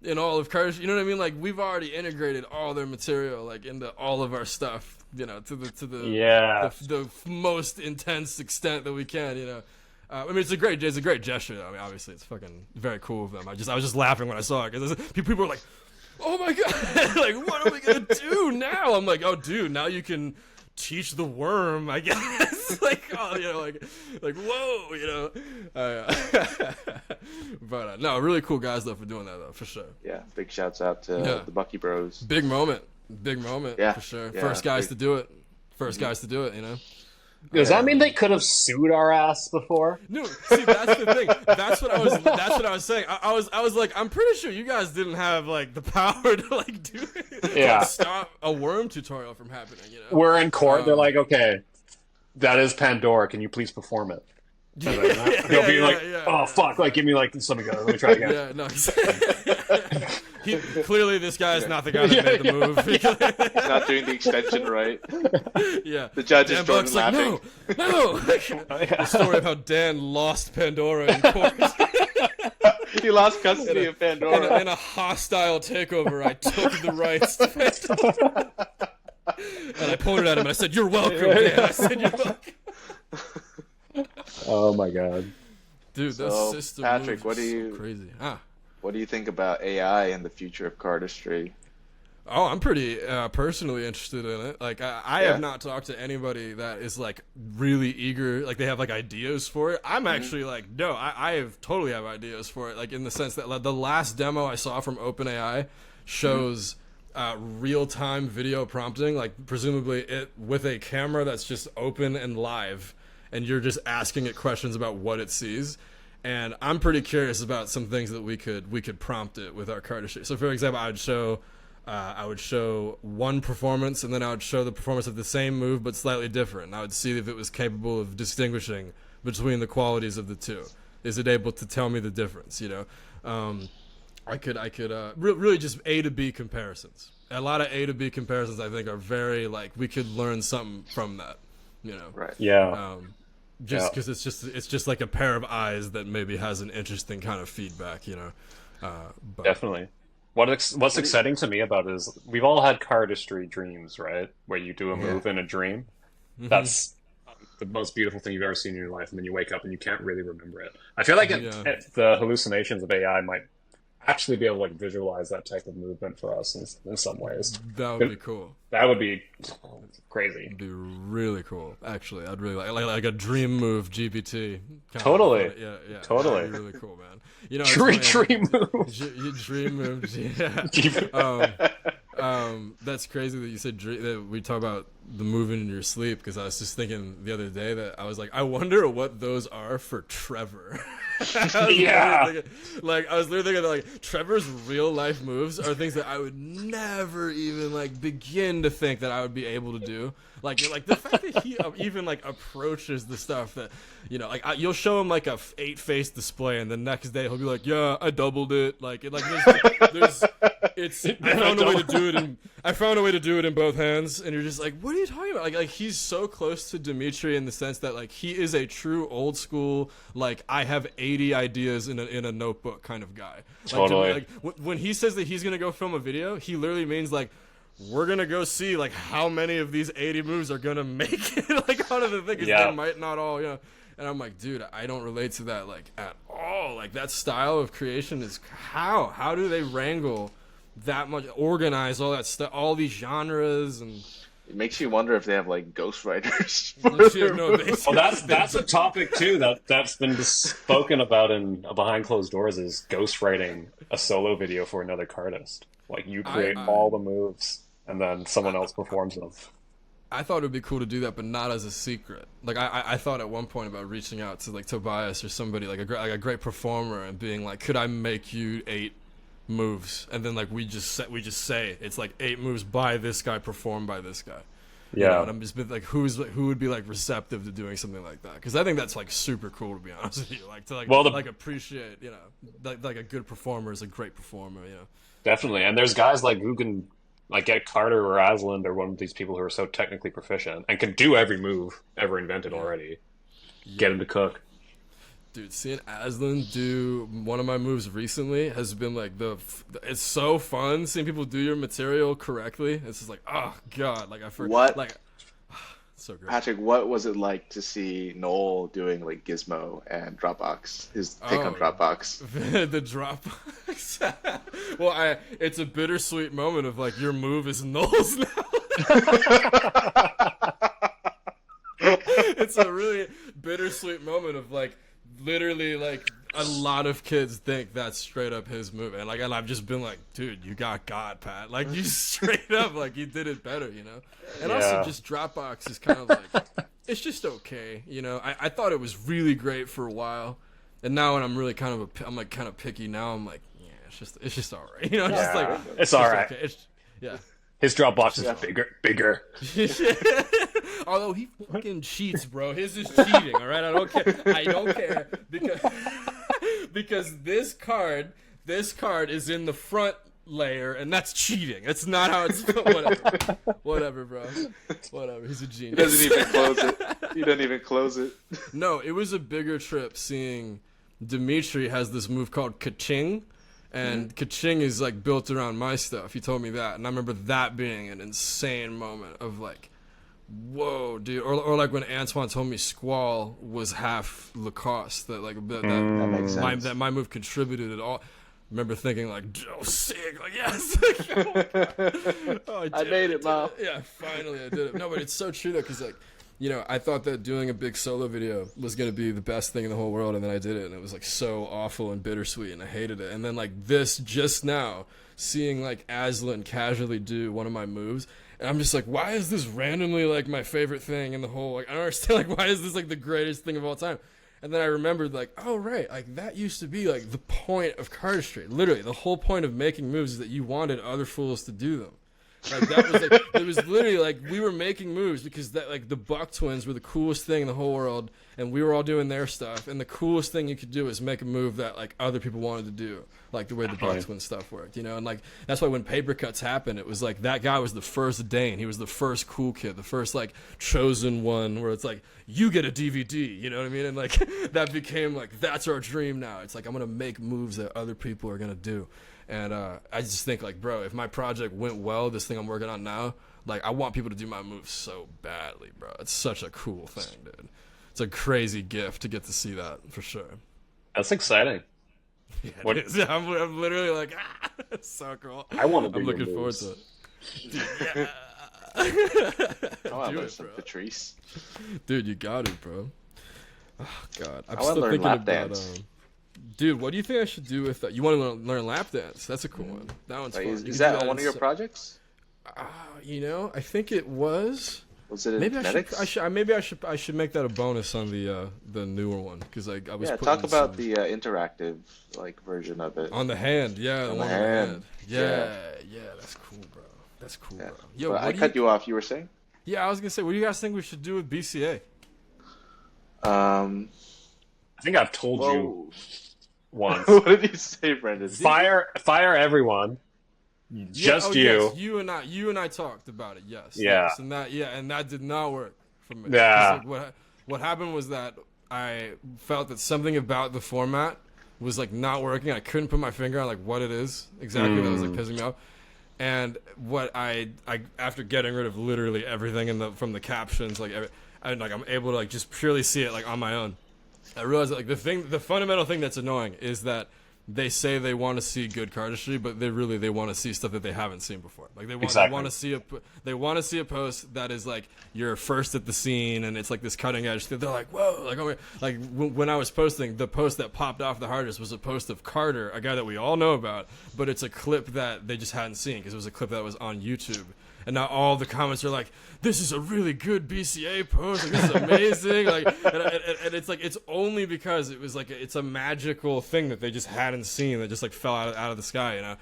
in all of cardistry. You know what I mean? Like we've already integrated all their material like into all of our stuff. To the most intense extent that we can. I mean, it's a great gesture. Though. I mean, obviously, it's fucking very cool of them. I was just laughing when I saw it because people were like, "Oh my god, like what are we gonna do now?" I'm like, "Oh, dude, now you can teach the worm, I guess." like, oh, like whoa, But no, really cool guys though for doing that though, for sure. Yeah, big shouts out to the Bucky Bros. Big moment, Yeah, for sure. yeah, First guys big. to do it. First guys to do it, you know. Does that mean they could have sued our ass before? No, see that's the thing. That's what I was saying. I was like, I'm pretty sure you guys didn't have like the power to like do it. Yeah. Like, stop a worm tutorial from happening. You know. We're in court. They're like, okay, that is Pandora. Can you please perform it? And then they'll be like, oh fuck! Like, give me like some ago. Let me try again. Yeah, no. Clearly, this guy is not the guy that made the move. He's not doing the extension right. Yeah. The judge is Dan Jordan Buck's like, laughing. no. The story of how Dan lost Pandora in court. He lost custody of Pandora. In a hostile takeover, I took the rights to Pandora. And I pointed at him and I said, "You're welcome, Dan." I said, "You're welcome." Oh my god, dude, that So, system Patrick, moves what do is you- so crazy. What do you think about AI and the future of cardistry? Oh, I'm pretty personally interested in it. Like, I Yeah. have not talked to anybody that is like really eager, like they have like ideas for it. I'm actually like, no, I have totally have ideas for it. Like in the sense that like, the last demo I saw from OpenAI shows real-time video prompting, like presumably it with a camera that's just open and live, and you're just asking it questions about what it sees. And I'm pretty curious about some things that we could prompt it with our cardistry. So for example, I would show one performance, and then I would show the performance of the same move but slightly different. And I would see if it was capable of distinguishing between the qualities of the two. Is it able to tell me the difference? You know, I could really just A to B comparisons. A lot of A to B comparisons I think are very like we could learn something from that. You know, Right. yeah. Just because it's just like a pair of eyes that maybe has an interesting kind of feedback, you know. But, Definitely. What's exciting to me about it is we've all had cardistry dreams, right? Where you do a move in a dream. That's the most beautiful thing you've ever seen in your life, and then you wake up and you can't really remember it. I feel like the hallucinations of AI might actually be able to like visualize that type of movement for us in some ways. That would be cool. That would be crazy. It'd be really cool. Actually, I'd really like a dream move GPT. Totally. Yeah. Totally. That'd be really cool, man. You know, Dream move. Dream moves. Yeah. That's crazy that you said that we talk about the moving in your sleep, because I was just thinking the other day that I was like, I wonder what those are for Trevor. I was literally thinking like Trevor's real life moves are things that I would never even like begin to think that I would be able to do. Like the fact that he even like approaches the stuff that, you know, like you'll show him like a 8-face display, and the next day he'll be like, yeah, I doubled it. Like there's I found a way to do it in both hands, and you're just like, what are you talking about? Like he's so close to Dimitri in the sense that like he is a true old school, like I have 80 ideas in a notebook kind of guy. Totally. Like when he says that he's gonna go film a video, he literally means like, we're gonna go see like how many of these 80 moves are gonna make it like onto the thing, because they might not all, you know. And I'm like, dude, I don't relate to that like at all. Like that style of creation is how do they wrangle that much, organize all that stuff, all these genres, and It makes you wonder if they have like ghostwriters. Well, that's a topic too that's been spoken about in behind closed doors, is ghostwriting a solo video for another cardist. Like you create all the moves and then someone else performs them. I thought it would be cool to do that, but not as a secret. Like I thought at one point about reaching out to like Tobias or somebody like a great performer and being like, could I make you 8 moves, and then like we just say it's like 8 moves by this guy, performed by this guy. Yeah. You know, and I'm just been like, who would be like receptive to doing something like that? Because I think that's like super cool, to be honest with you. Like to like appreciate, you know, like a good performer is a great performer. You know. Definitely, and there's guys like who can like get Carter or Aslan or one of these people who are so technically proficient and can do every move ever invented already. Get him to cook. Dude, seeing Aslan do one of my moves recently has been like it's so fun seeing people do your material correctly. It's just like, oh god, like I forgot. What? Like, so great. Patrick, what was it like to see Noel doing like Gizmo and Dropbox? His take on Dropbox. The Dropbox. Well, it's a bittersweet moment of like, your move is Noel's now. It's a really bittersweet moment of like, literally like a lot of kids think that's straight up his move, and I've just been like, dude, you got God, Pat. Like, you straight up, like, you did it better, you know. And also, just Dropbox is kind of like, it's just okay, you know. I thought it was really great for a while, and now when I'm really kind of picky now, I'm like, yeah, it's just all right, you know. Just like it's all right. Okay. Yeah. His Dropbox is bigger. Although he fucking cheats, bro. His is cheating, all right? I don't care because this card is in the front layer, and that's cheating. That's not how it's whatever, bro. Whatever. He's a genius. He doesn't even close it. He doesn't even close it. No, it was a bigger trip seeing Dimitri has this move called Kaching. And Kaching is like built around my stuff. He told me that, and I remember that being an insane moment of like, whoa, dude. Or like when Antoine told me Squall was half Lacoste. That that makes sense. That my move contributed at all. I remember thinking like, oh, sick, like yes, oh, I made it, Mom. Yeah, finally I did it. No, but it's so true though, because like, you know, I thought that doing a big solo video was going to be the best thing in the whole world, and then I did it, and it was, like, so awful and bittersweet, and I hated it. And then, like, this just now, seeing, like, Aslan casually do one of my moves, and I'm just like, why is this randomly, like, my favorite thing in the whole, like, I don't understand, like, why is this, like, the greatest thing of all time? And then I remembered, like, oh, right, like, that used to be, like, the point of cardistry. Literally, the whole point of making moves is that you wanted other fools to do them. Like that was like it was literally like we were making moves because that like the Buck twins were the coolest thing in the whole world, and we were all doing their stuff, and the coolest thing you could do is make a move that like other people wanted to do, like the way the Buck twin stuff worked, you know. And like that's why when paper cuts happened, it was like that guy was the first Dane, he was the first cool kid, the first like chosen one where it's like you get a DVD, you know what I mean? And like that became like that's our dream now. It's like I'm gonna make moves that other people are gonna do. And I just think, like, bro, if my project went well, this thing I'm working on now, like, I want people to do my moves so badly, bro. It's such a cool thing, dude. It's a crazy gift to get to see that, for sure. That's exciting. Yeah, what is it? I'm literally like, it's so cool. I want to do I'm looking forward moves. to it. Dude, yeah. I want to Do learn it, some bro. Patrice. Dude, you got it, bro. Oh, God. I'm I wanna still learn thinking lap about, dance. dude, what do you think I should do with that? You want to learn lap dance? That's a cool one. That one's Like, fun. is You can that do on one of your in- projects? You know, I think it was. Was it in Maybe Kinetics? I should make that a bonus on the newer one because I was Yeah, putting talk about some- the interactive like version of it. on the hand. Yeah, the On one the on the hand. hand. Yeah, that's cool, bro. That's cool, Yeah. bro. Yo, But I what do cut you off. You were saying? Yeah, I was gonna say, what do you guys think we should do with BCA? Um. I think I've told you Whoa. once. What did you say, Brendan? Fire everyone. Just you. Yes, you and I talked about it. Yes. Yeah. Yes, and that did not work for me. Yeah. 'Cause, like, what happened was that I felt that something about the format was like not working. I couldn't put my finger on like what it is exactly that was like pissing me off. And what I after getting rid of literally everything from the captions, like I'm able to like just purely see it like on my own. I realized that like the fundamental thing that's annoying is that they say they want to see good cardistry, but they want to see stuff that they haven't seen before. Like they want to see a post that is like you're first at the scene and it's like this cutting edge thing. They're like, whoa, like oh, like when I was posting, the post that popped off the hardest was a post of Carter, a guy that we all know about, but it's a clip that they just hadn't seen because it was a clip that was on YouTube. And now all the comments are like, "This is a really good BCA post. Like, this is amazing." Like, and it's like it's only because it was like it's a magical thing that they just hadn't seen that just like fell out of the sky, you know.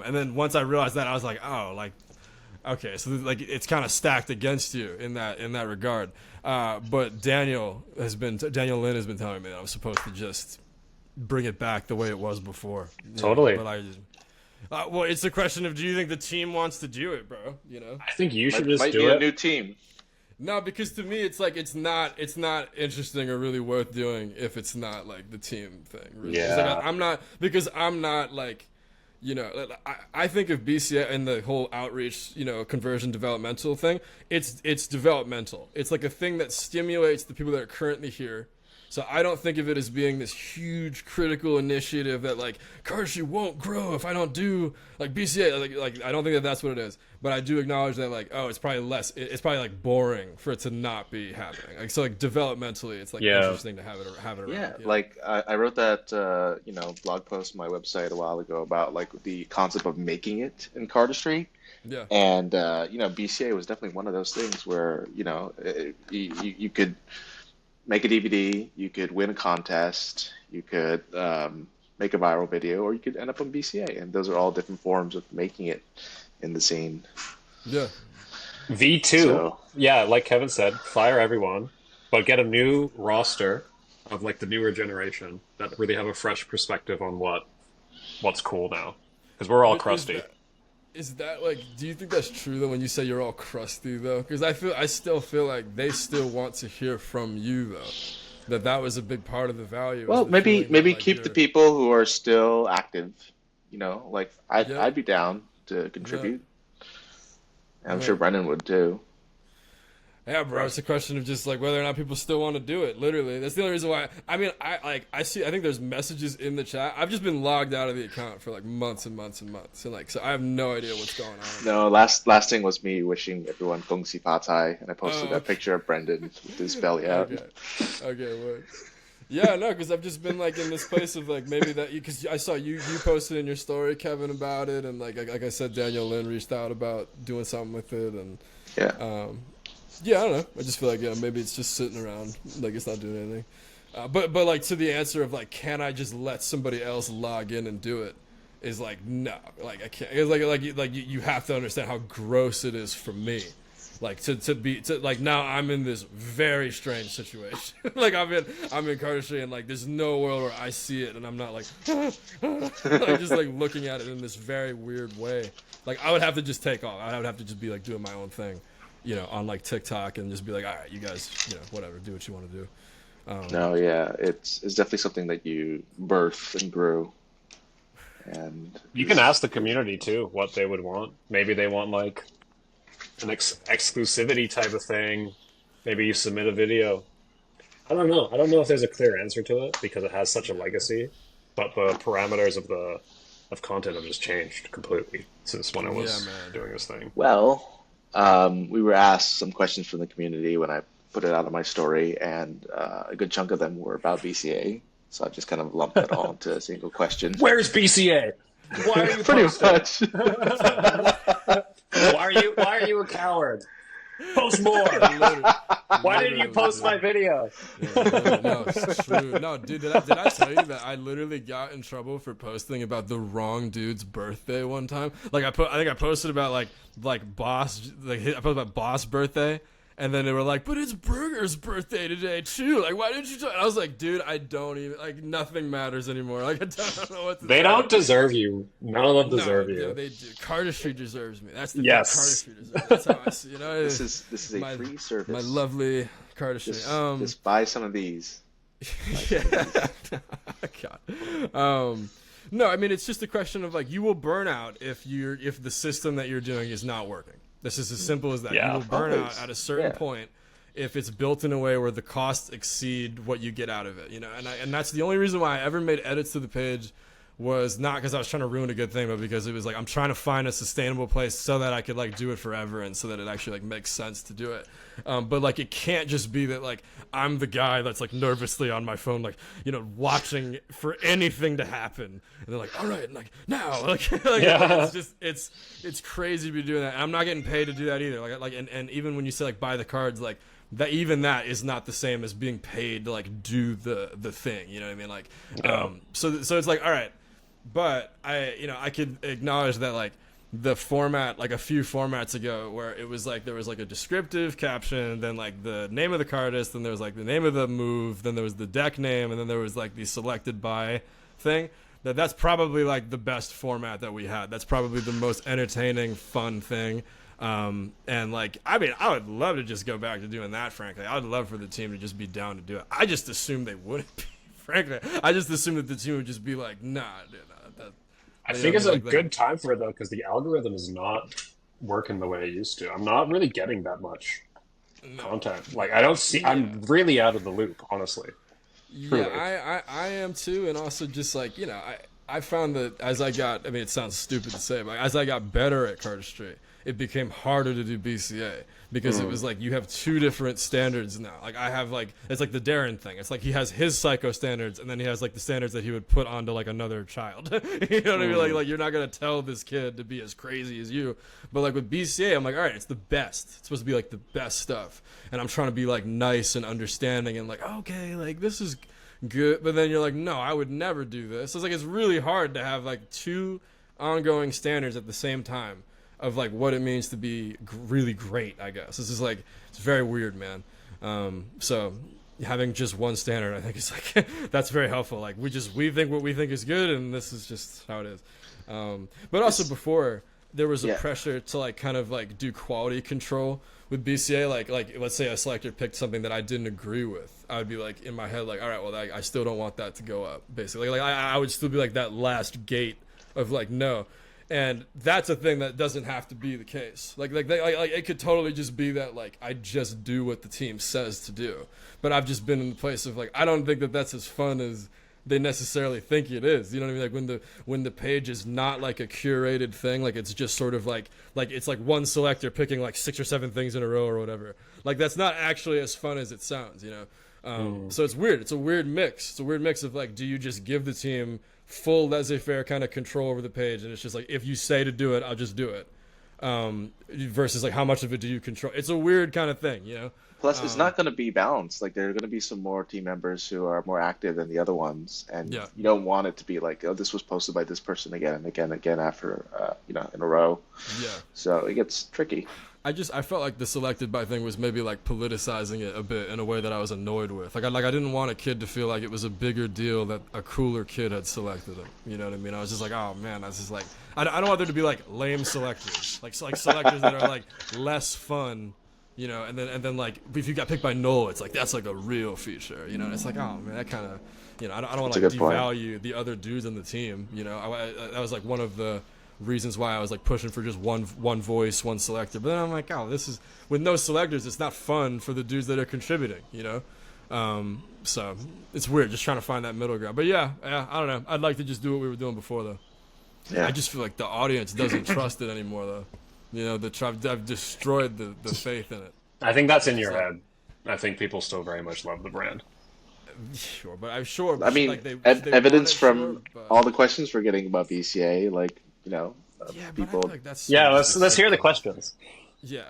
And then once I realized that, I was like, "Oh, like, okay, so like it's kind of stacked against you in that regard." But Daniel Lynn has been telling me that I'm supposed to just bring it back the way it was before. Totally. But I just. Well, it's a question of do you think the team wants to do it, bro? You know. I think you should just Might do be it. a new team. No, because to me it's like it's not interesting or really worth doing if it's not like the team thing. Really. It's Yeah. like, I'm not like, you know, I think of BCA and the whole outreach, you know, conversion developmental thing. It's developmental. It's like a thing that stimulates the people that are currently here So I don't think of it as being this huge critical initiative that like Cardistry won't grow if I don't do like BCA. Like I don't think that that's what it is. But I do acknowledge that like, oh, it's probably less. It's probably like boring for it to not be happening. Like so, like developmentally, it's like interesting to have it around. Yeah, You know? like I wrote that blog post on my website a while ago about like the concept of making it in cardistry, Yeah. and BCA was definitely one of those things where you could make a DVD, you could win a contest, you could make a viral video, or you could end up on BCA, and those are all different forms of making it in the scene. Yeah. V2, So, yeah, like Kevin said, fire everyone, but get a new roster of like the newer generation that really have a fresh perspective on what's cool now, because we're all crusty. Is that like? Do you think that's true though? When you say you're all crusty though, because I still feel like they still want to hear from you though. That was a big part of the value. well, the maybe feeling that, like, keep the you're- people who are still active. Like Yeah. I'd be down to contribute. And I'm Yeah. sure Brendan would too. Yeah, bro. It's a question of just like whether or not people still want to do it. Literally, that's the only reason why. I mean, I think there's messages in the chat. I've just been logged out of the account for like months and months and months, and like so I have no idea what's going on. No, last thing was me wishing everyone Gong Si Fa Tai, and I posted that okay. picture of Brendan with his belly out. Okay, word. Yeah, no, because I've just been like in this place of like maybe that because I saw you posted in your story, Kevin, about it, and like I said, Daniel Lynn reached out about doing something with it, and Yeah. yeah, I don't know. I just feel like maybe it's just sitting around, like it's not doing anything. But like to the answer of like, can I just let somebody else log in and do it? Is like no, like I can't. It's like you have to understand how gross it is for me. Like to like now I'm in this very strange situation. Like I'm in Cardistry and like there's no world where I see it and I'm not like, like just like looking at it in this very weird way. Like I would have to just take off. I would have to just be like doing my own thing, on like TikTok and just be like, all right, you guys, whatever, do what you want to do. No, yeah, it's definitely something that you birthed and grew. And You can ask the community too what they would want. Maybe they want like an exclusivity type of thing. Maybe you submit a video. I don't know. I don't know if there's a clear answer to it because it has such a legacy. But the parameters of content have just changed completely since when I was doing this thing. Well, we were asked some questions from the community when I put it out on my story, and a good chunk of them were about BCA. So I just kind of lumped it all into a single question. Where's BCA? Why are you Pretty posting? much. Why are you a coward? Post more. Why didn't you post my video? No, it's true. No, dude, did I tell you that I literally got in trouble for posting about the wrong dude's birthday one time? Like I think I posted about like Boss, like I posted about Boss' birthday. And then they were like, but it's Burger's birthday today, too. Like, why didn't you tell? I was like, dude, I don't even, like, nothing matters anymore. Like, I don't know what to They say. don't deserve you. None of them deserve you. Yeah, they do. Cardistry deserves me. That's the Yes. thing. Cardistry deserves me. That's how I see This is a free service. My lovely Cardistry. Just buy some of these. Yeah. God. No, I mean, it's just a question of, like, you will burn out if the system that you're doing is not working. This is as simple as that. Yeah. You will burn Always. out at a certain point if it's built in a way where the costs exceed what you get out of it. And that's the only reason why I ever made edits to the page was not because I was trying to ruin a good thing, but because it was like I'm trying to find a sustainable place so that I could like do it forever and so that it actually like makes sense to do it. But like it can't just be that like I'm the guy that's like nervously on my phone, like watching for anything to happen. And they're like, all right, like now, it's just it's crazy to be doing that. And I'm not getting paid to do that either. And even when you say like buy the cards, like that is not the same as being paid to like do the thing. You know what I mean? Like, so it's like all right. But I could acknowledge that like the format, like a few formats ago, where it was like there was like a descriptive caption, then like the name of the cardist, then there was like the name of the move, then there was the deck name, and then there was like the selected by thing. That's probably like the best format that we had. That's probably the most entertaining, fun thing. And like, I mean, I would love to just go back to doing that. Frankly, I would love for the team to just be down to do it. I just assumed they wouldn't be. Frankly, I just assumed that the team would just be like, nah, dude. I think it's a good time for it though, because the algorithm is not working the way it used to. I'm not really getting that much content. Like I don't see. I'm really out of the loop, honestly. Yeah, I am too, and also just like I found that as I got, I mean, it sounds stupid to say, but as I got better at Cardistry, it became harder to do BCA because it was like you have two different standards now. Like I have like it's like the Darren thing. It's like he has his psycho standards, and then he has like the standards that he would put onto like another child. You know what I mean? Like you're not gonna tell this kid to be as crazy as you, but like with BCA, I'm like, all right, it's the best. It's supposed to be like the best stuff, and I'm trying to be like nice and understanding and like okay, like this is good. But then you're like, no, I would never do this. So it's like it's really hard to have like two ongoing standards at the same time of like what it means to be really great, I guess. This is like, it's very weird, man. So having just one standard, I think is like, that's very helpful. Like we think what we think is good, and this is just how it is. But also before, there was a pressure to like kind of like do quality control with BCA. Like let's say a selector picked something that I didn't agree with. I would be like in my head, like, all right, well, I still don't want that to go up, basically. Like I would still be like that last gate of like, no. And that's a thing that doesn't have to be the case. Like it could totally just be that like I just do what the team says to do. But I've just been in the place of like I don't think that that's as fun as they necessarily think it is. You know what I mean? Like when the page is not like a curated thing, like it's just sort of like it's like one selector picking like 6 or 7 things in a row or whatever. Like that's not actually as fun as it sounds. You know? So it's weird. It's a weird mix. It's a weird mix of like, do you just give the team full laissez-faire kind of control over the page, and it's just like if you say to do it, I'll just do it. Versus like how much of it do you control? It's a weird kind of thing, you know. Plus, it's not going to be balanced. Like there are going to be some more team members who are more active than the other ones, and you don't want it to be like, oh, this was posted by this person again and again and again after in a row. Yeah. So it gets tricky. I felt like the selected by thing was maybe like politicizing it a bit in a way that I was annoyed with. Like I didn't want a kid to feel like it was a bigger deal that a cooler kid had selected him. You know what I mean? I was just like, oh man, that's just like I don't want there to be like lame selectors, like selectors that are like less fun. You know, and then like if you got picked by Noel, it's like that's like a real feature. You know, and it's like, oh man, that kind of, you know, I don't want to like devalue the other dudes on the team. You know, that was like one of the reasons why I was like pushing for just one voice, one selector. But then I'm like, oh, this is with no selectors, it's not fun for the dudes that are contributing, you know. So it's weird just trying to find that middle ground. But yeah, I don't know. I'd like to just do what we were doing before though. Yeah. I just feel like the audience doesn't trust it anymore though. You know, I've destroyed the faith in it. I think that's in your head. I think people still very much love the brand. Sure, but I'm sure. I mean, like they evidence from all the questions we're getting about BCA, like, you know, people. Like that's let's hear the questions. Yeah.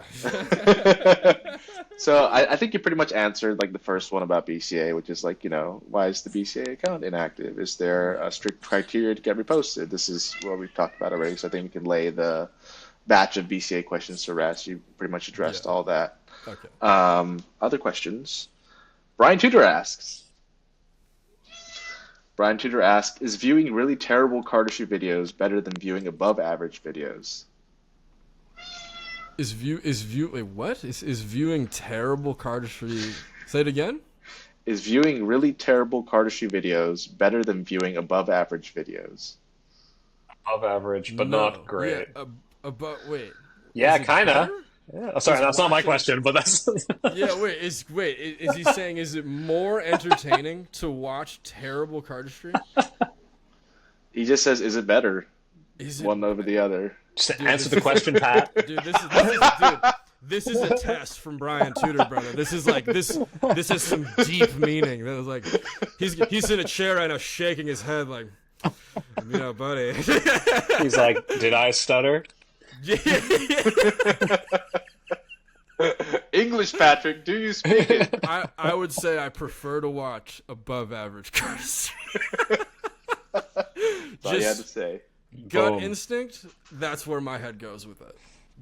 So I think you pretty much answered like the first one about BCA, which is like, you know, why is the BCA account inactive? Is there a strict criteria to get reposted? This is what we've talked about already, so I think we can lay the batch of BCA questions to rest. You pretty much addressed all that. Okay. Other questions. Brian Tudor asks, is viewing really terrible cardistry videos better than viewing above average videos? Is viewing terrible cardistry? Say it again. Is viewing really terrible cardistry videos better than viewing above average videos? Above average, but not great. Yeah, wait. Yeah, kind of. Yeah. Oh, sorry, that's not my question, but that's. Yeah, is he saying is it more entertaining to watch terrible cardistry? He just says, is it better? One over the other? Just answer the question, Pat. Dude, this is a test from Brian Tudor, brother. This is like this has some deep meaning. That was like he's in a chair right now, shaking his head like, you know, buddy. He's like, did I stutter? Yeah. English, Patrick, do you speak it? I would say I prefer to watch above average cardistry. That's all you had to say. Gut instinct, that's where my head goes with it.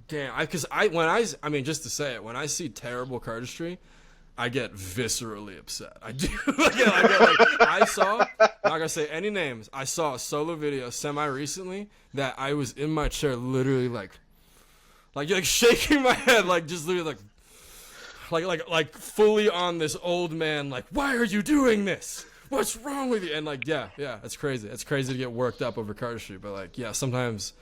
Damn, I mean, just to say it, when I see terrible cardistry, I get viscerally upset. I do. I saw, I'm not gonna say any names, I saw a solo video semi-recently that I was in my chair literally like shaking my head, like just literally like fully on this old man, like, why are you doing this? What's wrong with you? And like, yeah, it's crazy. It's crazy to get worked up over cardistry, but like, yeah, sometimes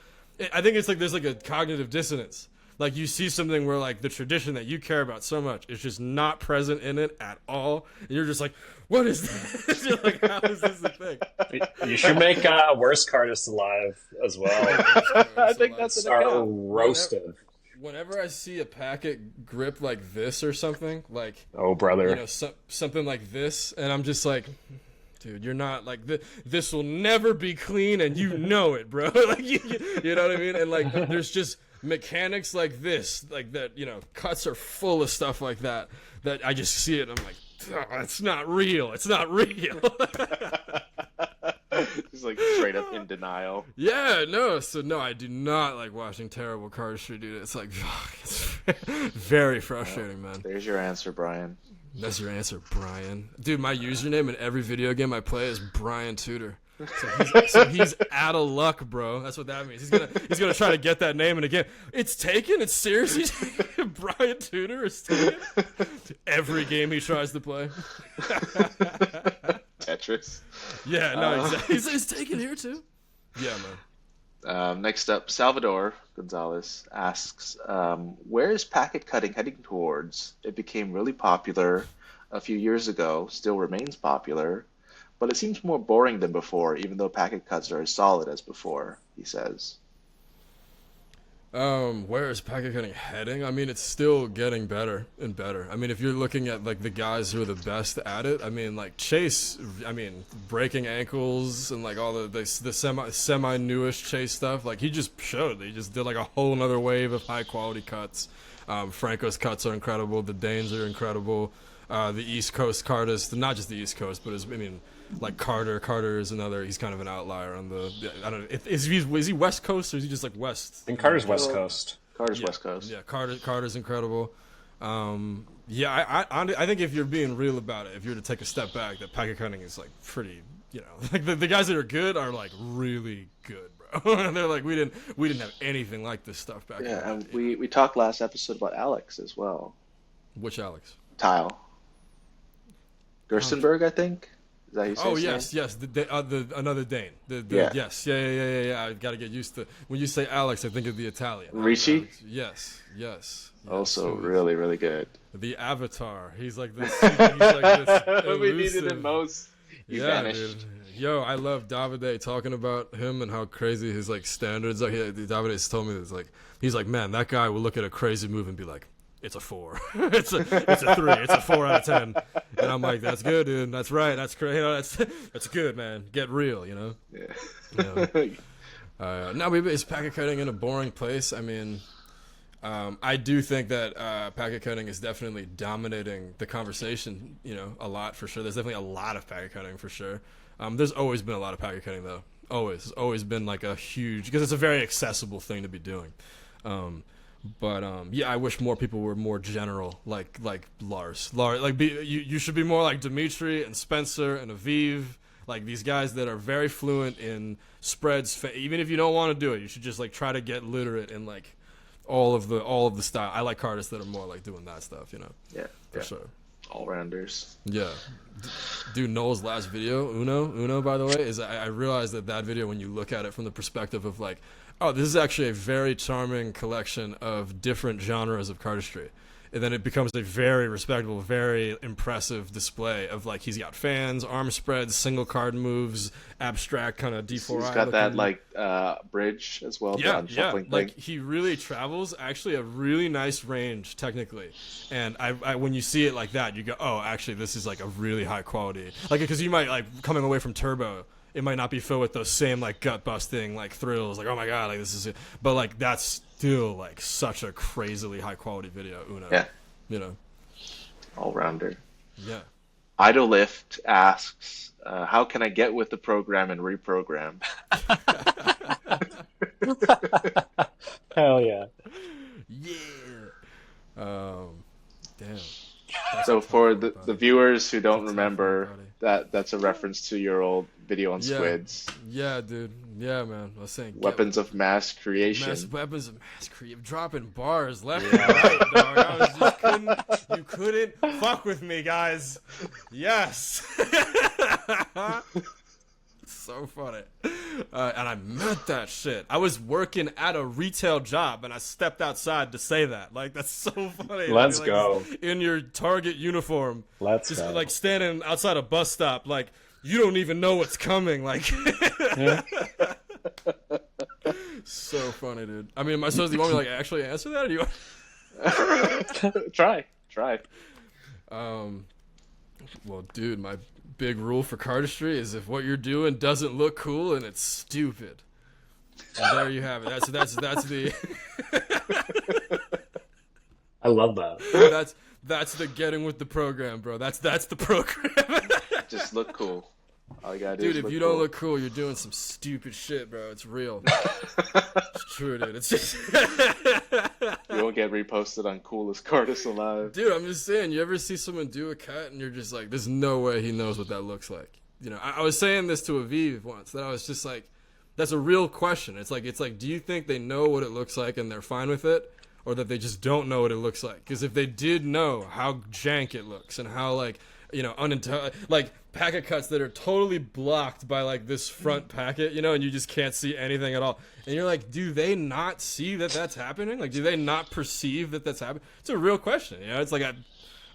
I think it's like there's like a cognitive dissonance Like you see something where like the tradition that you care about so much is just not present in it at all, and you're just like, what is this? You're like, how is this a thing? You should make worst Cardist Alive as well. I think that's an Start account. roasted. Whenever I see a packet grip like this or something, like Oh, brother. you know, something like this, and I'm just like, dude, you're not like this will never be clean, and you know it, bro. Like you know what I mean? And like, there's just mechanics like this, like that. You know, cuts are full of stuff like that. That I just see it, and I'm like, oh, it's not real. It's not real. Just like straight up in denial. Yeah, no. So no, I do not like watching terrible cardistry, dude. It's like, it's very frustrating, man. There's your answer, Brian. That's your answer, Brian. Dude, my username in every video game I play is Brian Tudor. So he's out of luck, bro. That's what that means. He's gonna try to get that name in a game. It's taken. It's seriously taken. Brian Tudor is taken. Every game he tries to play. Tetris. Yeah, no, exactly. He's taken here too. Yeah, man. Next up, Salvador Gonzalez asks, where is packet cutting heading towards? It became really popular a few years ago, still remains popular, but it seems more boring than before, even though packet cuts are as solid as before, he says. Where is packet cutting heading? I mean, it's still getting better and better. I mean, if you're looking at like the guys who are the best at it, I mean, like Chase, I mean, breaking ankles and like all the semi newish Chase stuff, like he just showed, he just did like a whole nother wave of high quality cuts. Franco's cuts are incredible. The Danes are incredible. The East Coast Cardist, not just the East Coast, but like Carter is another. He's kind of an outlier on the. I don't know. Is he West Coast or is he just like West? I think Carter's West Coast. Carter's West Coast. Yeah, Carter's incredible. Yeah, I think if you're being real about it, if you were to take a step back, that packet cutting is like pretty. You know, like the guys that are good are like really good, bro. They're like we didn't have anything like this stuff back then. Yeah, and we talked last episode about Alex as well. Which Alex? Tile. Gerstenberg, I think. Is that how you say Oh his name? yes, the another Dane. Yeah. Yes, yeah. I got to get used to when you say Alex, I think of the Italian. Ricci? Yes. Also, So really, really good. the Avatar. He's like this. He's like this When we needed elusive- him most, he Yeah, vanished. dude. Yo, I love Davide talking about him and how crazy his like standards are. Davide's told me this, like he's like, man, that guy will look at a crazy move and be like, it's a 4. it's a 3. It's a 4 out of 10. And I'm like, that's good, dude. That's right. That's great. You know, that's good, man. Get real, you know. Yeah. No, maybe is packet cutting in a boring place? I mean, I do think that packet cutting is definitely dominating the conversation, you know, a lot for sure. There's definitely a lot of packet cutting for sure. There's always been a lot of packet cutting though. It's always been like a huge, because it's a very accessible thing to be doing. But yeah, I wish more people were more general, like Lars. Like you should be more like Dimitri and Spencer and Aviv, like these guys that are very fluent in spreads. Even if you don't want to do it, you should just like try to get literate in like all of the style. I like artists that are more like doing that stuff, you know. Yeah. For sure. All rounders. Yeah. Dude, Noel's last video, Uno, by the way, is I realized that video, when you look at it from the perspective of like, oh, this is actually a very charming collection of different genres of cardistry. And then it becomes a very respectable, very impressive display of like, he's got fans, arm spreads, single card moves, abstract kind of D4I. He's got that like bridge as well. Yeah, the shuffling thing. like he really travels actually a really nice range technically, and I when you see it like that, you go, oh, actually this is like a really high quality, like because you might like coming away from Turbo, it might not be filled with those same like gut busting like thrills, like oh my god, like this is it, but like that's still like such a crazily high quality video. Uno, Yeah. You know, All rounder. yeah. Idolift asks, how can I get with the program and reprogram? Hell yeah. Yeah. Damn. So for the viewers who don't That's remember, everybody. that's a reference to your old video on squids. Yeah, dude. Yeah, man. I was saying Weapons of mass creation. Weapons of mass creation. Dropping bars left and right, dog. I was just you couldn't fuck with me, guys. Yes. so funny. And I meant that shit. I was working at a retail job, and I stepped outside to say that. Like, that's so funny. Let's like, go. In your Target uniform. Let's just, go. like, standing outside a bus stop, like, you don't even know what's coming. Like, so funny, dude. I mean, am I supposed to, you want me to, like, actually answer that, or do you want... Try. Well, dude, my big rule for cardistry is if what you're doing doesn't look cool, and it's stupid. And there you have it. That's the I love that. that's the getting with the program, bro. That's the program. Just look cool. All you gotta do Dude, is if look you cool. don't look cool, you're doing some stupid shit, bro. It's real. It's true, dude. It's just You won't get reposted on Coolest Cardist Alive. Dude, I'm just saying, you ever see someone do a cut and you're just like, there's no way he knows what that looks like. You know, I was saying this to Aviv once, that I was just like, that's a real question. It's like, do you think they know what it looks like and they're fine with it? Or that they just don't know what it looks like? Because if they did know how jank it looks and how, like, you know, like packet cuts that are totally blocked by like this front packet, you know, and you just can't see anything at all. And you're like, do they not see that that's happening? Like, do they not perceive that that's happening? It's a real question. You know, it's like,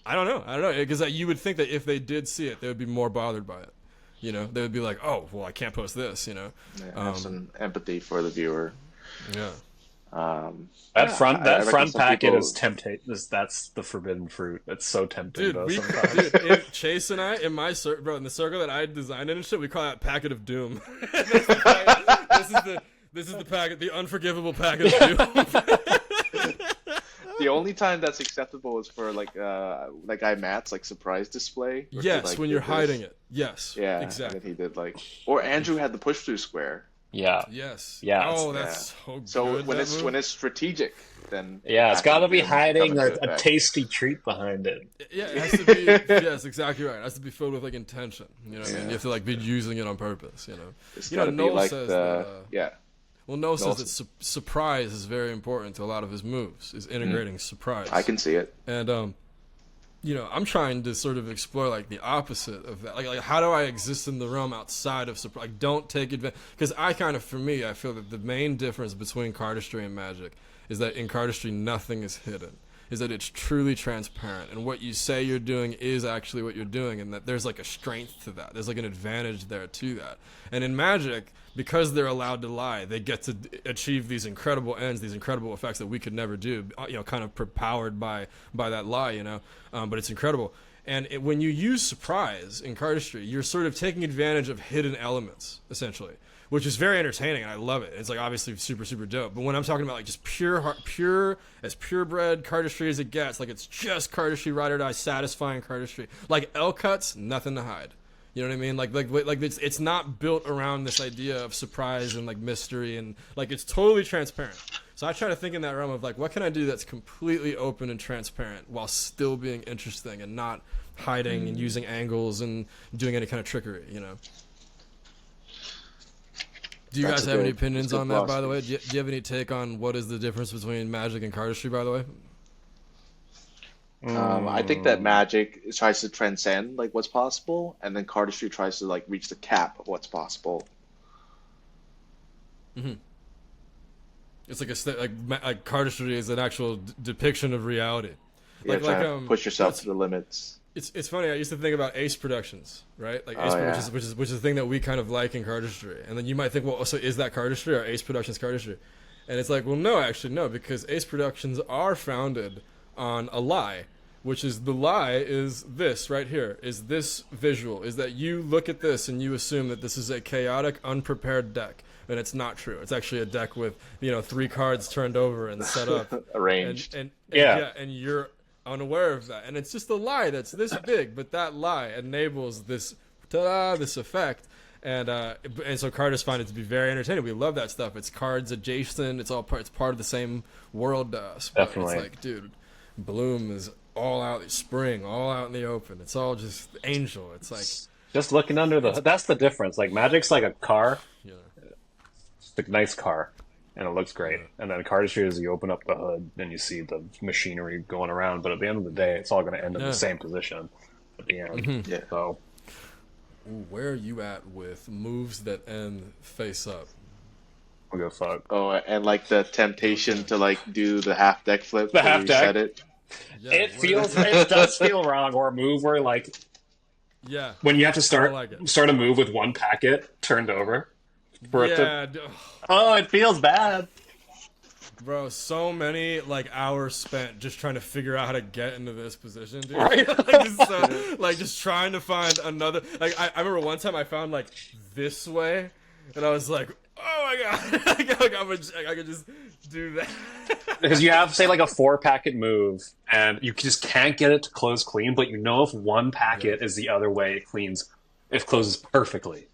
I don't know. Because you would think that if they did see it, they would be more bothered by it. You know, they would be like, oh, well, I can't post this, you know. Yeah, have some empathy for the viewer. Yeah. That front packet people... is tempting. That's the forbidden fruit. It's so tempting. Dude, though, Chase and I, in my circle, in the circle that I designed it and shit, we call that packet of doom. This is the packet, the unforgivable packet of doom. The only time that's acceptable is for like guy Matt's like surprise display. Yes, like, when you're hiding it. Yes. Yeah, exactly. And he did like, or Andrew had the push through square. Yeah. Yes. Yeah. Oh, that's so good. So when it's strategic, then it's got to be hiding a effect. tasty treat behind it. Yeah, it has to be. Yes, exactly right. It has to be filled with like intention. You know what I mean? You have to like be using it on purpose. You know. It's you know, Noel like says Well, Noel says that surprise is very important to a lot of his moves. Is integrating surprise. I can see it. And you know, I'm trying to sort of explore like the opposite of that. Like how do I exist in the realm outside of surprise? Like, don't take advantage. Because for me, I feel that the main difference between cardistry and magic is that in cardistry, nothing is hidden. Is that it's truly transparent, and what you say you're doing is actually what you're doing, and that there's like a strength to that. There's like an advantage there to that. And in magic, because they're allowed to lie, they get to achieve these incredible ends, these incredible effects that we could never do. You know, kind of powered by that lie. You know, but it's incredible. And when you use surprise in cardistry, you're sort of taking advantage of hidden elements, essentially, which is very entertaining, and I love it. It's like obviously super, super dope. But when I'm talking about like just purebred cardistry as it gets, like it's just cardistry, ride or die, satisfying cardistry. Like L cuts, nothing to hide. You know what I mean? Like it's not built around this idea of surprise and like mystery, and like it's totally transparent. So I try to think in that realm of like, what can I do that's completely open and transparent while still being interesting and not hiding and using angles and doing any kind of trickery, you know? Do you guys have any opinions on that, by the way? Do you have any take on what is the difference between magic and cardistry, by the way? I think that magic tries to transcend like what's possible, and then cardistry tries to like reach the cap of what's possible. Mm-hmm. It's like cardistry is an actual depiction of reality. Yeah, push yourself to the limits. It's funny. I used to think about Ace Productions, right? Like Ace, which is the thing that we kind of like in cardistry. And then you might think, well, so is that cardistry or Ace Productions cardistry? And it's like, well, no, actually, no, because Ace Productions are founded on a lie, which is the lie is this right here, is this visual, is that you look at this and you assume that this is a chaotic, unprepared deck. And it's not true. It's actually a deck with, 3 cards turned over and set up. Arranged. And you're unaware of that. And it's just a lie that's this big, but that lie enables this effect. And so Cardists find it to be very entertaining. We love that stuff. It's cards adjacent. It's part of the same world to us. Definitely. It's like, dude, Bloom is all out, spring, all out in the open. It's all just angel. It's like just looking under the hood. That's the difference. Like magic's like a car. Yeah. It's a nice car, and it looks great. And then cardistry is you open up the hood and you see the machinery going around. But at the end of the day, it's all going to end in the same position at the end. Mm-hmm. Yeah. So Ooh, where are you at with moves that end face up? I'll go fuck. Oh, and like the temptation to like do the half deck flip The to half deck. reset it. Yeah, It does feel wrong, or a move where like yeah, when you have to I start like it. start a move with one packet turned over for it to. Yeah, Oh, it feels bad. bro, so many like hours spent just trying to figure out how to get into this position, dude. Right. Like just trying to find another. Like I remember one time I found like this way, and I was like, oh my god, I could just do that. Because you have, say, like a 4-packet move, and you just can't get it to close clean, but you know if one packet is the other way, it closes perfectly.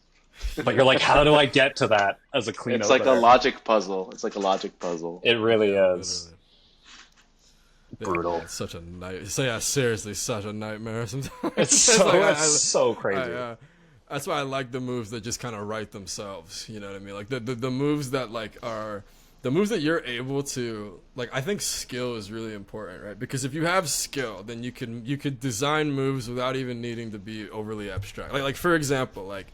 But you're like, how do I get to that as a clean It's opener? like a logic puzzle. It's like a logic puzzle. It really is. Literally. Brutal. Yeah, it's such a night. So yeah, seriously, such a nightmare sometimes. It's so, like, it's so crazy. that's why I like the moves that just kind of write themselves. You know what I mean? Like the moves that like are the moves that you're able to like. I think skill is really important, right? Because if you have skill, then you could design moves without even needing to be overly abstract. Like for example, like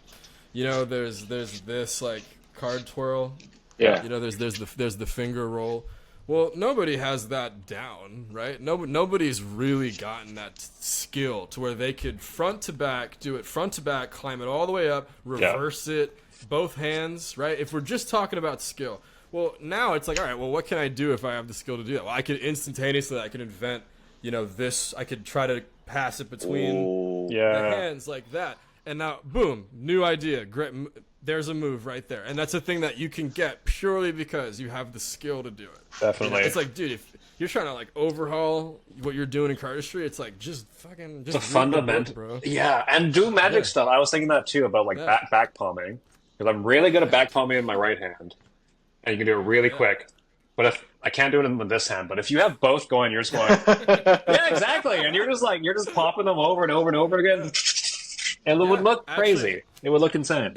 you know, there's this like card twirl. Yeah. You know, there's the finger roll. Well, nobody has that down, right? Nobody's really gotten that skill to where they could front to back, do it front to back, climb it all the way up, reverse it, both hands, right? If we're just talking about skill, well, now it's like, all right, well, what can I do if I have the skill to do that? Well, I could instantaneously, I could invent, you know, this. I could try to pass it between Ooh. the Yeah. hands like that, and now, boom, new idea. Great. There's a move right there, and that's a thing that you can get purely because you have the skill to do it. Definitely. It's like, dude, if you're trying to like overhaul what you're doing in Cardistry, it's like just fucking just It's a read the book, fundamental, bro. yeah, and do magic Yeah. stuff. I was thinking that too about like Yeah. back palming, because I'm really good at back palming in my right hand, and you can do it really quick. But if I can't do it in this hand, but if you have both going, you're just going, yeah, exactly, and you're just popping them over and over and over again, and it would look crazy. actually- It would look insane.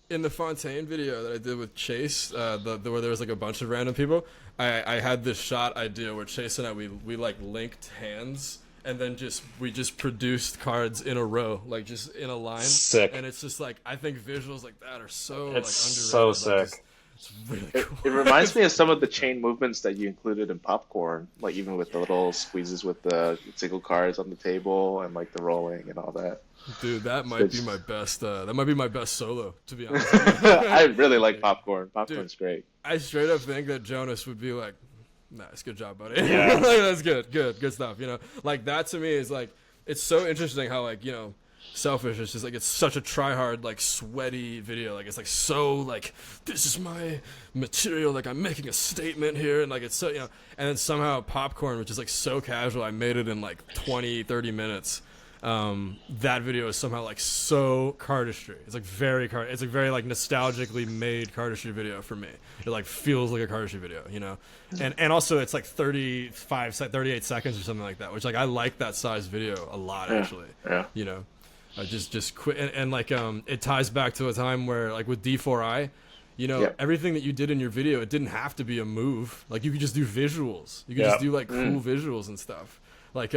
In the Fontaine video that I did with Chase, where there was like a bunch of random people, I had this shot idea where Chase and I we like linked hands and then we just produced cards in a row, like just in a line. Sick. And it's just like I think visuals like that are so It's like so underrated. Like, sick. it's really cool. It reminds me of some of the chain movements that you included in Popcorn, like even with the little squeezes with the single cards on the table and like the rolling and all that. Dude, that might be my best. That might be my best solo, to be honest with you. I really like Popcorn. Popcorn's great. I straight up think that Jonas would be like, nice, good job, buddy. Yeah. Like, that's good stuff. You know, like that to me is like, it's so interesting how like, you know, Selfish is just like, it's such a try hard, like sweaty video. Like it's like so like, this is my material. Like I'm making a statement here. And like, it's so, you know, and then somehow Popcorn, which is like so casual, I made it in like 20, 30 minutes. That video is somehow like so Cardistry. It's like it's like very like nostalgically made Cardistry video for me. It like feels like a Cardistry video, you know? And also it's like 38 seconds or something like that, which like I like that size video a lot actually. Yeah. You know? I just quit and like it ties back to a time where like with D4I, you know, everything that you did in your video, it didn't have to be a move. Like you could just do visuals. You could just do like cool visuals and stuff. Like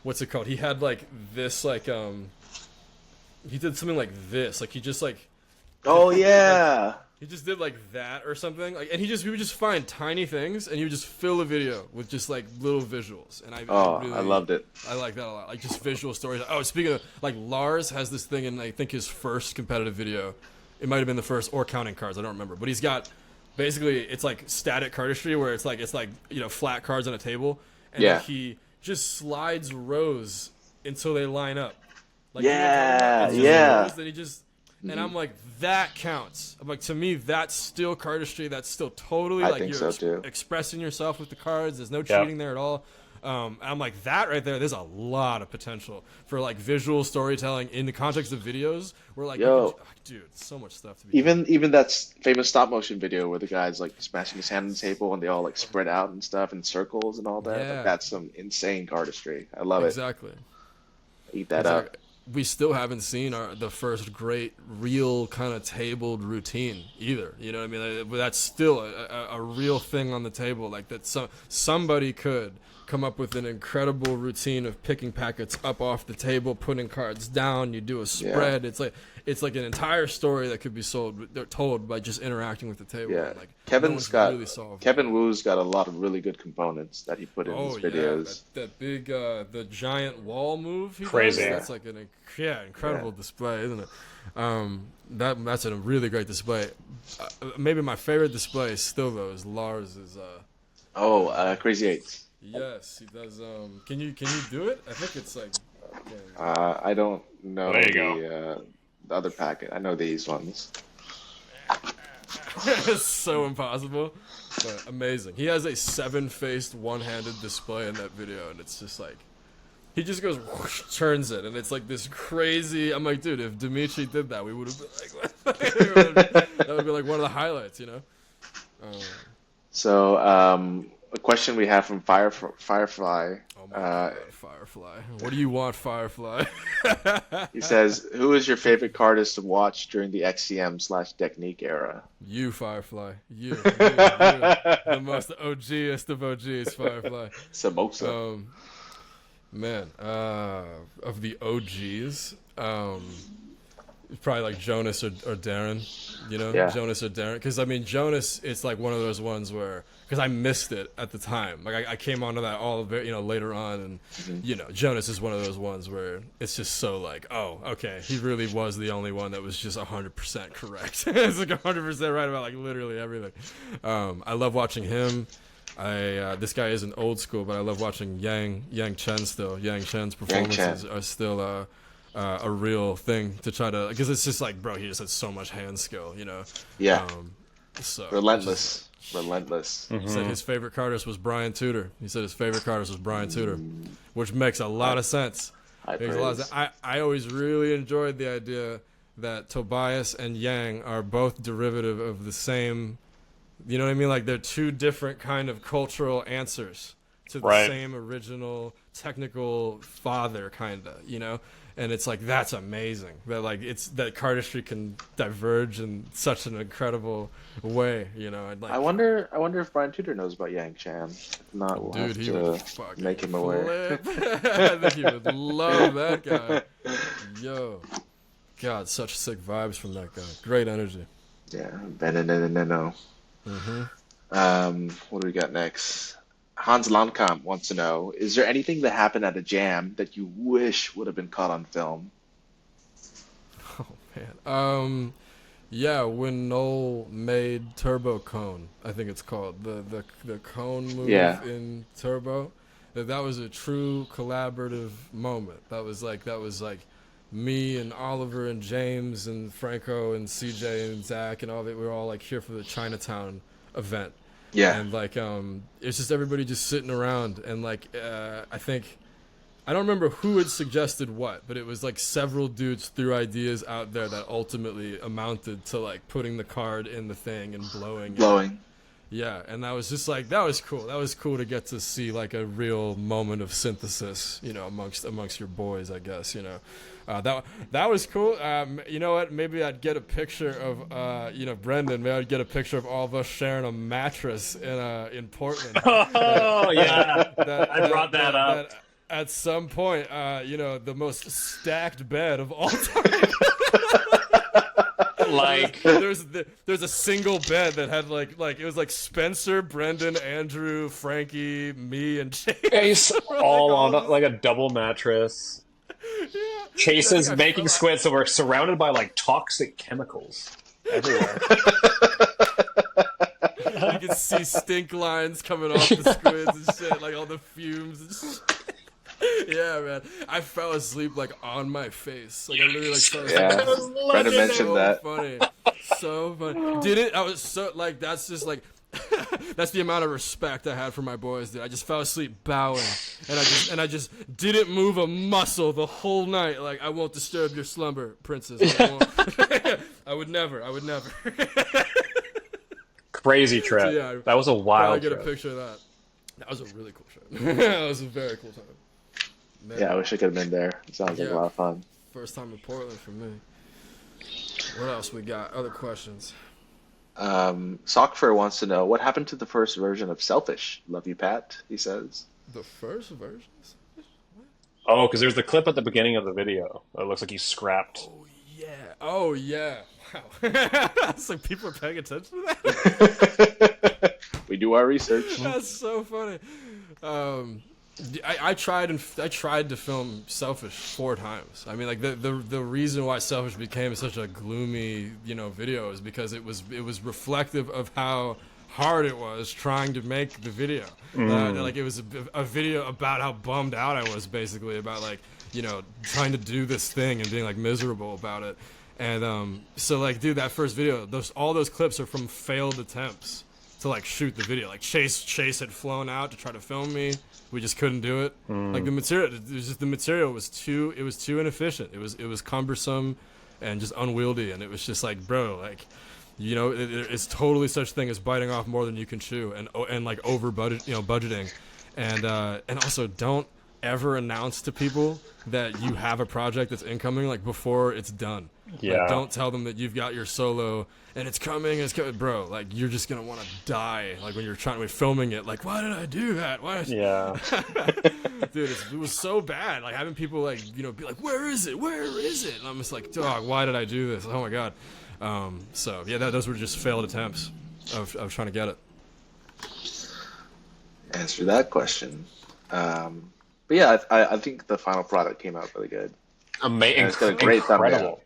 what's it called? He had like this like he did something like this. Like he just like Oh yeah. he just did like that or something. Like and he would just find tiny things and he would just fill a video with just like little visuals. And I I loved it. I like that a lot. Like just visual stories. Oh, speaking of like Lars has this thing in I think his first competitive video. It might have been the first or counting cards, I don't remember. But he's got basically it's like static cardistry where it's like you know, flat cards on a table and then he just slides rows until they line up. Like, Yeah, you know, yeah. rows that he just and I'm like, that counts. I'm like, to me, that's still cardistry. That's still totally I like think you're so, too. expressing yourself with the cards. There's no cheating there at all. I'm like, that right there, there's a lot of potential for like visual storytelling in the context of videos. Where like, dude, so much stuff to be Even that famous stop motion video where the guy's like smashing his hand on the table and they all like spread out and stuff in circles and all that. Yeah. Like, that's some insane cardistry. I love exactly. it. Eat that up. we still haven't seen the first great real kind of tabled routine either. You know what I mean? Like, that's still a real thing on the table. Like that somebody could come up with an incredible routine of picking packets up off the table, putting cards down. You do a spread. Yeah. It's like an entire story that could be told by just interacting with the table. Yeah, And like Kevin Wu's got a lot of really good components that he put in his videos. that big the giant wall move. Crazy. That's like an incredible display, isn't it? That's a really great display. Maybe my favorite display still though is Lars's. Crazy Eights. Yes, he does. Can you do it? I think it's like. I don't know There you go. The other packet. I know these ones. It's so impossible, but amazing. He has a 7-faced one-handed display in that video, and it's just like he just goes whoosh, turns it, and it's like this crazy. I'm like, dude, if Dimitri did that, we would have been like, that would be like one of the highlights, you know. So, a question we have from Firefly. Oh my God, Firefly. What do you want, Firefly? He says, "Who is your favorite cardist to watch during the XCM/Technique era?" You, Firefly. You. The most OGest of OGs, Firefly. Samosa. Man, of the OGs, probably like Jonas or Darren, you know, Yeah. Jonas or Darren. Because I mean, Jonas, it's like one of those ones where, because I missed it at the time. Like I came onto that all very, later on, and you know, Jonas is one of those ones where it's just so like, oh, okay, he really was the only one that was just 100% correct. It's like 100% right about like literally everything. I love watching him. This guy isn't old school, but I love watching Yang Chen still. Yang Chen's performances are still a real thing to try to, because it's just like, bro, he just has so much hand skill, you know. Yeah. So Relentless. He said his favorite cardist was Brian Tudor. Which makes a lot of sense. Makes a lot of sense. I always really enjoyed the idea that Tobias and Yang are both derivative of the same. You know what I mean? Like they're two different kind of cultural answers to the same original technical father, kinda. You know. And it's like, that's amazing that like that cardistry can diverge in such an incredible way, you know. And like, I wonder if Brian Tudor knows about Yang Chan. If not, we'll have he to would fucking make him aware. I think he would love that guy. Yo, God, such sick vibes from that guy. Great energy. Yeah, Beneneneno. What do we got next? Hans Landkamp wants to know, is there anything that happened at a jam that you wish would have been caught on film? Oh, man. Yeah, when Noel made Turbo Cone, I think it's called, the cone move in Turbo, that was a true collaborative moment. That was like me and Oliver and James and Franco and CJ and Zach and all that. We were all like here for the Chinatown event. Yeah. And like it's just everybody just sitting around, and like I think I don't remember who had suggested what, but it was like several dudes threw ideas out there that ultimately amounted to like putting the card in the thing and blowing it. Yeah, and that was just like, that was cool. That was cool to get to see like a real moment of synthesis, you know, amongst your boys, I guess, you know. That was cool. You know what? Maybe I'd get a picture of Brendan. Maybe I'd get a picture of all of us sharing a mattress in Portland. Oh yeah, I brought that up. At some point, the most stacked bed of all time. Like there's a single bed that had like it was like Spencer, Brendan, Andrew, Frankie, me, and Chase. all on like a double mattress. Yeah. Chase's making squids, so we're surrounded by like toxic chemicals everywhere. You can see stink lines coming off the squids and shit, like all the fumes and shit. Yeah, man. I fell asleep like on my face. Like I literally like fell asleep. Yeah, Brendan mentioned that. Funny. So funny. Did it? I was so like, that's just like that's the amount of respect I had for my boys, dude. I just fell asleep bowing, and I just didn't move a muscle the whole night. Like, I won't disturb your slumber, princess. I won't. I would never. Crazy trip. So, yeah, that was a wild trip. Get a picture of that. That was a really cool trip. That was a very cool time. Man. Yeah, I wish I could have been there. It sounds like a lot of fun. First time in Portland for me. What else we got? Other questions? Sockfur wants to know what happened to the first version of Selfish. Love you, Pat. He says. The first versions? Oh, because there's the clip at the beginning of the video. It looks like he scrapped. Oh yeah. Oh yeah. Wow. It's like people are paying attention to that. We do our research. That's so funny. I tried to film Selfish 4 times. I mean, like the reason why Selfish became such a gloomy, video is because it was reflective of how hard it was trying to make the video. Like it was a video about how bummed out I was, basically, about like, trying to do this thing and being like miserable about it. And so like, dude, that first video, all those clips are from failed attempts to like shoot the video. Like Chase had flown out to try to film me. We just couldn't do it. Like the material was too inefficient. It was cumbersome and just unwieldy, and it was just like, bro, like, it's totally such thing as biting off more than you can chew, and like over budgeting, and also don't ever announce to people that you have a project that's incoming like before it's done. Yeah. Like, don't tell them that you've got your solo and it's coming, bro. Like, you're just gonna want to die. Like when you're filming it. Like, why did I do that? Why? Yeah. Dude, it was so bad. Like having people like be like, where is it? Where is it? And I'm just like, dog, why did I do this? Oh my god. So yeah, those were just failed attempts of trying to get it. Answer that question. But yeah, I think the final product came out really good. Amazing. It's got a great thumbnail. Incredible.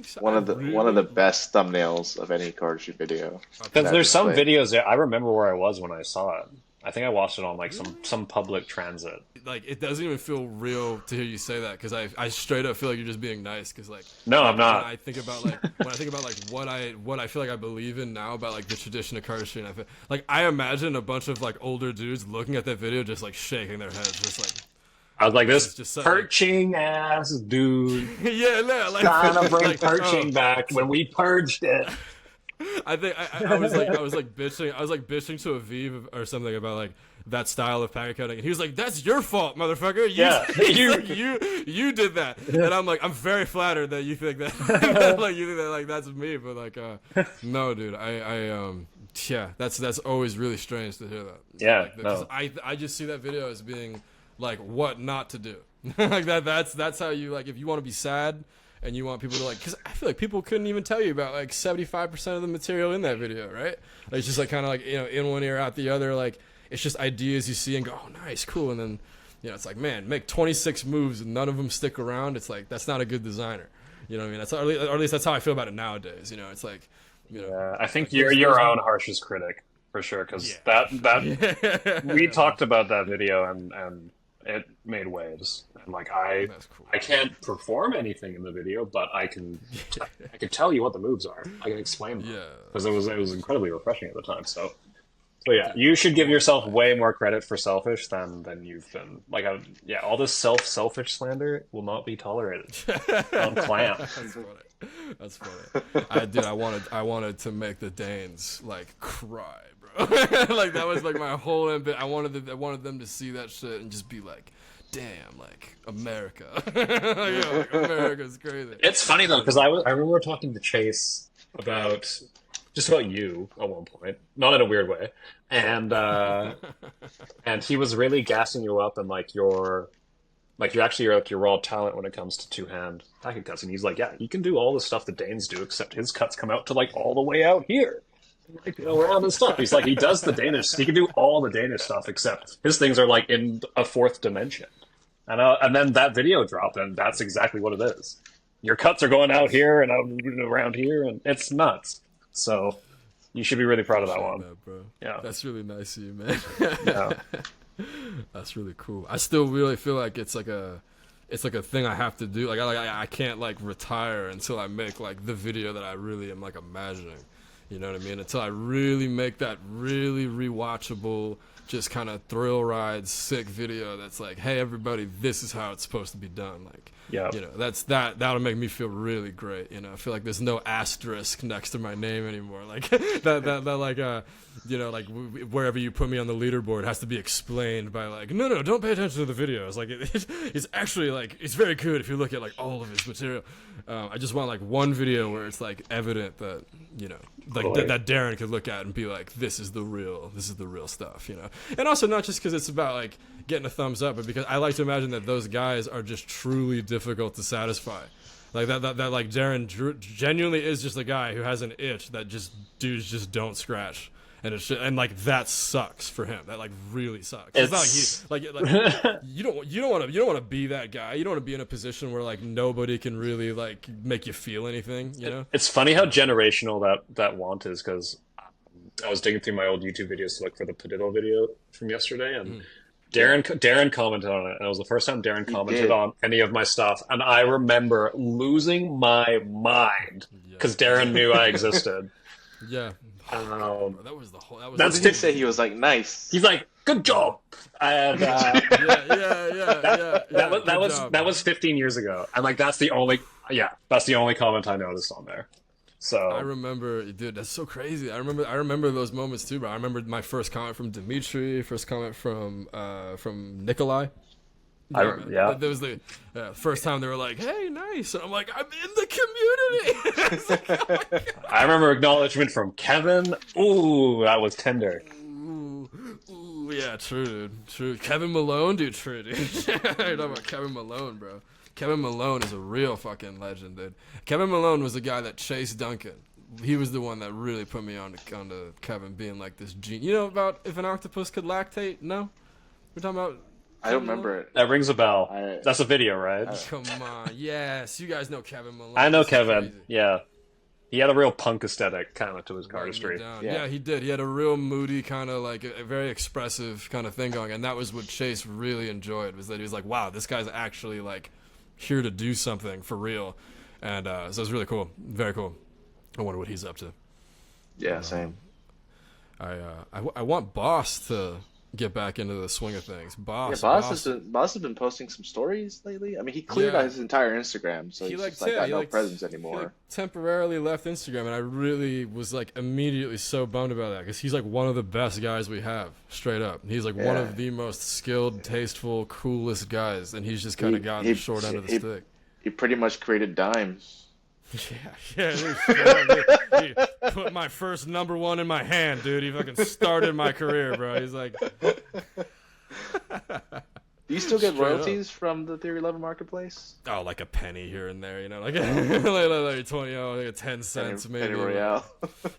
So. One of the best thumbnails of any cardistry video. Because there's some videos that I remember where I was when I saw it. I think I watched it on like some public transit. Like, it doesn't even feel real to hear you say that, because I straight up feel like you're just being nice. Because like, no, I'm not. When I think about what I feel like I believe in now about like the tradition of cardistry, and I imagine a bunch of like older dudes looking at that video just like shaking their heads, just like. I was like, this just perching ass dude. Yeah, no, like trying to bring perching back when we purged it. I think I was bitching to Aviv or something about like that style of packet cutting, and he was like, "That's your fault, motherfucker. You did that." And I'm like, I'm very flattered that you think that, like you think that like that's me, but like no, dude, yeah, that's always really strange to hear that. Yeah, because I just see that video as being like what not to do. Like that's how you, like, if you want to be sad and you want people to like, because I feel like people couldn't even tell you about like 75% of the material in that video, right? Like, it's just like kind of like, in one ear out the other, like it's just ideas you see and go, oh nice, cool, and then it's like, man, make 26 moves and none of them stick around. It's like, that's not a good designer. You know what I mean? That's, or at least that's how I feel about it nowadays. It's like, yeah, I think you're your own harshest critic for sure, because that we talked about that video and it made waves. And like I can't perform anything in the video, but I can tell you what the moves are. I can explain them. Yeah, because it was incredibly refreshing at the time. So yeah, you should give yourself way more credit for Selfish than you've been. Like, all this selfish slander will not be tolerated on Clamp. That's funny. I wanted to make the Danes like cry, bro. Like, that was like my whole ambition. I wanted them to see that shit and just be like, damn, like America. Like America's crazy. It's funny though, because I remember talking to Chase about you at one point, not in a weird way, and he was really gassing you up, and you're raw talent when it comes to two-hand packet cuts, and he's like, yeah, you can do all the stuff the Danes do, except his cuts come out to like all the way out here, around his stuff. He's like, he does the Danish, he can do all the Danish stuff, except his things are like in a fourth dimension. And then that video dropped, and that's exactly what it is. Your cuts are going out here and out around here, and it's nuts. So you should be really proud of that one. Bro. Yeah, that's really nice of you, man. Yeah. That's really cool. I still really feel like it's like a thing I have to do. Like I can't like retire until I make like the video that I really am like imagining. You know what I mean? Until I really make that really rewatchable, just kind of thrill ride, sick video that's like, hey, everybody, this is how it's supposed to be done. Like, Yeah. you know, that'll make me feel really great. You know, I feel like there's no asterisk next to my name anymore. Like that like you know, like wherever you put me on the leaderboard has to be explained by like, no, don't pay attention to the videos. Like it's actually like it's very good if you look at like all of his material. I just want like one video where it's like evident that, you know, like that Darren could look at and be like, this is the real stuff, you know. And also not just because it's about like getting a thumbs up, but because I like to imagine that those guys are just truly difficult to satisfy. Like that like Darren genuinely is just a guy who has an itch that just dudes just don't scratch. And it's just, and like that sucks for him. That like really sucks. It's not like you don't want to be that guy. You don't want to be in a position where like nobody can really like make you feel anything. You know. It's funny how generational that want is, because I was digging through my old YouTube videos to look for the Padiddle video from yesterday, and Darren commented on it, and it was the first time Darren commented on any of my stuff, and I remember losing my mind because Darren knew I existed. Yeah. That was the whole. That's to say he was like nice. He's like, good job. And yeah. That was 15 years ago, and like that's the only comment I noticed on there. So I remember, dude, that's so crazy. I remember those moments too, bro. I remember my first comment from Dimitri, first comment from Nikolai. Yeah. There was the first time they were like, "Hey, nice," and I'm like, "I'm in the community." Like, oh my God. I remember acknowledgement from Kevin. Ooh, that was tender. Ooh, yeah, true, dude. True. Kevin Malone, dude. True, dude. You're talking about Kevin Malone, bro. Kevin Malone is a real fucking legend, dude. Kevin Malone was the guy that chased Duncan. He was the one that really put me onto Kevin being like this genius. You know about if an octopus could lactate? No? We're talking about... I don't remember it. That rings a bell. That's a video, right? Come on. Yes, you guys know Kevin Malone. I know Kevin. Yeah. He had a real punk aesthetic kind of to his cardistry. Yeah, he did. He had a real moody kind of like a very expressive kind of thing going. And that was what Chase really enjoyed, was that he was like, wow, this guy's actually like here to do something for real. And so it was really cool. Very cool. I wonder what he's up to. Yeah, same. I want Boss to get back into the swing of things. Boss has been posting some stories lately. I mean, he cleared out his entire Instagram, so he's just got no presence anymore. He temporarily left Instagram, and I really was like immediately so bummed about that, because he's like one of the best guys we have, straight up. He's like one of the most skilled, tasteful, coolest guys, and he's just kind of gotten the short end of the stick. He pretty much created Dime. Yeah, he put my first #1 in my hand, dude. He fucking started my career, bro. He's like... Do you still get royalties from the Theory Level Marketplace? Oh, like a penny here and there, you know, like like 20, like 10 cents, maybe. Penny Royale.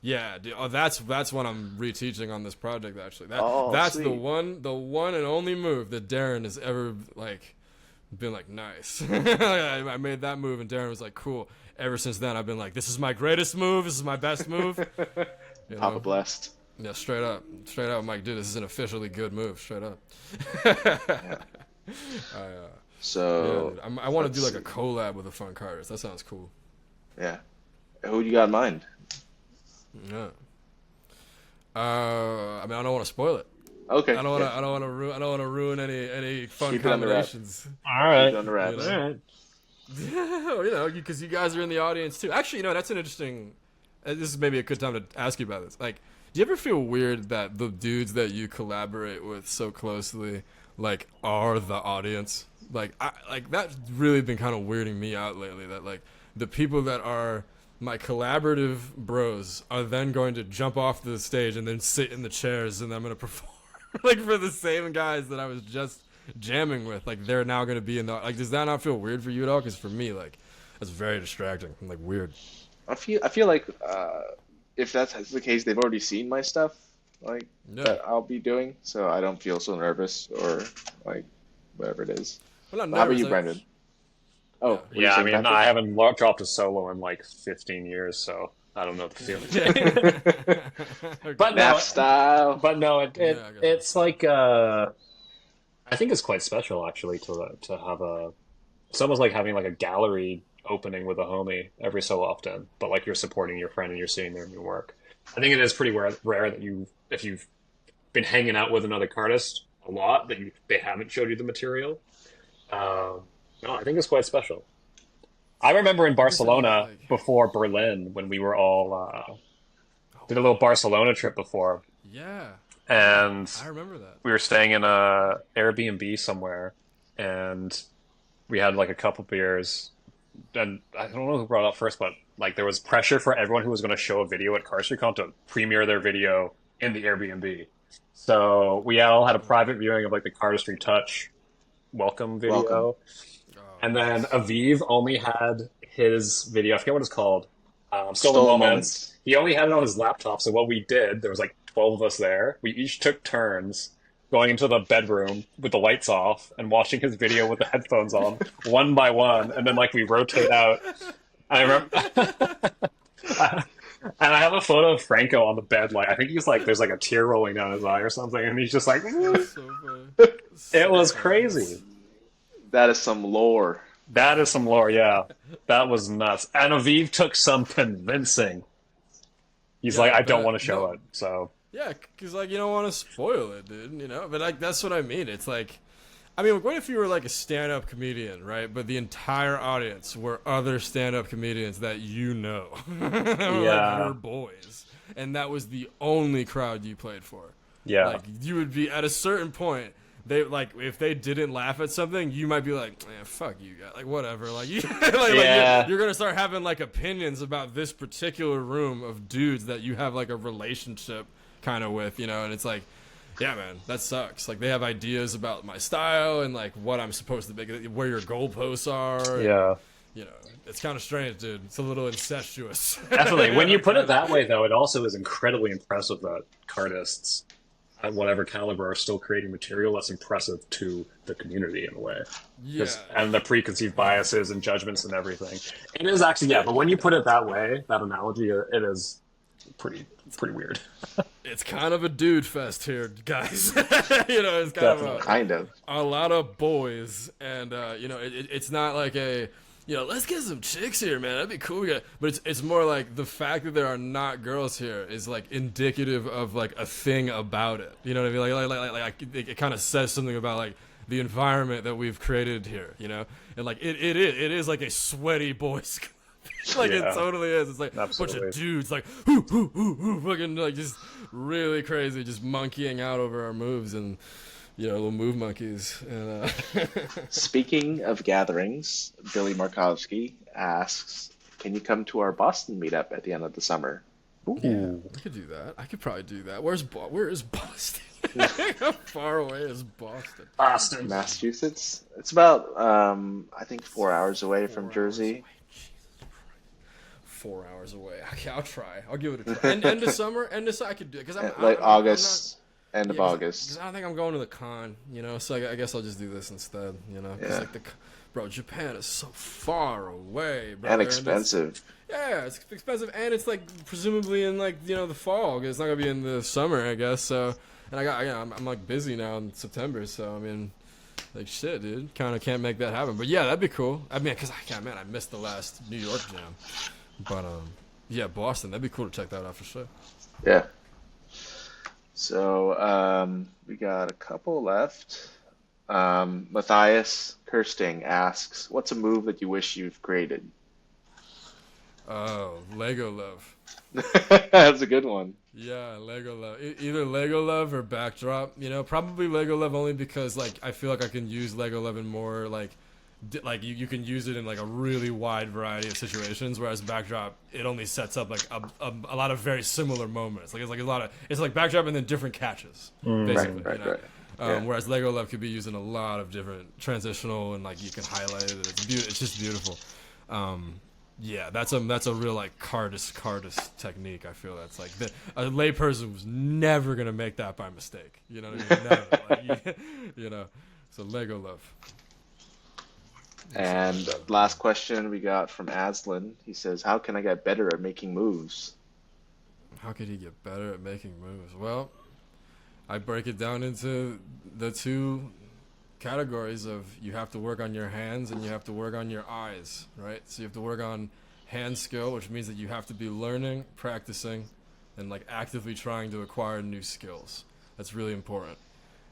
Yeah, dude. Oh, that's what I'm reteaching on this project, actually. That's sweet. the one and only move that Darren has ever like been like, nice. I made that move, and Darren was like, cool. Ever since then, I've been like, this is my greatest move. This is my best move. You Papa blessed. Yeah, straight up. I'm like, dude, this is an officially good move. Straight up. I want to do like a collab with a fun cardist. That sounds cool. Yeah. Who you got in mind? Yeah. I mean, I don't want to spoil it. Okay. I don't want to ruin any fun combinations. All right. Keep it on the wraps. All right. You know, because you guys are in the audience too. Actually, you know, that's an interesting. This is maybe a good time to ask you about this. Like, do you ever feel weird that the dudes that you collaborate with so closely, like, are the audience? Like that's really been kind of weirding me out lately. That like the people that are my collaborative bros are then going to jump off the stage and then sit in the chairs, and I'm going to perform like for the same guys that I was just jamming with. Like, they're now going to be in the, like, does that not feel weird for you at all? Because for me, like, that's very distracting and like weird. I feel like if that's the case, they've already seen my stuff, like that I'll be doing, so I don't feel so nervous or like whatever it is. Well, not How about nervous, you, Brendan? Oh, yeah. I mean, I haven't dropped a solo in like 15 years, so I don't know the feeling. But no, style. But no, it's like I think it's quite special actually to have a. It's almost like having like a gallery opening with a homie every so often, but like you're supporting your friend and you're seeing their new work. I think it is pretty rare that if you've been hanging out with another cardist a lot, that they haven't showed you the material. Um, no, I think it's quite special. I remember in I guess I mean Barcelona like, before Berlin when we were all did a little Barcelona trip before, yeah, yeah, and I remember that. we were staying in a Airbnb somewhere, and we had like a couple beers, and I don't know who brought it up first, but like there was pressure for everyone who was going to show a video at CardistryCon to premiere their video in the Airbnb. So we all had a private viewing of like the Cardistry Touch welcome Welcome. video, Oh, and then nice. Aviv only had his video. I forget what it's called. Stolen Stolen Moments. moments. He only had it on his laptop. So what we did, there was like 12 of us there. We each took turns going into the bedroom with the lights off and watching his video with the headphones on, one by one, and then like we rotate out. I remember, and I have a photo of Franco on the bed. Like I think he's like, there's like a tear rolling down his eye or something, and he's just like, That's so funny. it So was funny. crazy. That is some lore. That is some lore, yeah. That was nuts. And Aviv took some convincing. He's Yeah, like, I I don't bet. want to show No, it. So, yeah, because like you don't want to spoil it, dude. You know, but like that's what I mean. It's like, I mean, what if you were like a stand-up comedian, right? But the entire audience were other stand-up comedians that you know, like yeah, your boys, and that was the only crowd you played for. yeah, Like you would be at a certain point. They like if they didn't laugh at something, you might be like, fuck you guys, like whatever. Like you, yeah, you're gonna start having like opinions about this particular room of dudes that you have like a relationship kind of with, you know. And it's like, yeah, man, that sucks. Like they have ideas about my style and like what I'm supposed to make, where your goalposts are. And, yeah. you know, it's kind of strange, dude. It's a little incestuous. Definitely. When you put it Kinda. that way, though, it also is incredibly impressive that cardists at whatever caliber are still creating material that's impressive to the community in a way. Yeah. And the preconceived biases and judgments and everything. It is actually, yeah, but when you put it that way, that analogy, it is pretty weird. It's kind of a dude fest here, guys. You know, it's kind of Definitely. Kind of. a lot of boys, and you know, it's not like a, you know, let's get some chicks here, man. That'd be cool. But it's more like the fact that there are not girls here is like indicative of like a thing about it. You know what I mean? It kind of says something about like the environment that we've created here. You know, and like it is like a sweaty boys. Like it Yeah, totally is. It's like a bunch absolutely. of dudes like fucking like just really crazy, just monkeying out over our moves and you know little move monkeys. And Speaking of gatherings, Billy Markovsky asks, "Can you come to our Boston meetup at the end of the summer?" yeah, Ooh. I could do that. I could probably do that. Where is Boston? How far away is Boston? Boston. Massachusetts. It's about I think 4 hours away from 4 hours away. Jersey. Jesus Christ. 4 hours away. Okay, I'll try. I'll give it a try. And end of summer, I could do it because Like I'm not. August, end of Yeah, because August. I don't think I'm going to the con, you know. So I guess I'll just do this instead, you know. Because Yeah. like bro, Japan is so far away, bro. And expensive. Yeah, it's expensive, and it's like presumably in like you know the fall. 'Cause it's not gonna be in the summer, I guess. So, and I'm like busy now in September. So I mean, like shit, dude, kind of can't make that happen. But yeah, that'd be cool. I mean, cause I missed the last New York jam, but yeah, Boston, that'd be cool to check that out for sure. Yeah. So we got a couple left. Matthias Kirsting asks, "What's a move that you wish you've created?" Oh, Lego Love. That's a good one. Yeah, Lego Love. Either Lego Love or Backdrop. You know, probably Lego Love only because like I feel like I can use Lego Love in more like you can use it in like a really wide variety of situations. Whereas Backdrop, it only sets up like a lot of very similar moments. Like it's a lot of it's like Backdrop and then different catches basically. Right, You know? right. Yeah. Whereas Lego Love could be used in a lot of different transitional and like you can highlight it. It's just beautiful. Yeah, that's a real like Cardist technique. I feel that's like a layperson was never gonna make that by mistake. You know what I mean? Never. Like, you know, so Lego Love. And last question we got from Aslan. He says, "How can I get better at making moves?" How could he get better at making moves? Well, I break it down into the two categories of you have to work on your hands and you have to work on your eyes, right? So you have to work on hand skill, which means that you have to be learning, practicing, and like actively trying to acquire new skills. That's really important.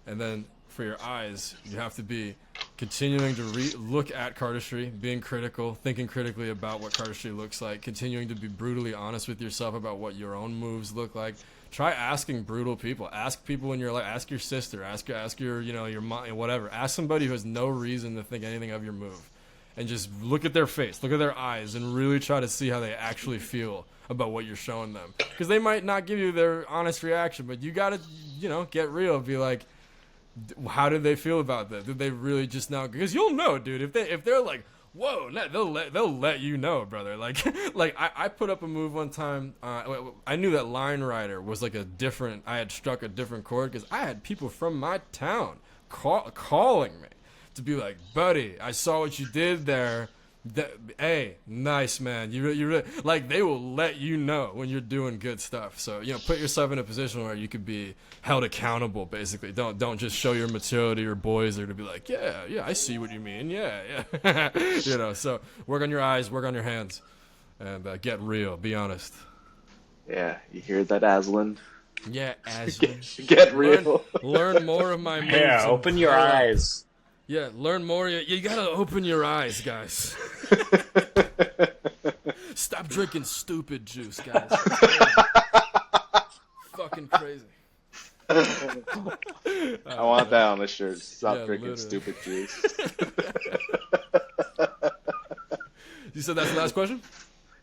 And then for your eyes, you have to be continuing to look at cardistry, being critical, thinking critically about what cardistry looks like, continuing to be brutally honest with yourself about what your own moves look like. Try asking brutal people. Ask people in your life. Ask your sister. Ask your your mom, whatever. Ask somebody who has no reason to think anything of your move, and just look at their face, look at their eyes, and really try to see how they actually feel about what you're showing them. Because they might not give you their honest reaction, but you gotta get real. Be like, how did they feel about that? Did they really just now? Because you'll know, dude. If they're like, whoa, they'll let you know, brother. Like I put up a move one time. I knew that Line Rider was like I had struck a different chord because I had people from my town calling me to be like, buddy, I saw what you did there. Hey, nice, man. You really like, they will let you know when you're doing good stuff. So put yourself in a position where you could be held accountable. Basically, don't just show your material to your boys or to be like, yeah, I see what you mean. Yeah. So work on your eyes, work on your hands, and get real. Be honest. Yeah, you hear that, Aslan? Yeah, Aslan. Get real. Learn more of my moves. Yeah, open your eyes. Yeah, learn more. You gotta open your eyes, guys. Stop drinking stupid juice, guys. Fucking crazy. I want that on the shirt. Stop drinking literally. stupid juice. You said that's the last question?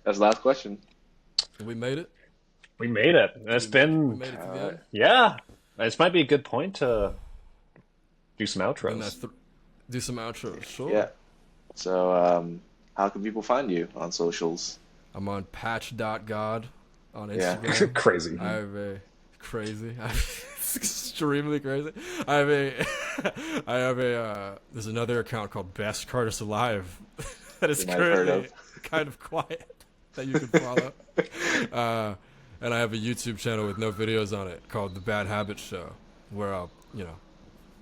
That's the last question. We made it. We made it. It's We been made it to the end. yeah. This might be a good point to do some And outros. do some outros. Sure. Yeah. So, how can people find you on socials? I'm on patch.god on Yeah. Instagram. Crazy. I have a crazy. It's extremely crazy. I have a. There's another account called Best Cardist Alive that is You might have heard currently of. kind of quiet that you can follow. And I have a YouTube channel with no videos on it called The Bad Habits Show, where I'll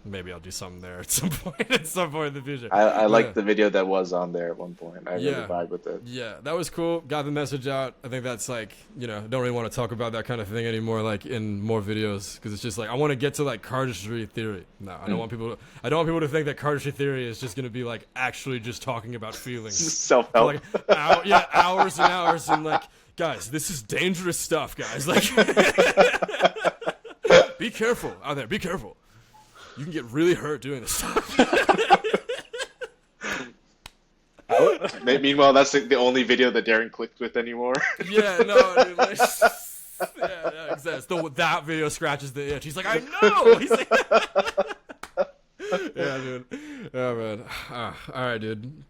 maybe I'll do something there at some point in the future. I liked Yeah. the video that was on there at one point. I really vibe with it. Yeah, that was cool. Got the message out. I think that's like, don't really want to talk about that kind of thing anymore, like in more videos, because it's just like I want to get to like cardistry theory. No, I don't want people to think that cardistry theory is just gonna be like actually just talking about feelings. Self-help. Like hours and hours and like, guys, this is dangerous stuff, guys. Like, be careful out there. Be careful. You can get really hurt doing this stuff. Meanwhile, that's the only video that Darren clicked with anymore. Yeah, no, dude. Like, yeah, exactly. That video scratches the itch. He's like, I know. He's like, yeah, dude. Yeah, man. All right, dude.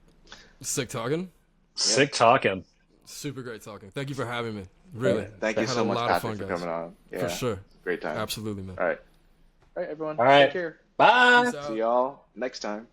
Sick talking. Sick talking. Super great talking. Thank you for having me. Really. Thank you Had so a much, lot of Patrick, fun, for guys. coming on. Yeah, For sure. Great time. Absolutely, man. All right, everyone. All right. Take care. Bye. Peace out. See y'all next time.